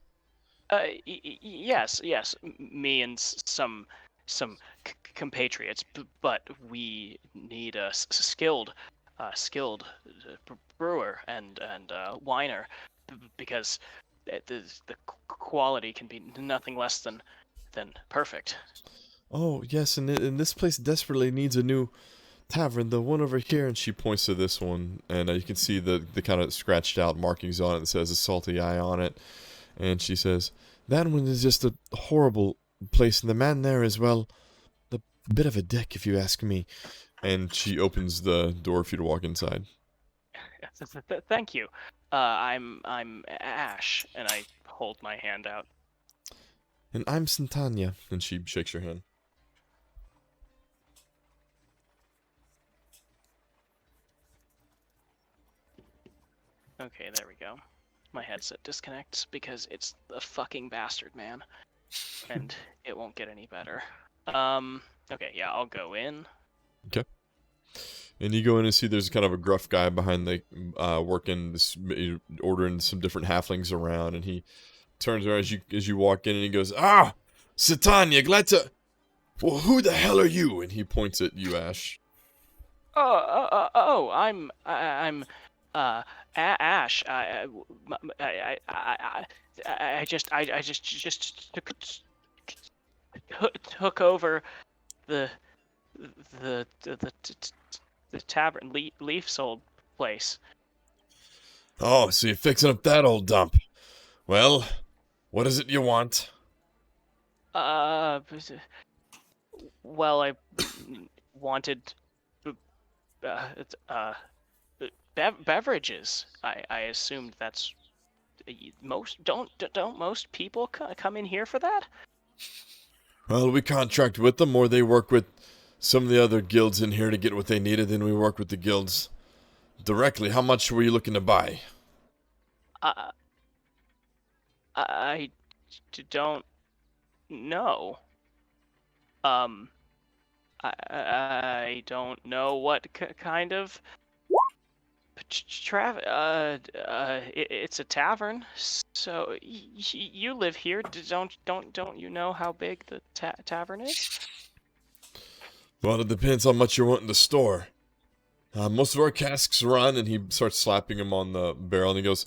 Yes, me and some compatriots, but we need a skilled brewer and winer because the quality can be nothing less than perfect. Oh, yes, and this place desperately needs a new tavern. The one over here, and she points to this one, and you can see the kind of scratched out markings on it that says a salty eye on it. And she says, "That one is just a horrible place, and the man there is, well, a bit of a dick, if you ask me." And she opens the door for you to walk inside. Thank you. I'm Ash, and I hold my hand out. "And I'm Santanya," and she shakes your hand. Okay, there we go. My headset disconnects because it's the fucking bastard, man. And it won't get any better. Okay, yeah, I'll go in. Okay. And you go in and see there's kind of a gruff guy behind the working this, ordering some different halflings around, and he turns around as you walk in and he goes, "Ah, Satanya, glad to. Well, who the hell are you?" And he points at you, Ash. I'm Ash. I just took over the the tavern Leaf's old place. Oh, so you're fixing up that old dump. Well, what is it you want? Uh, well, I wanted it's, beverages. I assumed that's most don't most people come in here for that? Well, we contract with them, or they work with some of the other guilds in here to get what they needed, then we work with the guilds directly. How much were you looking to buy? Uh, don't know. Um, I don't know what kind of it's a tavern. So you live here. Don't you know how big the tavern is? Well, it depends on how much you're wanting to store. Most of our casks run, and he starts slapping him on the barrel, and he goes,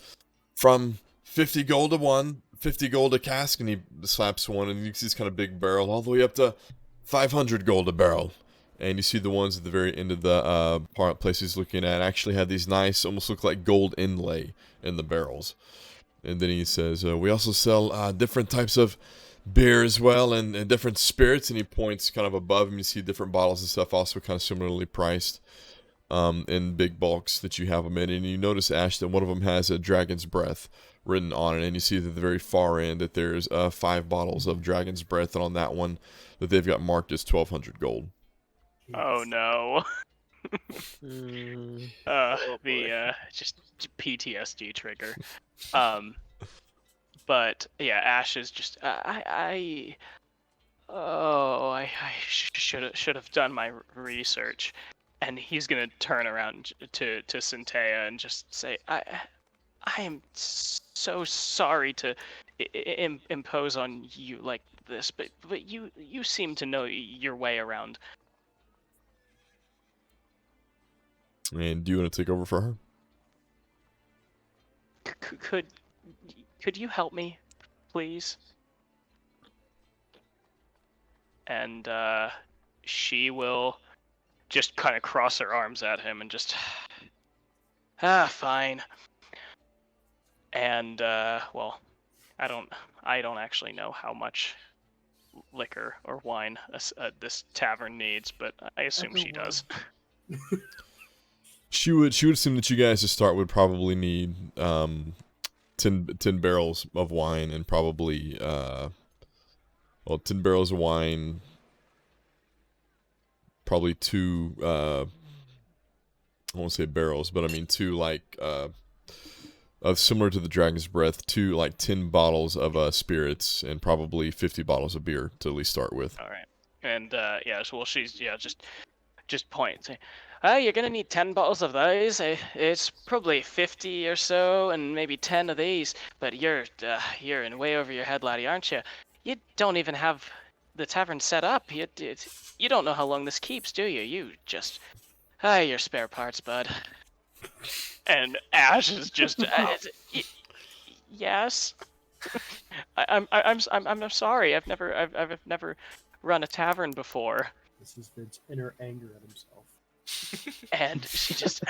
from 50 gold to one, 50 gold a cask, and he slaps one, and you see this kind of big barrel, all the way up to 500 gold a barrel. And you see the ones at the very end of the place he's looking at actually had these nice, almost look like gold inlay in the barrels. And then he says, we also sell different types of beer as well, and different spirits, and he points kind of above him. You see different bottles and stuff also kind of similarly priced in big bulks that you have them in. And you notice, Ash, that one of them has a dragon's breath written on it, and you see that at the very far end that there's 5 bottles of dragon's breath, and on that one that they've got marked as 1,200 gold. Oh no. Mm, Just PTSD trigger. But yeah, Ash is just I should have done my research, and he's gonna turn around to Centea and just say, I am so sorry to impose on you like this, but you seem to know your way around. And do you want to take over for her? Could you help me, please? And she will just kind of cross her arms at him and just fine. And well, I don't actually know how much liquor or wine this tavern needs, but I assume she does. She would assume that you guys to start would probably need 10 barrels of wine, and probably 10 barrels of wine, probably 2 I won't say barrels, but I mean 2 like of similar to the Dragon's Breath, 2 like 10 bottles of spirits, and probably 50 bottles of beer to at least start with. All right. And well, she's just points. You're gonna need 10 bottles of those. It's probably 50 or so, and maybe 10 of these. But you're in way over your head, laddie, aren't you? You don't even have the tavern set up. You don't know how long this keeps, do you? You just your spare parts, bud. And Ash is just yes. I'm sorry. I've never run a tavern before. This is Vince's inner anger at himself. And she just,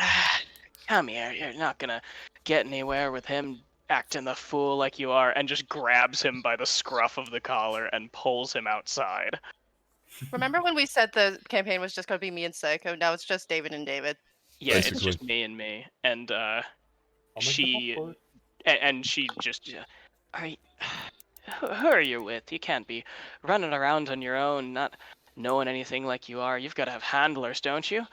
come here, you're not gonna get anywhere with him acting the fool like you are, and just grabs him by the scruff of the collar and pulls him outside. Remember when we said the campaign was just going to be me and Psycho? Now it's just David and David. Yeah, Basically. it's just me and me. And I'll make the she, hot pot. and she just, who are you with? You can't be running around on your own, not knowing anything like you are. You've got to have handlers, don't you?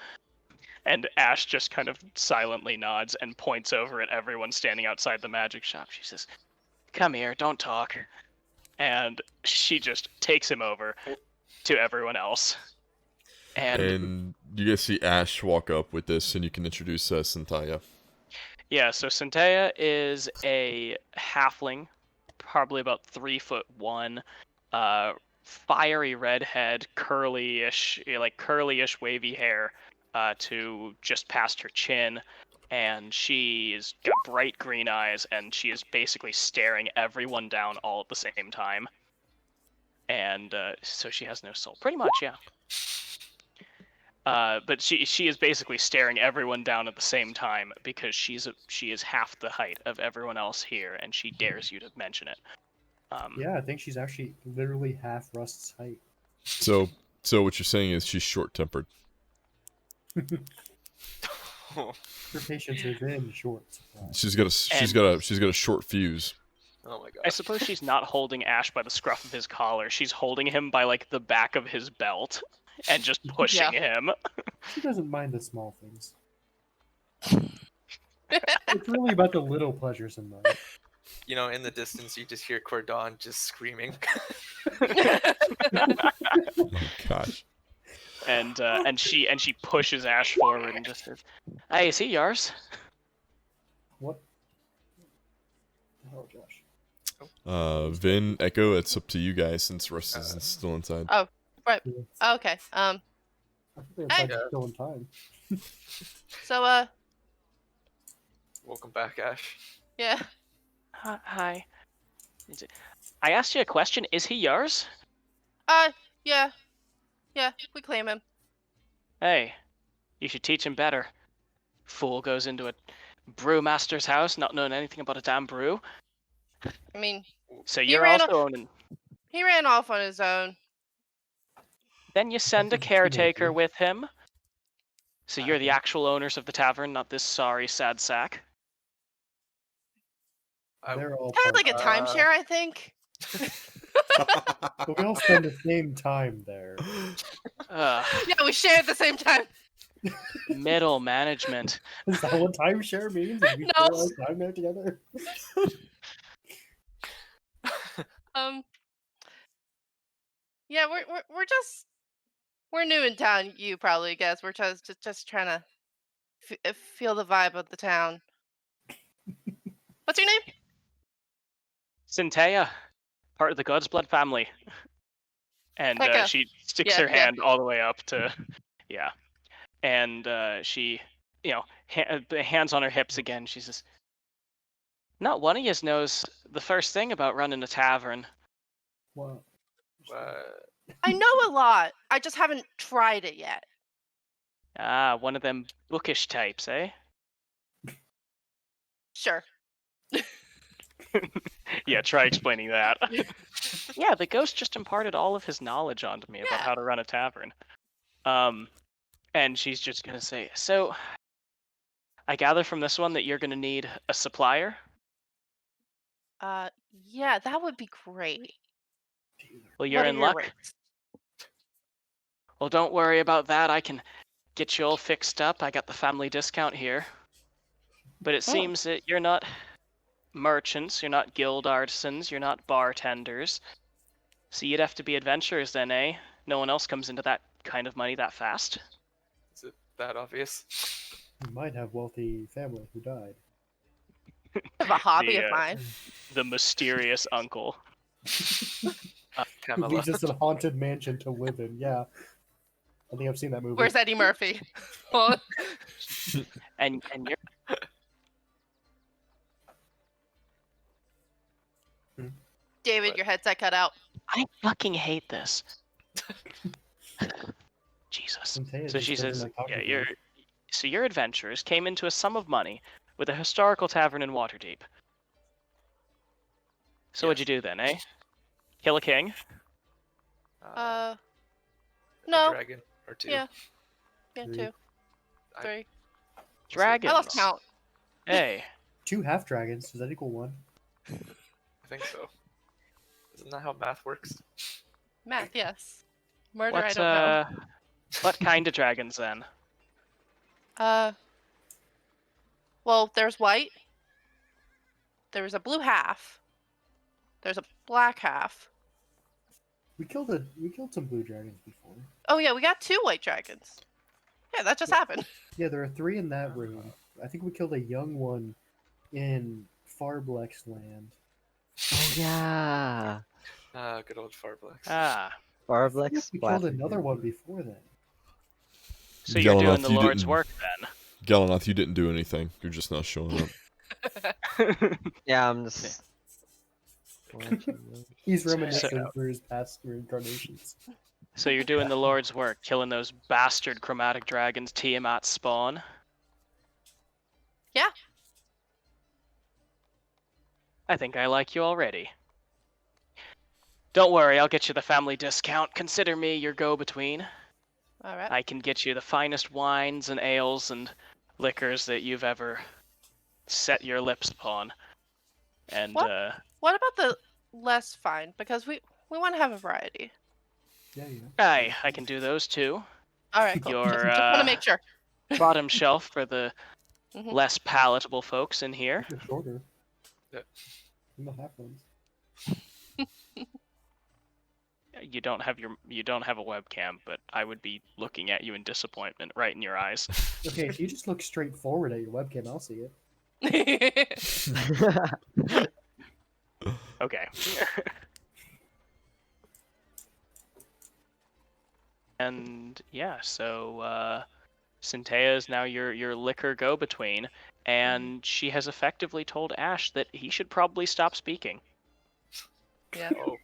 And Ash just kind of silently nods and points over at everyone standing outside the magic shop. She says, come here, don't talk. And she just takes him over to everyone else. And you guys see Ash walk up with this, and you can introduce Centaya. Yeah, so Centea is a halfling, probably about 3'1", fiery redhead, curly-ish wavy hair. to just past her chin, and she's got bright green eyes, and she is basically staring everyone down all at the same time. And so she has no soul, pretty much, yeah. But she is basically staring everyone down at the same time because she is half the height of everyone else here, and she dares you to mention it. Yeah, I think she's actually literally half Rust's height. So what you're saying is she's short-tempered. Her patience is in short supply. She's got a short fuse. Oh my god. I suppose she's not holding Ash by the scruff of his collar. She's holding him by like the back of his belt and just pushing him. She doesn't mind the small things. It's really about the little pleasures in life. You know, in the distance, you just hear Cordon just screaming. Oh my gosh. And she pushes Ash forward and just says, "Hey, is he yours?" What? Oh, Josh. Vin, Echo, it's up to you guys since Russ is still inside. Oh, right. Yeah. Oh, okay. I think they're Hey. still in time. So Welcome back, Ash. yeah. Hi. I asked you a question. Is he yours? Yeah. Yeah, we claim him. Hey, you should teach him better. Fool goes into a brewmaster's house not knowing anything about a damn brew. I mean, So He you're ran also owning. he ran off on his own. Then you send a That's a caretaker teenager. with him. So you're the actual owners of the tavern, not this sorry sad sack. They're all Kind of like a part- timeshare, I think. But we all spend the same time there. Ugh, Yeah, we share at the same time. middle management. Is that what timeshare means? Is we No. spend our time there together? Yeah, we're new in town. You probably guess we're just trying to feel the vibe of the town. What's your name? Centea, part of the God's Blood family. And Becca. she sticks Yeah, her yeah. hand all the way up to, yeah. And she, hands on her hips again. She says, "Not one of yous knows the first thing about running a tavern." Well, I know a lot. I just haven't tried it yet. Ah, one of them bookish types, eh? Sure. Yeah, try explaining that. Yeah, the ghost just imparted all of his knowledge onto me about Yeah. how to run a tavern. And she's just gonna say, "So, I gather from this one that you're gonna need a supplier." Yeah, that would be great. Well, you're What are in your luck. rates? Well, don't worry about that. I can get you all fixed up. I got the family discount here. But it seems that you're not merchants, you're not guild artisans, you're not bartenders. So you'd have to be adventurers then, eh? No one else comes into that kind of money that fast. Is it that obvious? you might have wealthy family who died. Of a hobby The, of mine. The mysterious uncle. Who Pamela. leaves us a haunted mansion to live in. Yeah. I think I've seen that movie. Where's Eddie Murphy? Well, And you're David, What? your headset cut out. I fucking hate this. Jesus. Centea So just she doesn't says, like talking yeah, to your us. your adventurers came into a sum of money with a historical tavern in Waterdeep. So what'd you do then, eh? Kill a king? A No. dragon or two. Yeah. Yeah, Three. 2, I- 3. Dragons. I lost count. Hey, 2 half dragons. Does that equal 1? I think so. Isn't that how math works? Math, yes. Murder, I what don't know. what kind of dragons then? Well, there's white. There's a blue half. There's a black half. We killed some blue dragons before. Oh yeah, we got 2 white dragons. Yeah, that just happened. Yeah, there are 3 in that room. I think we killed a young one in Farblex land. Oh yeah. Good old Farblex. Ah, I think Barblex. we killed another one before that. So you're doing Galanoth, the you Lord's didn't- work then. Galanoth, you didn't do anything. You're just not showing up. Yeah, I'm just. watching them. He's So- reminiscing through his past reincarnations. So you're doing the Lord's work, killing those bastard chromatic dragons Tiamat spawn. Yeah. I think I like you already. Don't worry, I'll get you the family discount. Consider me your go-between. All right. I can get you the finest wines and ales and liquors that you've ever set your lips upon. And What? What about the less fine? Because we want to have a variety. Yeah, yeah. I can do those too. All right, cool. Your, Just want to make sure. Bottom shelf for the Mhm. less palatable folks in here. They're shorter. Yeah. I'm the half ones. You don't have a webcam, but I would be looking at you in disappointment right in your eyes. Okay, if you just look straight forward at your webcam, I'll see it. Okay. And yeah, so Centea is now your liquor go-between, and she has effectively told Ash that he should probably stop speaking. Yeah. Oh,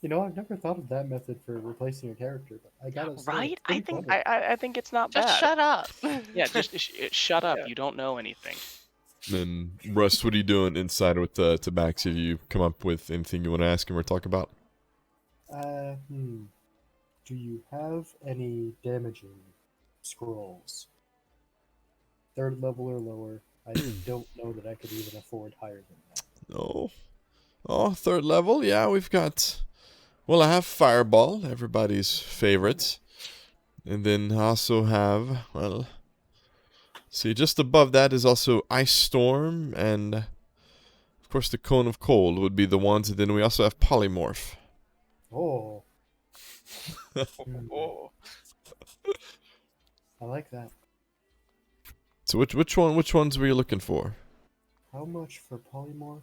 You know, I've never thought of that method for replacing a character, but I gotta say, Right? it's I pretty think clever. I think it's not bad. Just shut up. Yeah, just shut up. Yeah. You don't know anything. Then, Russ, what are you doing inside with Tabaxi? Have you come up with anything you want to ask him or talk about? Do you have any damaging scrolls? 3rd level or lower. I don't know that I could even afford higher than that. No. Oh, 3rd level? Yeah, we've got... Well, I have Fireball, everybody's favorite. And then I also have, well... See, just above that is also Ice Storm, and... Of course, the Cone of Cold would be the ones, and then we also have Polymorph. Oh. Hmm, oh. I like that. So which ones were you looking for? How much for polymorph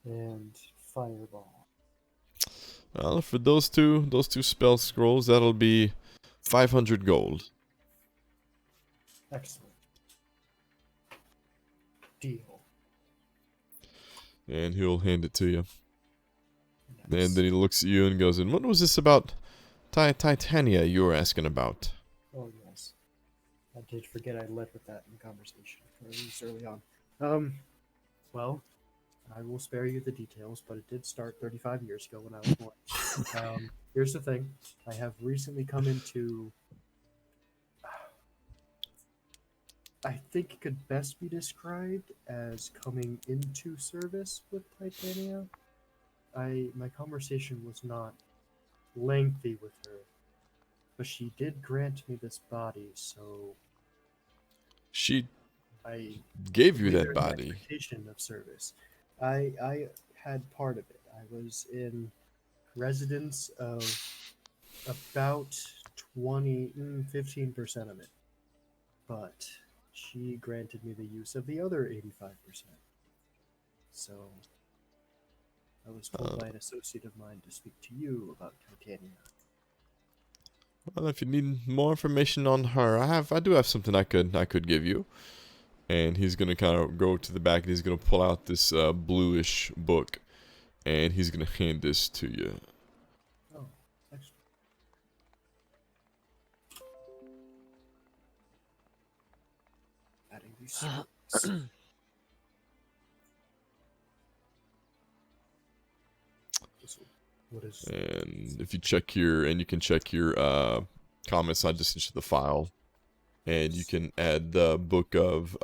and fireball? Well, for those two spell scrolls, that'll be 500 gold. Excellent. Deal. And he'll hand it to you. Nice. And then he looks at you and goes, and what was this about Titania you were asking about? Oh yes, I did forget I led with that in conversation, or at least early on. Well, I will spare you the details, but it did start 35 years ago when I was born. Here's the thing: I have recently come into. I think it could best be described as coming into service with Titania. My conversation was not lengthy with her, but she did grant me this body, so She I gave you with that her body. expectation of service. I had part of it. I was in residence of about 15% of it, but she granted me the use of the other 85%. So I was told by an associate of mine to speak to you about Titania. Well, if you need more information on her, I do have something I could give you. And he's gonna kind of go to the back and he's gonna pull out this bluish book, and he's gonna hand this to you. Oh, excellent. Adding these scrolls. What is And if you check your, and you can check your comments, I just sent you the file, and you can add the book of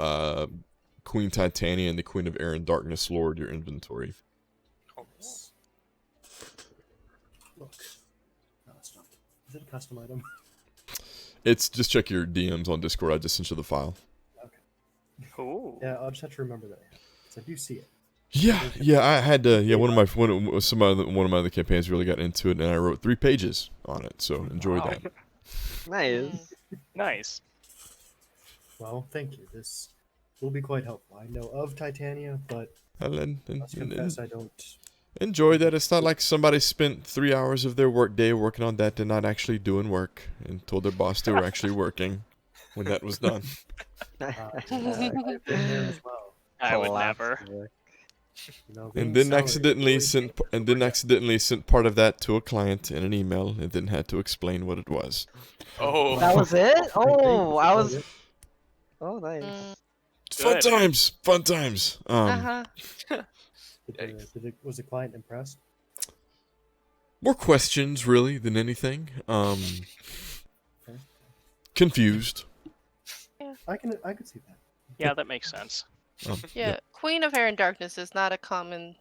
Queen Titania and the Queen of Air and Darkness Lord to your inventory. this? Look. No, it's not. Is it a custom item? It's just check your DMs on Discord. I just sent you the file. Ooh. Yeah, I'll just have to remember that I have it. 'Cause I do see it. Yeah, I had to. Yeah, one of my other campaigns really got into it, and I wrote 3 pages on it. So enjoy Wow. that. Nice. Nice. Well, thank you. This will be quite helpful. I know of Titania, but And I must confess I don't enjoy that. It's not like somebody spent 3 hours of their workday working on that and not actually doing work and told their boss they were actually working when that was done. I've been there as well. I would Collapse never. work. You know, And being then salaried accidentally really sent makes and it then work out. accidentally sent part of that to a client in an email and then had to explain what it was. Oh. That was it? Oh, I Oh, was. yeah. Oh, nice. Mm, Fun Good. times, fun times. uh-huh. Was the client impressed? More questions really than anything. Confused. I could see that. Yeah, that makes sense. Yeah, Queen of Hair and Darkness is not a common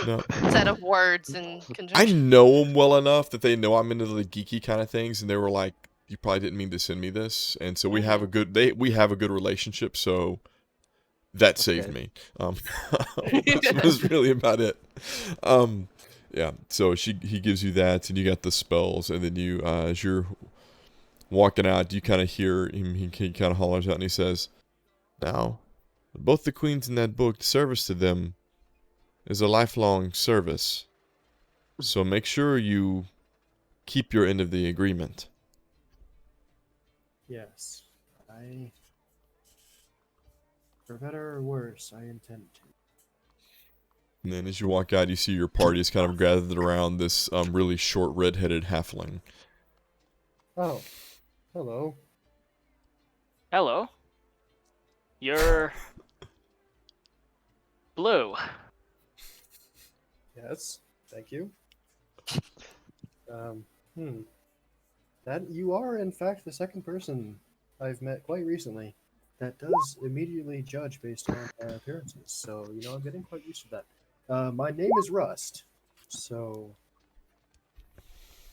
No. set of words in I conjunction. know them well enough that they know I'm into the geeky kind of things, and they were like, "You probably didn't mean to send me this," and so we have a good we have a good relationship, so that saved Okay. me. That was really about it. Yeah. So he gives you that, and you got the spells, and then you as you're walking out, you kind of hear him. He kind of hollers out, and he says, "Now, both the queens in that book, service to them is a lifelong service. So make sure you keep your end of the agreement." Yes. For better or worse, I intend to. And then as you walk out, you see your party is kind of gathered around this really short, red-headed halfling. Oh, hello. Hello. You're blue. Yes, thank you. Um, hmm. That you are, in fact, the second person I've met quite recently that does immediately judge based on appearances. So, you know, I'm getting quite used to that. My name is Rust. So,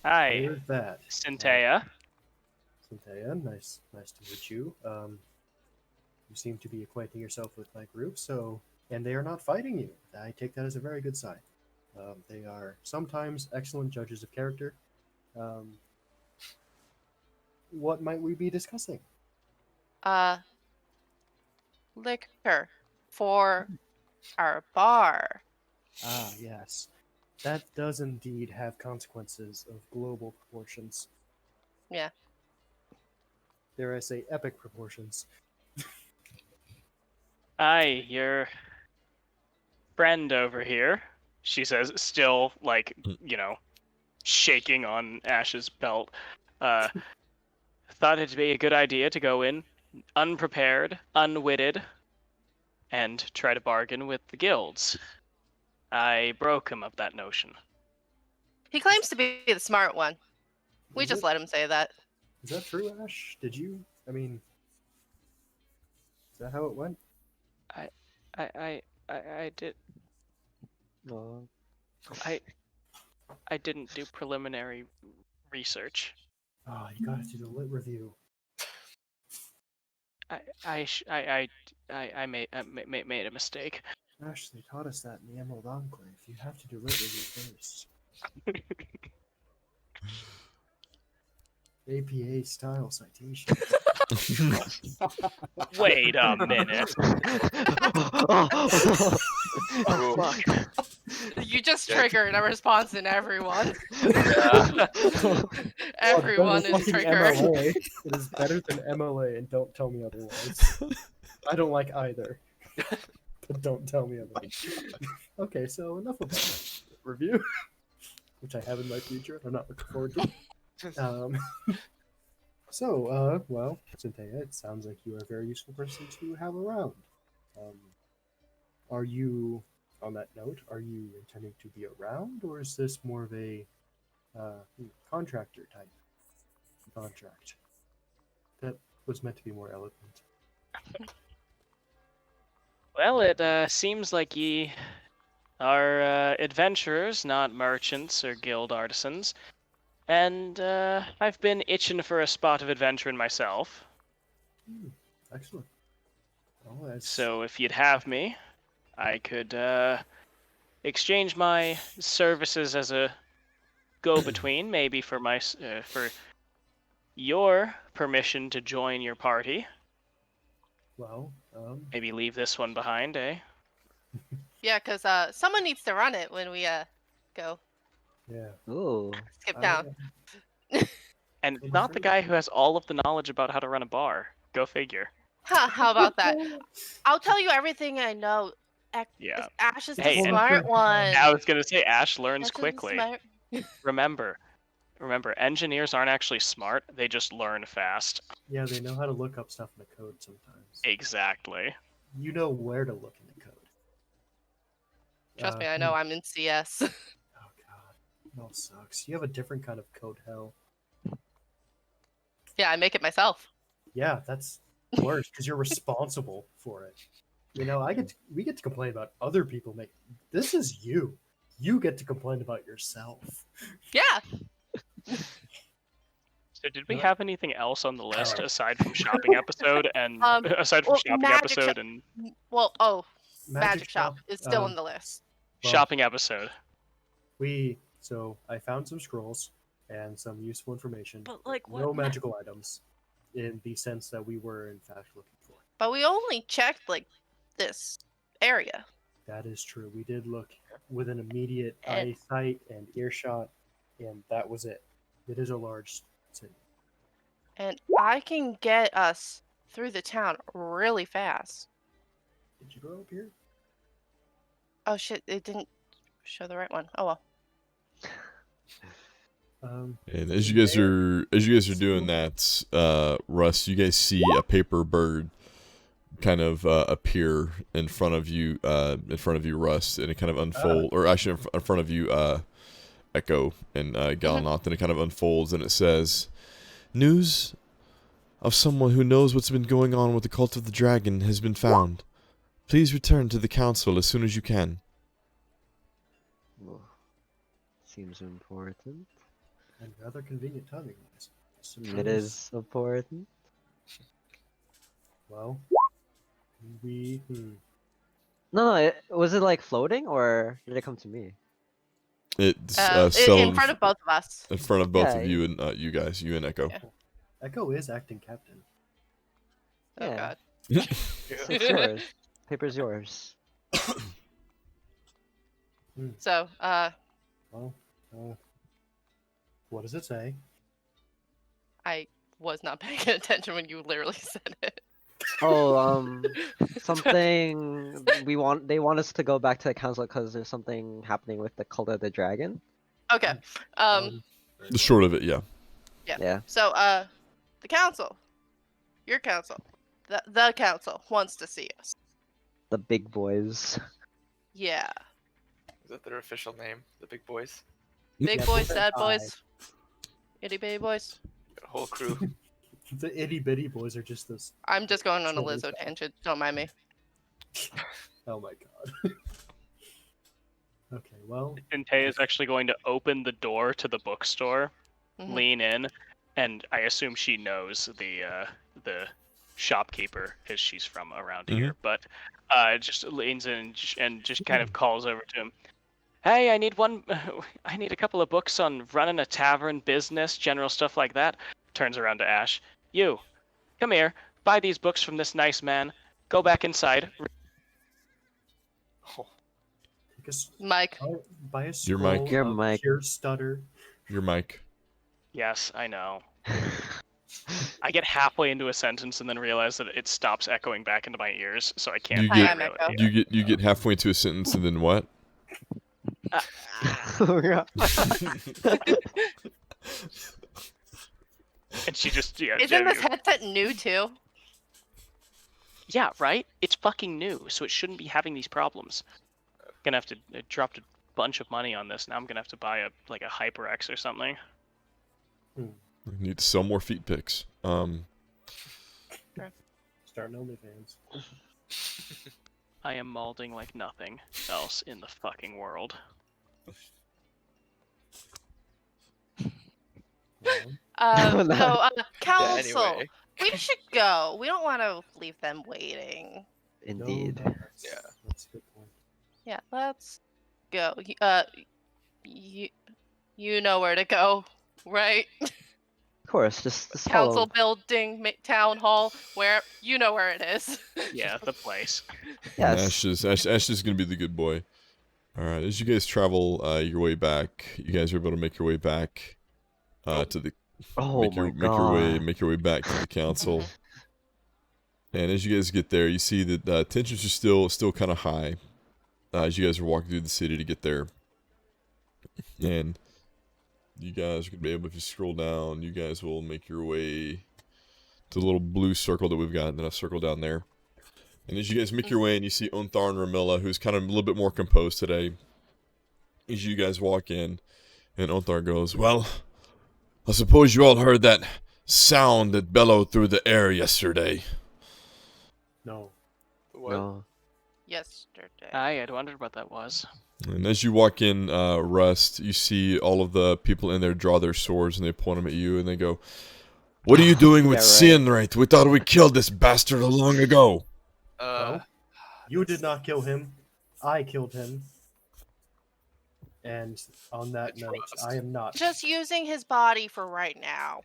Hi, here's that. Cynthia. Cynthia, nice to meet you. You seem to be acquainting yourself with my group, and they are not fighting you. I take that as a very good sign. They are sometimes excellent judges of character. What might we be discussing? Liquor for our bar. Ah, yes. That does indeed have consequences of global proportions. Yeah. Dare I say, epic proportions. Hi, your friend over here. She says, still like, shaking on Ash's belt. Thought it'd be a good idea to go in unprepared, unwitted, and try to bargain with the guilds. I broke him of that notion. He claims to be the smart one. We Is just it- let him say that. Is that true, Ash? Is that how it went? I did. Oh. I didn't do preliminary research. Oh, you gotta do the lit review. I made a mistake. Ash, they taught us that in the Emerald Enclave. You have to do lit review first. APA style citation. Wait a minute. Oh, fuck. You just triggered a response in everyone. Yeah. Everyone Better is fucking triggered. MLA. It is better than MLA, and don't tell me otherwise. I don't like either. But don't tell me otherwise. Okay, so enough of that review, which I have in my future. I'm not looking forward to. Well, Cynthia, it sounds like you are a very useful person to have around. Are you, on that note, are you intending to be around, or is this more of a contractor type contract? That was meant to be more eloquent. Well, it seems like ye are adventurers, not merchants or guild artisans. And I've been itching for a spot of adventuring myself. Excellent. Well, So if you'd have me, I could exchange my services as a go-between, maybe for for your permission to join your party. well, Maybe leave this one behind, eh? Yeah, because someone needs to run it when we go Yeah. Ooh. skip I- down. And It not the was- guy who has all of the knowledge about how to run a bar. Go figure. Huh, how about that? I'll tell you everything I know. Yeah. Ash is the Hey, and- smart one. I was gonna say Ash learns Ash is the quickly. smart- Remember, engineers aren't actually smart. They just learn fast. Yeah, they know how to look up stuff in the code sometimes. Exactly. You know where to look in the code. Trust me, I know I'm in CS. Oh god, it all sucks. You have a different kind of code hell. Yeah, I make it myself. Yeah, that's worse because you're responsible for it. You know, we get to complain about other people make. This is you. You get to complain about yourself. Yeah. So did we What? have anything else on the list Oh. aside from shopping episode and aside from well, shopping magic episode shop- and Well, Magic Shop is still um, on the list. Well, shopping episode? So I found some scrolls and some useful information. But like No magical items, in the sense that we were in fact looking for. But we only checked like this area. That is true. We did look within immediate And- eyesight and earshot, and that was it. It is a large city. And I can get us through the town really fast. Did you go up here? Oh shit, it didn't show the right one. Oh well. And as you guys are doing that, Russ, you guys see a paper bird kind of appear in front of you, Russ, and it kind of unfold, or actually in front of you, Echo and Galanoth, and it kind of unfolds, and it says, "News of someone who knows what's been going on with the cult of the dragon has been found. Please return to the council as soon as you can." Well, seems important. And rather convenient timing wise. It is important. Well, we. No, was it like floating or did it come to me? It's in settled front of both of us. in front of both Yeah, of you and you guys, you and Echo. Yeah. Echo is acting captain. Oh Yeah. god. It's yours. Paper's yours. So, Well, what does it say? I was not paying attention when you literally said it. Oh, something they want us to go back to the council because there's something happening with the cult of the dragon. Okay. The short of it, yeah. Yeah. So, the council, your council, the council wants to see us. The big boys. Yeah. Is that their official name? The big boys? Big Yeah, boys, but sad I- boys, itty bitty boys. Got a whole crew. The itty bitty boys are just this. I'm just going on a Totally Lizzo fine. tangent. Don't mind me. Oh my god. Okay, well, Shintae is actually going to open the door to the bookstore, Mhm. lean in, and I assume she knows the shopkeeper because she's from around here. But just leans in and just kind of calls over to him. Hey, I need a couple of books on running a tavern, business, general stuff like that. Turns around to Ash. You, come here. Buy these books from this nice man. Go back inside. Oh, take a, Mike. buy a Your scroll mic. Your of mic. pure stutter. Your mic. Yes, I know. I get halfway into a sentence and then realize that it stops echoing back into my ears, so I can't. You Hi, get- I'm Echo. You get halfway into a sentence and then what? And she just Isn't this headset new too? Yeah, right? It's fucking new, so it shouldn't be having these problems. Gonna have to drop a bunch of money on this. Now I'm gonna have to buy a HyperX or something. Need to sell more feet pics. Starting OnlyFans. I am malding like nothing else in the fucking world. Well, So, council, anyway. we should go. We don't want to leave them waiting. Indeed. No, that's- Yeah. That's a good point. Yeah, let's go. You know where to go, right? Of course, just follow. Council building, town hall, where you know where it is. Yeah, the place. And Yes. Ash is gonna be the good boy. All right, as you guys travel your way back, you guys are able to make your way back to the Oh make my your god. make your way back to the council. And as you guys get there, you see that tensions are still kind of high as you guys are walking through the city to get there. And you guys are gonna be able, if you scroll down, you guys will make your way to the little blue circle that we've got, and then a circle down there. And as you guys make your way, and you see Onthar and Ramilla, who's kind of a little bit more composed today. As you guys walk in, and Onthar goes, "Well, I suppose you all heard that sound that bellowed through the air yesterday." No. What? No. Yesterday. I had wondered what that was. And as you walk in, Rust, you see all of the people in there draw their swords, and they point them at you, and they go, "What are you doing with Yeah, right. Cianright? We thought we killed this bastard long ago." Well, you did not kill him. I killed him. And on that It's note, Rust. I am not. Just using his body for right now.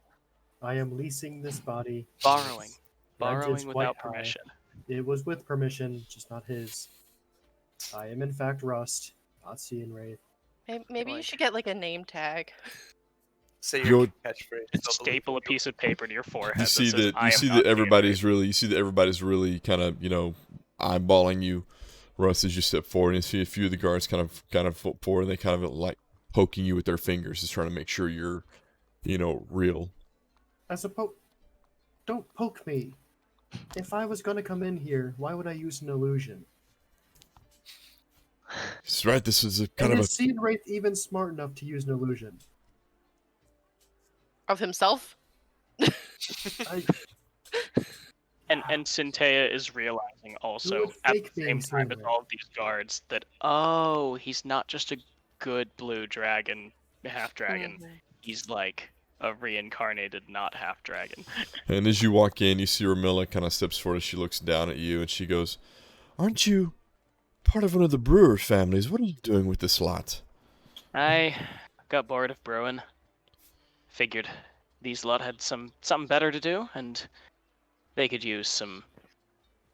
I am leasing this body. Borrowing. Ragged's Borrowing white without eye. permission. It was with permission, just not his. I am in fact Rust, not Cianwraith. Maybe you Like- should get like a name tag. Say You're- your catchphrase. Staple a piece of paper to your forehead. You see that says, that "I am not everybody's Cianright." really kind of eyeballing you, Russ, as you step forward, and you see a few of the guards kind of foot forward, and they kind of like poking you with their fingers, just trying to make sure you're real. I suppose. Don't poke me. If I was gonna come in here, why would I use an illusion? That's right. This is a kind And of is Cianwraith even smart enough to use an illusion? Of himself? I, And Syntea is realizing also would at the fake same being time as Cianwraith? all of these guards that he's not just a good blue dragon, half dragon. Mhm. He's like a reincarnated not half dragon. And as you walk in, you see Ramilla kind of steps forward as she looks down at you, and she goes, "Aren't you part of one of the brewer families? What are you doing with this lot?" I got bored of brewing. Figured these lot had something better to do, and they could use some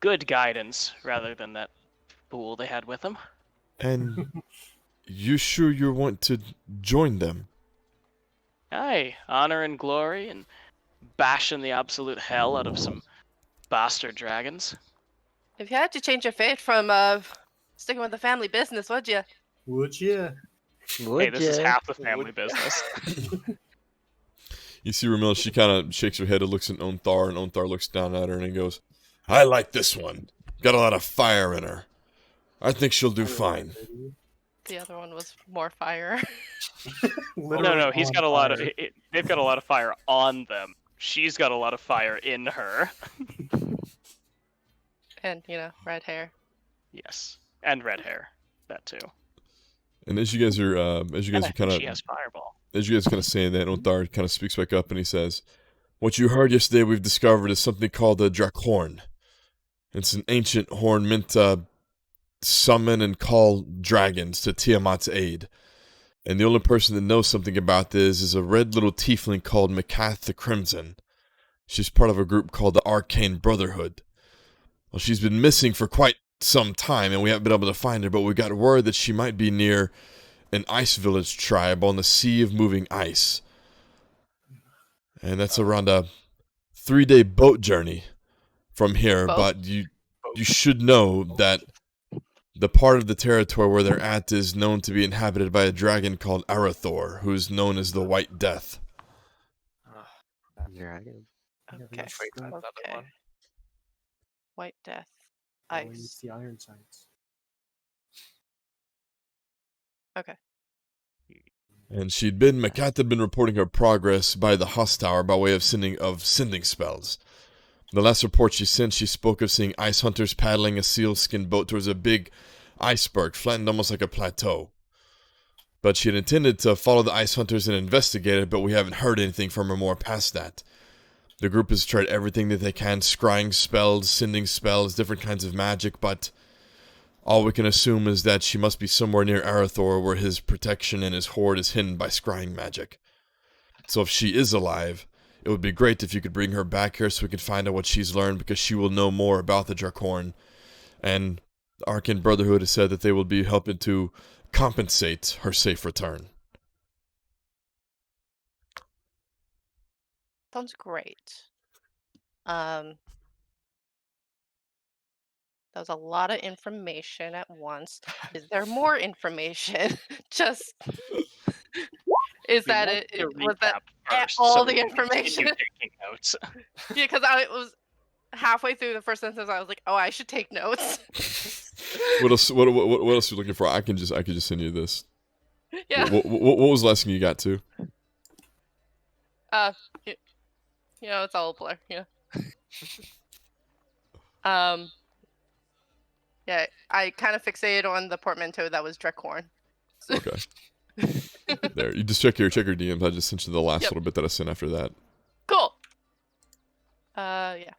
good guidance rather than that fool they had with them. And you sure you want to join them? Aye, honor and glory, and bashing the absolute hell out of some bastard dragons. If you had to change your fate from sticking with the family business, would you? would ya? Hey, this is half the family business. You see Ramilla, she kind of shakes her head and looks at Onthar, and Onthar looks down at her and he goes, "I like this one. Got a lot of fire in her. I think she'll do fine." The other one was more fire. No, he's got a lot of. They've got a lot of fire on them. She's got a lot of fire in her. And, red hair. Yes, and red hair. That too. And as you guys are, kind of, She has fireball. as you guys are kind of saying that, Onthar kind of speaks back up and he says, "What you heard yesterday, we've discovered is something called the Drakhorn. It's an ancient horn meant to summon and call dragons to Tiamat's aid. And the only person that knows something about this is a red little tiefling called Makath the Crimson. She's part of a group called the Arcane Brotherhood. Well, she's been missing for quite some time, and we haven't been able to find her, but we got word that she might be near an ice village tribe on the Sea of Moving Ice. And that's around a 3-day boat journey from here, Boat? but you should know that the part of the territory where they're at is known to be inhabited by a dragon called Arathor, who's known as the White Death." Dragon. Okay. Wait, another Okay. one. White Death. It's Ice. the Iron Sights. Okay. And Makath had been reporting her progress by the Huss Tower by way of sending spells. The last report she sent, she spoke of seeing ice hunters paddling a sealskin boat towards a big iceberg, flattened almost like a plateau. But she had intended to follow the ice hunters and investigate it, but we haven't heard anything from her more past that. The group has tried everything that they can, scrying spells, sending spells, different kinds of magic, but all we can assume is that she must be somewhere near Arathor, where his protection and his hoard is hidden by scrying magic. So if she is alive, it would be great if you could bring her back here so we can find out what she's learned, because she will know more about the Dracorn. And the Arcane Brotherhood has said that they will be helping to compensate her safe return. Sounds great. That was a lot of information at once. Is there more information? Just is We that want it? to Was that recap first, all so the we can continue information? taking notes. Yeah, because I was halfway through the first sentence. I was like, oh, I should take notes. What else? What else are you looking for? I can just send you this. Yeah. What was the last thing you got to? You know, it's all a blur. Yeah. Yeah, I kind of fixated on the portmanteau that was Drekhorn. Okay. There, you just check your DMs. I just sent you the last Yep. little bit that I sent after that. Cool. Yeah.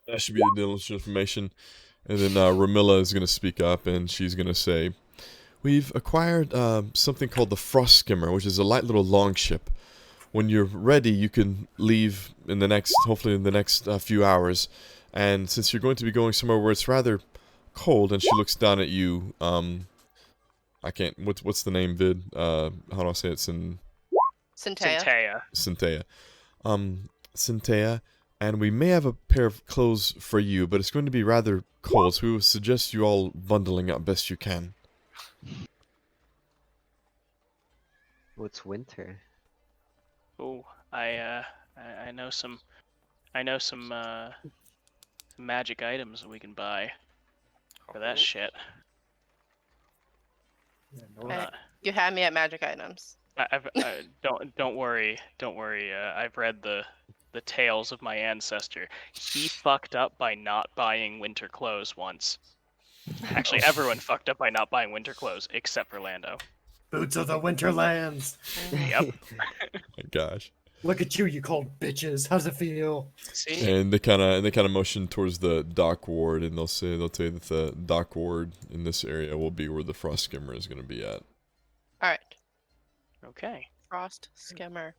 That should be the initial information. And then Ramilla is going to speak up, and she's going to say, "We've acquired something called the Frost Skimmer, which is a light little longship. When you're ready, you can leave in the next, hopefully in the next few hours. And since you're going to be going somewhere where it's rather cold," and she looks down at you, I can't, what's the name, Vid? How do I say it? Centea. Centea. Synthea, and we may have a pair of clothes for you, but it's going to be rather cold, so we would suggest you all bundling up best you can. What's winter? Oh, I know some magic items that we can buy for that shit. Yeah, Okay. You had me at magic items. Don't worry. I've read the tales of my ancestor. He fucked up by not buying winter clothes once. Actually, everyone fucked up by not buying winter clothes except for Lando. Boots of the Winterlands. Yep. My gosh. Look at you called bitches. How's it feel? See? And they kind of motion towards the dock ward, and they'll tell you that the dock ward in this area will be where the Frost Skimmer is going to be at. All right. Okay. Frost Skimmer.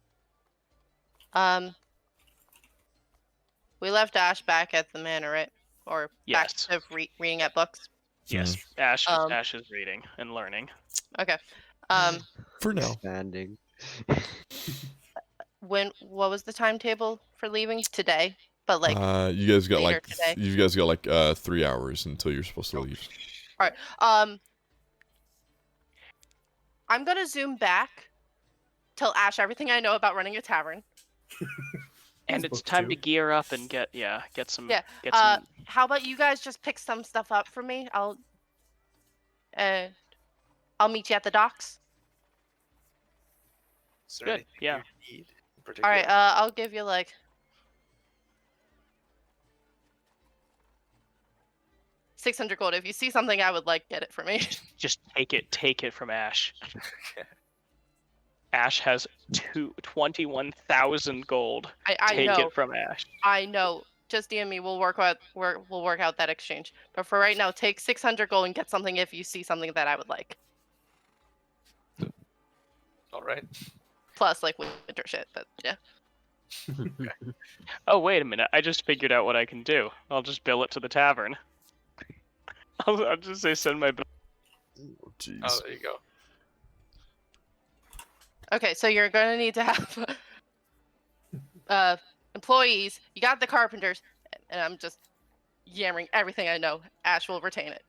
We left Ash back at the manor, right? Or Yes. back to reading at books. Yes. Mm-hmm. Ash is reading and learning. Okay. For now. Expanding. What was the timetable for leaving today? But like, you guys got later today. 3 hours until you're supposed to leave. all right. I'm gonna zoom back, tell Ash everything I know about running a tavern. And it's time to gear up and get some. Yeah. Get some. How about you guys just pick some stuff up for me? I'll meet you at the docks. Is there Good, anything yeah. you need in All particular? right. I'll give you like 600 gold. If you see something I would like, get it for me. Just take it from Ash. Ash has 21,000 gold. I Take know. it from Ash. I know. Just DM me. We'll work out that exchange. But for right now, take 600 gold and get something if you see something that I would like. All right. Plus, like winter shit. But yeah. Oh, wait a minute. I just figured out what I can do. I'll just bill it to the tavern. I'll just say send my bill. Oh, jeez. Oh, there you go. Okay, so you're gonna need to have employees. You got the carpenters, and I'm just yammering everything I know. Ash will retain it.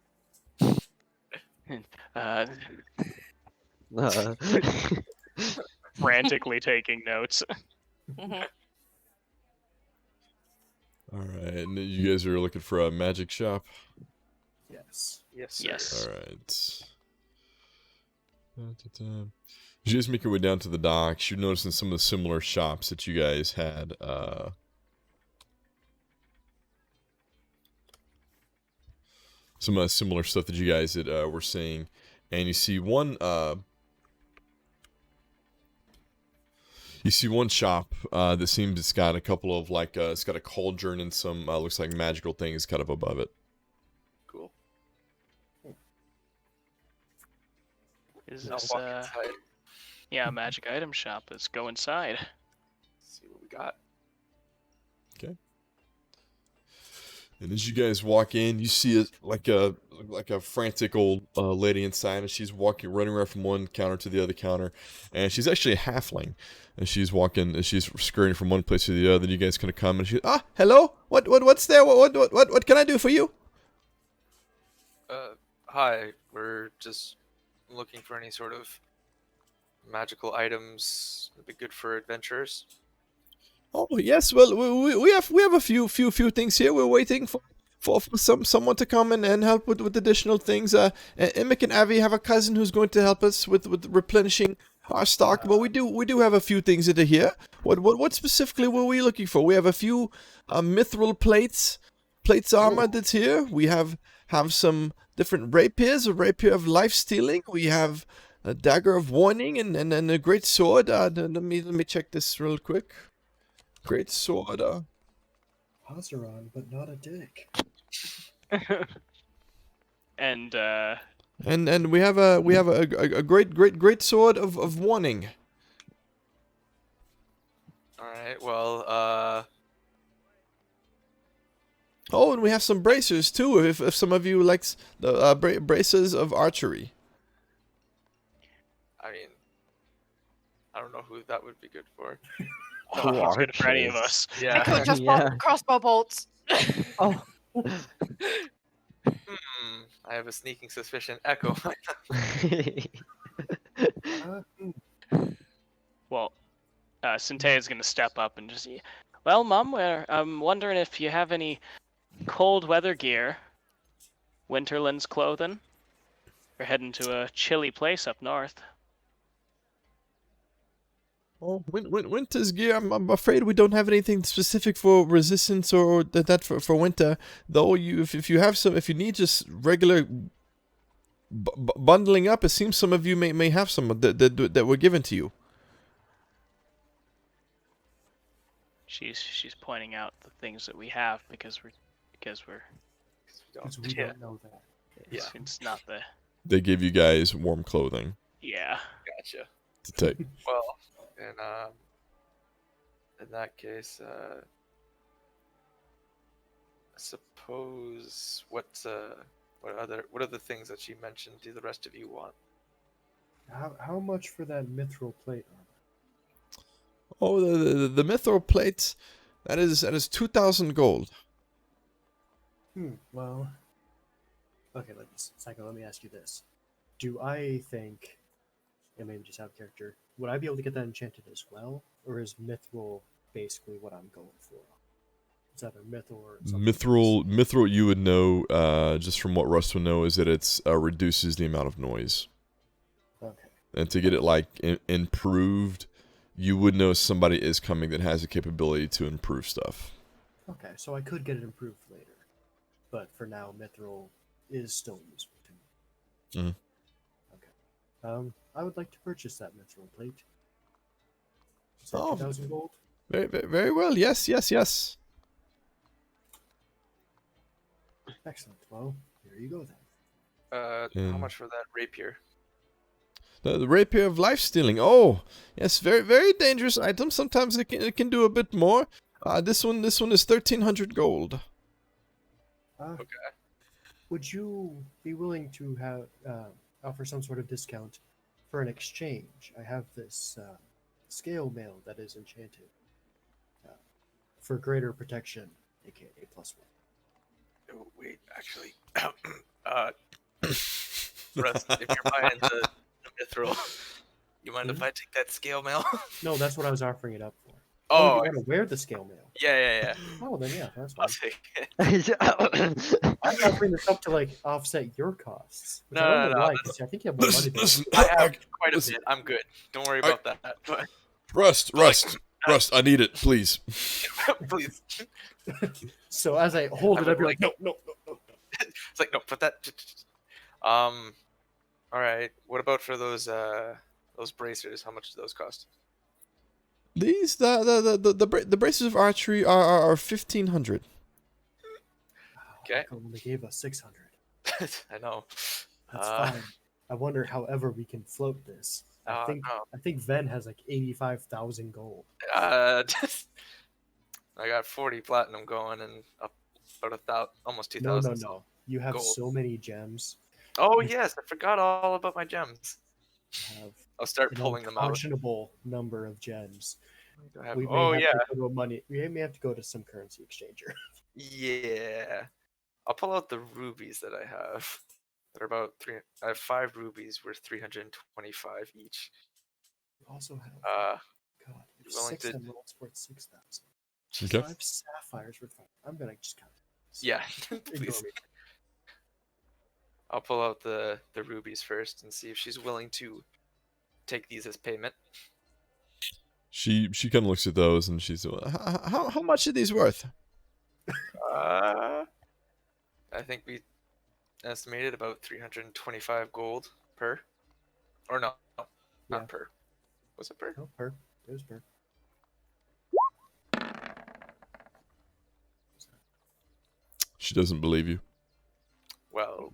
Frantically taking notes. Mhm. Alright, and you guys are looking for a magic shop? Yes. Yes. Sir. Yes. Alright. As you guys make your way down to the docks, you're noticing some of the similar shops that you guys had, some similar stuff that you guys had, were seeing. And you see one shop, that seems it's got a couple of, like, it's got a cauldron and some, looks like magical things kind of above it. Cool. Is I'll this walk inside. yeah, magic item shop. Let's go inside. See what we got. And as you guys walk in, you see like a frantic old lady inside, and she's running around from one counter to the other counter, and she's actually a halfling, and she's scurrying from one place to the other. And you guys kind of come, and hello, what's there? What can I do for you? Hi. We're just looking for any sort of magical items that'd be good for adventurers. Oh yes, well we have a few things here. We're waiting for someone to come and help with additional things. Emic and Avi have a cousin who's going to help us with replenishing our stock. But we do have a few things that are here. What specifically were we looking for? We have a few mithril plates armor that's here. We have some different rapiers, a rapier of life stealing. We have a dagger of warning and a great sword. Let me check this real quick. Great sword. Hazaran, but not a dick. And And we have a great sword of warning. All right. Well, Oh, and we have some bracers too. If some of you likes the bracers of archery. I mean, I don't know who that would be good for. it's good for any of us. Yeah. Echo just Yeah. bought crossbow bolts. Oh. I have a sneaking suspicion. Echo. Well, Centea's gonna step up and just, well, Mom, I'm wondering if you have any cold weather gear, winterlands clothing. We're heading to a chilly place up north. Oh, winter's gear. I'm afraid we don't have anything specific for resistance or that for winter. Though if you need just regular bundling up, it seems some of you may have some that were given to you. She's pointing out the things that we have because we're Because we Yeah. don't know that. Yeah. it's not the They give you guys warm clothing yeah. Gotcha. to take. Well, and in that case, I suppose what other things that she mentioned do the rest of you want? How much for that mithril plate armor? Oh, the mithril plates. That is 2,000 gold. Well, okay, let me ask you this. Do I think, and maybe just out of character, would I be able to get that enchanted as well? Or is mithril basically what I'm going for? It's either mithril or something else. Mithril, you would know, just from what Rust would know, is that it's reduces the amount of noise. Okay. And to get it like improved, you would know somebody is coming that has the capability to improve stuff. Okay, so I could get it improved later. But for now, mithril is still useful to me. Mhm. Okay. I would like to purchase that mithril plate. Is that Oh. 2,000 gold? Very well. Yes. Excellent. Well, here you go then. How And- much for that rapier? The rapier of life stealing. Oh, yes, very dangerous item. Sometimes it can do a bit more. This one is 1,300 gold. Okay. Would you be willing to have offer some sort of discount for an exchange? I have this scale mail that is enchanted for greater protection, aka +1. Oh, wait, actually, Russ, if you're buying the mithril, you mind if I take that scale mail? No, that's what I was offering it up for. Oh, you want to wear the scale mail? yeah. Oh, then yeah, that's I'll fine. take it. I'm offering this up to like offset your costs. Which I No, don't no, know no, why, that's- 'cause I think you have more money than Listen, I have quite a listen. bit. I'm good. Don't worry about that. But Rust, I need it, please. please, So as I hold I it would up, you're like- like, no. it's like no, put that. All right. What about for those bracers? How much do those cost? These the braces of archery are 1,500. Okay. Only gave us 600. I know. That's Uh, fine. I wonder, however, we can float this. No. I think Ven has like 85,000 gold. I got 40 platinum going and about almost 2,000. No. You have gold. so many gems. Oh You yes, I forgot all about my gems. have I'll start an pulling them out. unconscionable number of gems. Do I have- We may oh have yeah, to go to money. We may have to go to some currency exchanger. yeah. I'll pull out the rubies that I have. That are about three. I have 5 rubies worth 325 each. We also have Uh, God, we have willing 6 to- emeralds worth 6,000. Okay. 5 sapphires worth 5. I'm gonna just count. yeah, Ignore please. me. I'll pull out the rubies first and see if she's willing to take these as payment. She kind of looks at those and she's, how much are these worth? I think we estimated about 325 gold per. Or no, not Yeah. per. Was it per? No, per. It was per. She doesn't believe you. Well,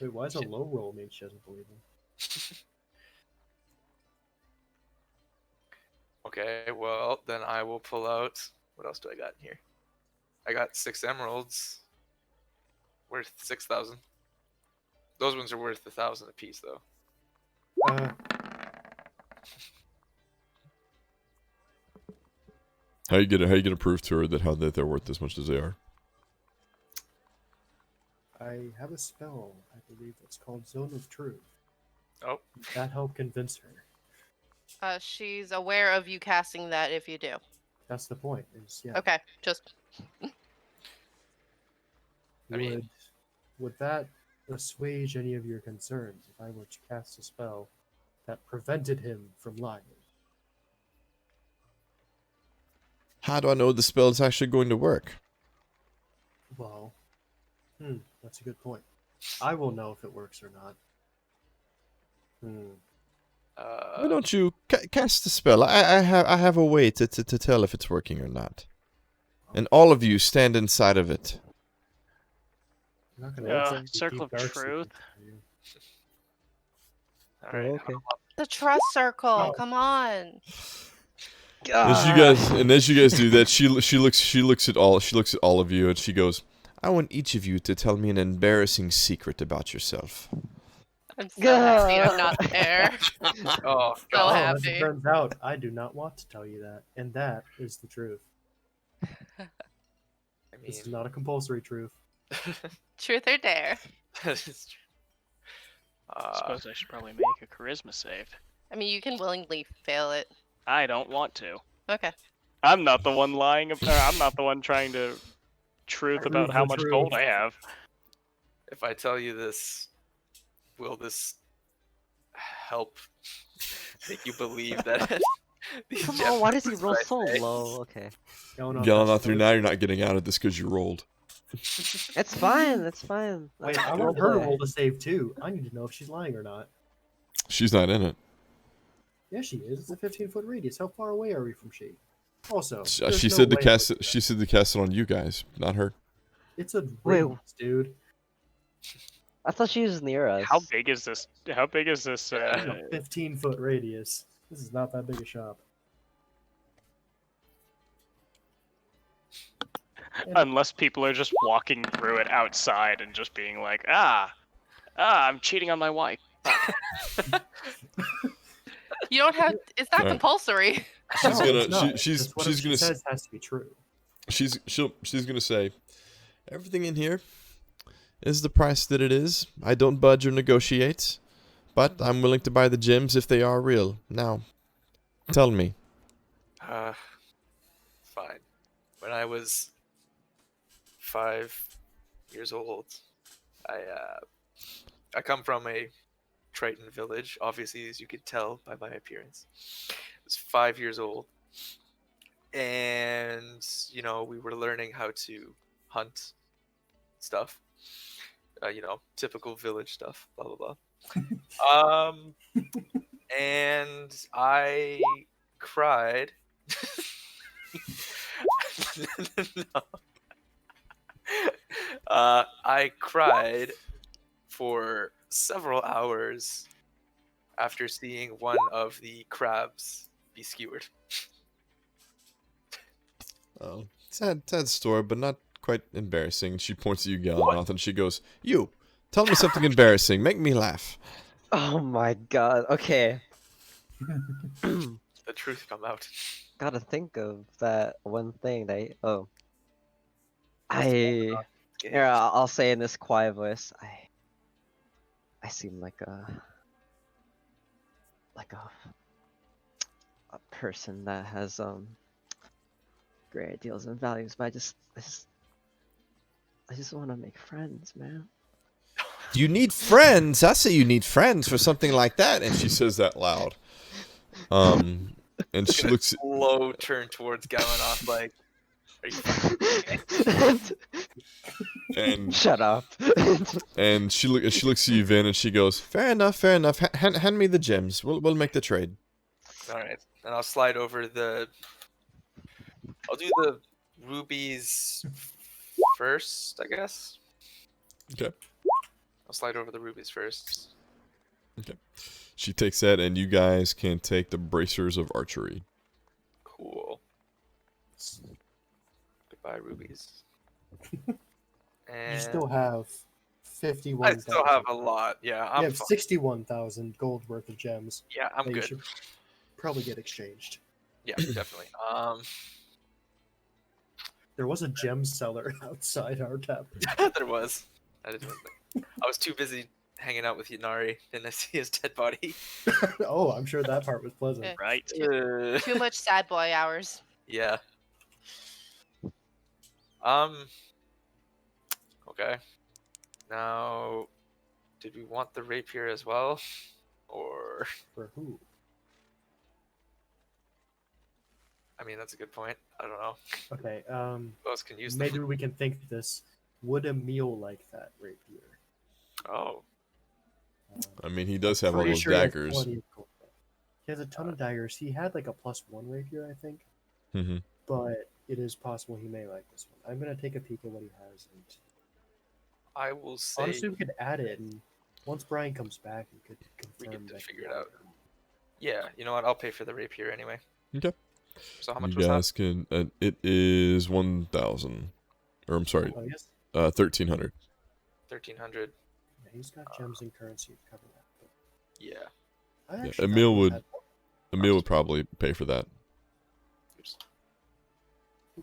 Wait, why is a low roll mean she doesn't believe him? okay, well, then I will pull out. What else do I got in here? I got 6 emeralds worth 6,000. Those ones are worth 1,000 apiece, though. How you gonna prove to her that they're worth as much as they are? I have a spell, I believe it's called Zone of Truth. Oh, That helped convince her. She's aware of you casting that if you do. That's the point. Is yeah. Okay, just I mean- Would that assuage any of your concerns if I were to cast a spell that prevented him from lying? How do I know the spell is actually going to work? Well, that's a good point. I will know if it works or not. Why don't you cast the spell? I have a way to tell if it's working or not. And all of you stand inside of it. I'm not gonna Yeah, let you Circle keep of dark Truth. secrets from you. all right. Oh, okay. the trust circle. Oh. Come on. As you guys do that, she looks at all of you and she goes, "I want each of you to tell me an embarrassing secret about yourself." I'm so happy I'm not there. Oh, So God. As it happy. turns out, I do not want to tell you that, and that is the truth. I This is mean, not a compulsory truth. Truth or dare? that is true. I suppose I should probably make a charisma save. I mean, you can willingly fail it. I don't want to. Okay. I'm not the one lying. I'm not the one trying to truth about Prove how the much truth. gold I have. If I tell you this, will this help make you believe that these Come gems on, why does he are roll what I so say? low? Okay. Going on Yelling past out through the- now, you're not getting out of this because you rolled. It's fine, it's fine. Wait, I'll I want her to roleplay. roll the save too. I need to know if she's lying or not. She's not in it. Yeah, she is. It's a 15-foot radius. How far away are we from she? Also, She there's no said to way cast we're it. She said to cast it on you guys, not her. It's a Wait. radius, dude. I thought she was near us. How big is this? How big is this? It's a 15-foot radius. This is not that big a shop. Unless people are just walking through it outside and just being like, I'm cheating on my wife. You don't have. It's not Alright. compulsory. She's No, gonna it's not. she's Just whatever gonna she says has to be true. she's gonna say, everything in here is the price that it is. I don't budge or negotiate, but I'm willing to buy the gems if they are real. Now, tell me. Fine. When I was 5 years old, I come from a Triton village, obviously, as you could tell by my appearance. I was 5 years old, and we were learning how to hunt stuff. Typical village stuff, blah blah blah. And I cried. No. I cried for several hours after seeing one of the crabs be skewered. Oh, sad story, but not quite embarrassing. She points at you, Galanoth, and she goes, "You, tell me something embarrassing. Make me laugh." Oh my god. Okay. The truth come out. Gotta think of that one thing that I here I'll say in this quiet voice, I seem like a person that has great ideals and values, but I just want to make friends, man. You need friends. I say you need friends for something like that. And she says that loud. And she looks. Slow turn towards Galanoth, like, are you fucking And Shut up. and she looks at you, Vin, and she goes, "Fair enough, fair enough. Hand me the gems. We'll make the trade." All right, and I'll slide over the. I'll do the rubies first, I guess. Okay. I'll slide over the rubies first. Okay. She takes that, and you guys can take the bracers of archery. Cool. Goodbye, rubies. And You still have 51. I still have a lot. Yeah, You I'm have fine. 61,000 gold worth of gems. Yeah, I'm that you good. should probably get exchanged. Yeah, definitely. There was a gem seller outside our tavern. There was. I was too busy hanging out with Yanari, and I see his dead body. Oh, I'm sure that part was pleasant. Yeah. Right. Too much sad boy hours. Yeah. Okay. Now, did we want the rapier as well, or? For who? I mean, that's a good point. I don't know. Okay, Who else can use maybe them? we can think this. Would a meal like that rapier? Oh, I mean, he does have all Pretty those sure he has daggers. plenty of gold. He has a ton of daggers. He had like a +1 rapier, I think. Mm-hmm. But it is possible he may like this one. I'm gonna take a peek at what he has, and I will say. honestly, we could add it. And once Brian comes back, we could We confirm could that figure it out. Yeah, you know what? I'll pay for the rapier anyway. Okay. So how much You was guys can. It is 1,000, or I'm sorry, Oh, yes. 1,300. 1,300. Yeah, he's got gems and currency to cover that. But Yeah. I Yeah, actually Emil thought he would- had- Emil would probably pay for that. Oops.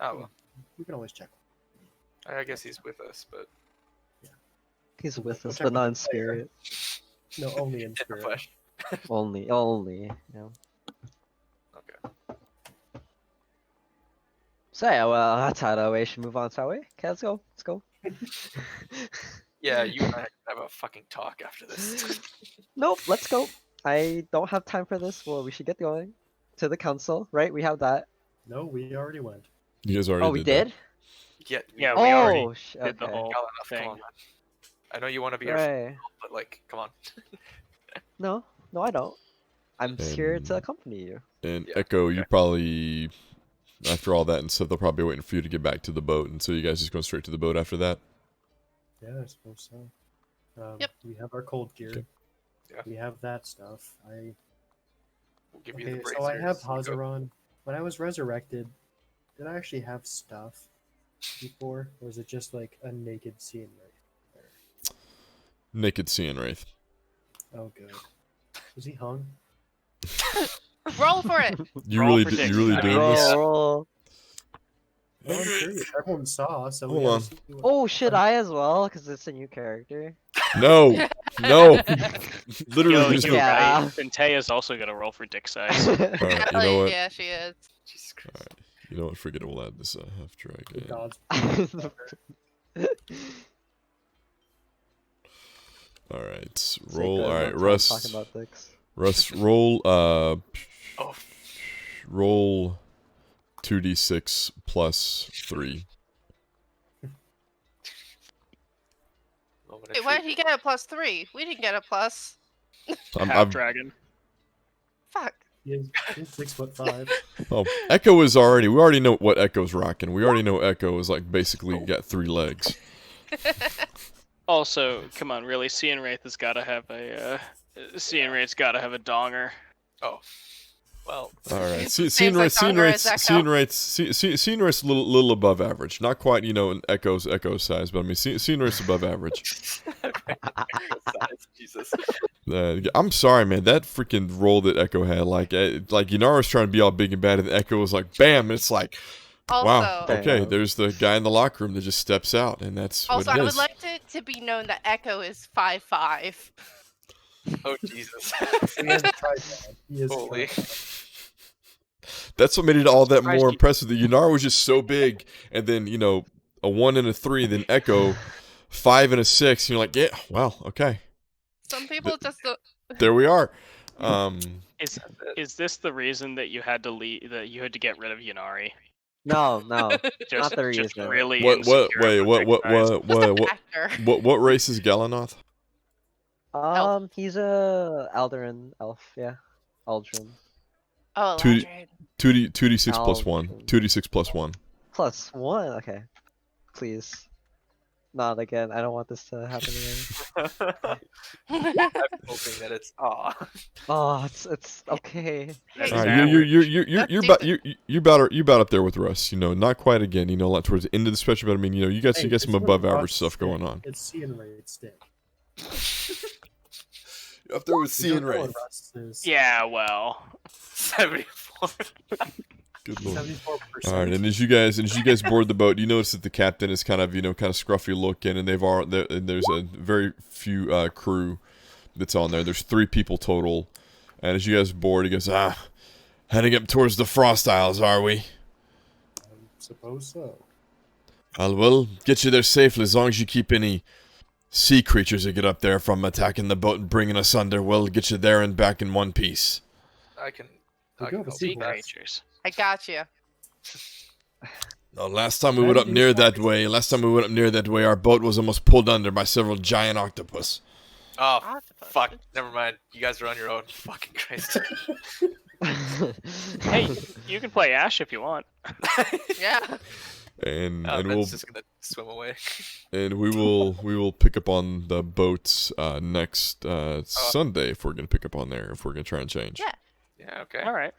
Oh well. We can always check. I guess he's with us, but He's with We'll us, check but with not the in spirit. No, only in in the spirit. flesh. Only, you know. Okay. So yeah, well, that's how we should move on, shall we? Okay, let's go. Let's go. Yeah, you and I have a fucking talk after this. Nope, let's go. I don't have time for this. Well, we should get going to the council, right? We have that. No, we already went. You guys already Oh, we did. did? Yeah. Yeah, we already Oh, did the okay. whole Galanoth, come thing. on, man. I know you want to be our friend, Right. but like, come on. No, I don't. I'm just here to And- accompany you. And Yeah, Echo, you okay. probably, after all that and stuff, they'll probably be waiting for you to get back to the boat, and so you guys just go straight to the boat after that. Yeah, I suppose so. Yep. We have our cold gear. Okay. Yeah. We have that stuff. We'll give you the Okay, bracers. so I have you go. Hazaron. When I was resurrected, did I actually have stuff before, or was it just like a naked sea and wraith? Naked Sea and Wraith. Oh, good. Was he hung? Roll for it. You Roll really, for you dicks. really I doing mean, this? yeah. Roll. Well, I'm curious. Everyone saw, so we Hold gotta on. see what- Oh, should I as well? Because it's a new character. No, no. Literally, Yo, there's you're no. Yeah. right. Pentea's also gonna roll for dick size. All right, you Hell know what? yeah, she is. Jesus Christ. Alright, you know what? Forget it. We'll add this half drag the in. gods. All right, It's roll. like, All right, no time Russ. Talking about dicks. Russ, roll. Oh, Roll 2d6 plus 3. moment of Wait, why did truth. he get a +3? We didn't get a plus. Half dragon. Fuck. He's 6'5". Oh, Echo is already. We already know what Echo's rocking. We already know Echo is like basically got 3 legs. Also, come on, really, Cian Wraith has got to have a Cian Wraith's got to have a donger. Oh, well. All right. Seems like Donger is Scene rate's a little above average. Not quite, an Echo size, but I mean, scene rate's above average. Jesus. I'm sorry, man. That freaking roll that Echo had, like Yunara's trying to be all big and bad, and Echo was like, bam, and it's like, wow, Also, okay, there's the guy in the locker room that just steps out, and that's what also, it I is. would like to be known that Echo is 5'5". Oh, Jesus. He hasn't tried that. He hasn't Holy. tried that. That's what made it all that Surprised more you- impressive. That Yunara was just so big, and then, a 1 and a 3, then Echo, 5 and a 6, and you're like, yeah, well, okay. Some people just don't. There we are. Is this the reason that you had to leave? That you had to get rid of Yanari? No, Just, not the just reason. really What insecure about what their size. Just a factor. what race is Galanoth? He's a Alderan elf, yeah. Aldrin. Oh, Two- Eldred. 2d6 plus 1. 2d6 plus 1. +1? Okay. Please. Not again. I don't want this to happen again. I'm hoping that it's Oh, it's okay. That's All right, average. you're about up there with Russ. Not quite again. Like towards the end of the special, but I mean, you got Hey, some it's above not average Ross stuff going Stick, on. It's Cian Wraith's stick. Up there with You don't know what Russ is. Yeah, well, 74. Good lord. 74%. All right, and as you guys board the boat, you notice that the captain is kind of scruffy looking, and there's a very few crew that's on there. There's 3 people total, and as you guys board, he goes, heading up towards the Frost Isles, are we? I suppose so. We'll get you there safely as long as you keep any sea creatures that get up there from attacking the boat and bringing us under. We'll get you there and back in one piece. I can We I go can to help sea sea with that. creatures. I got you. No, last time we went up near that way, our boat was almost pulled under by several giant octopus. Oh, Octopus. fuck. Never mind. You guys are on your own. Fucking Christ. Hey, you can play Ash if you want. Yeah. And Oh, we'll that's just gonna swim away. and we will pick up on the boats next Sunday if we're gonna pick up on there, if we're gonna try and change. Yeah. Yeah, okay. All right.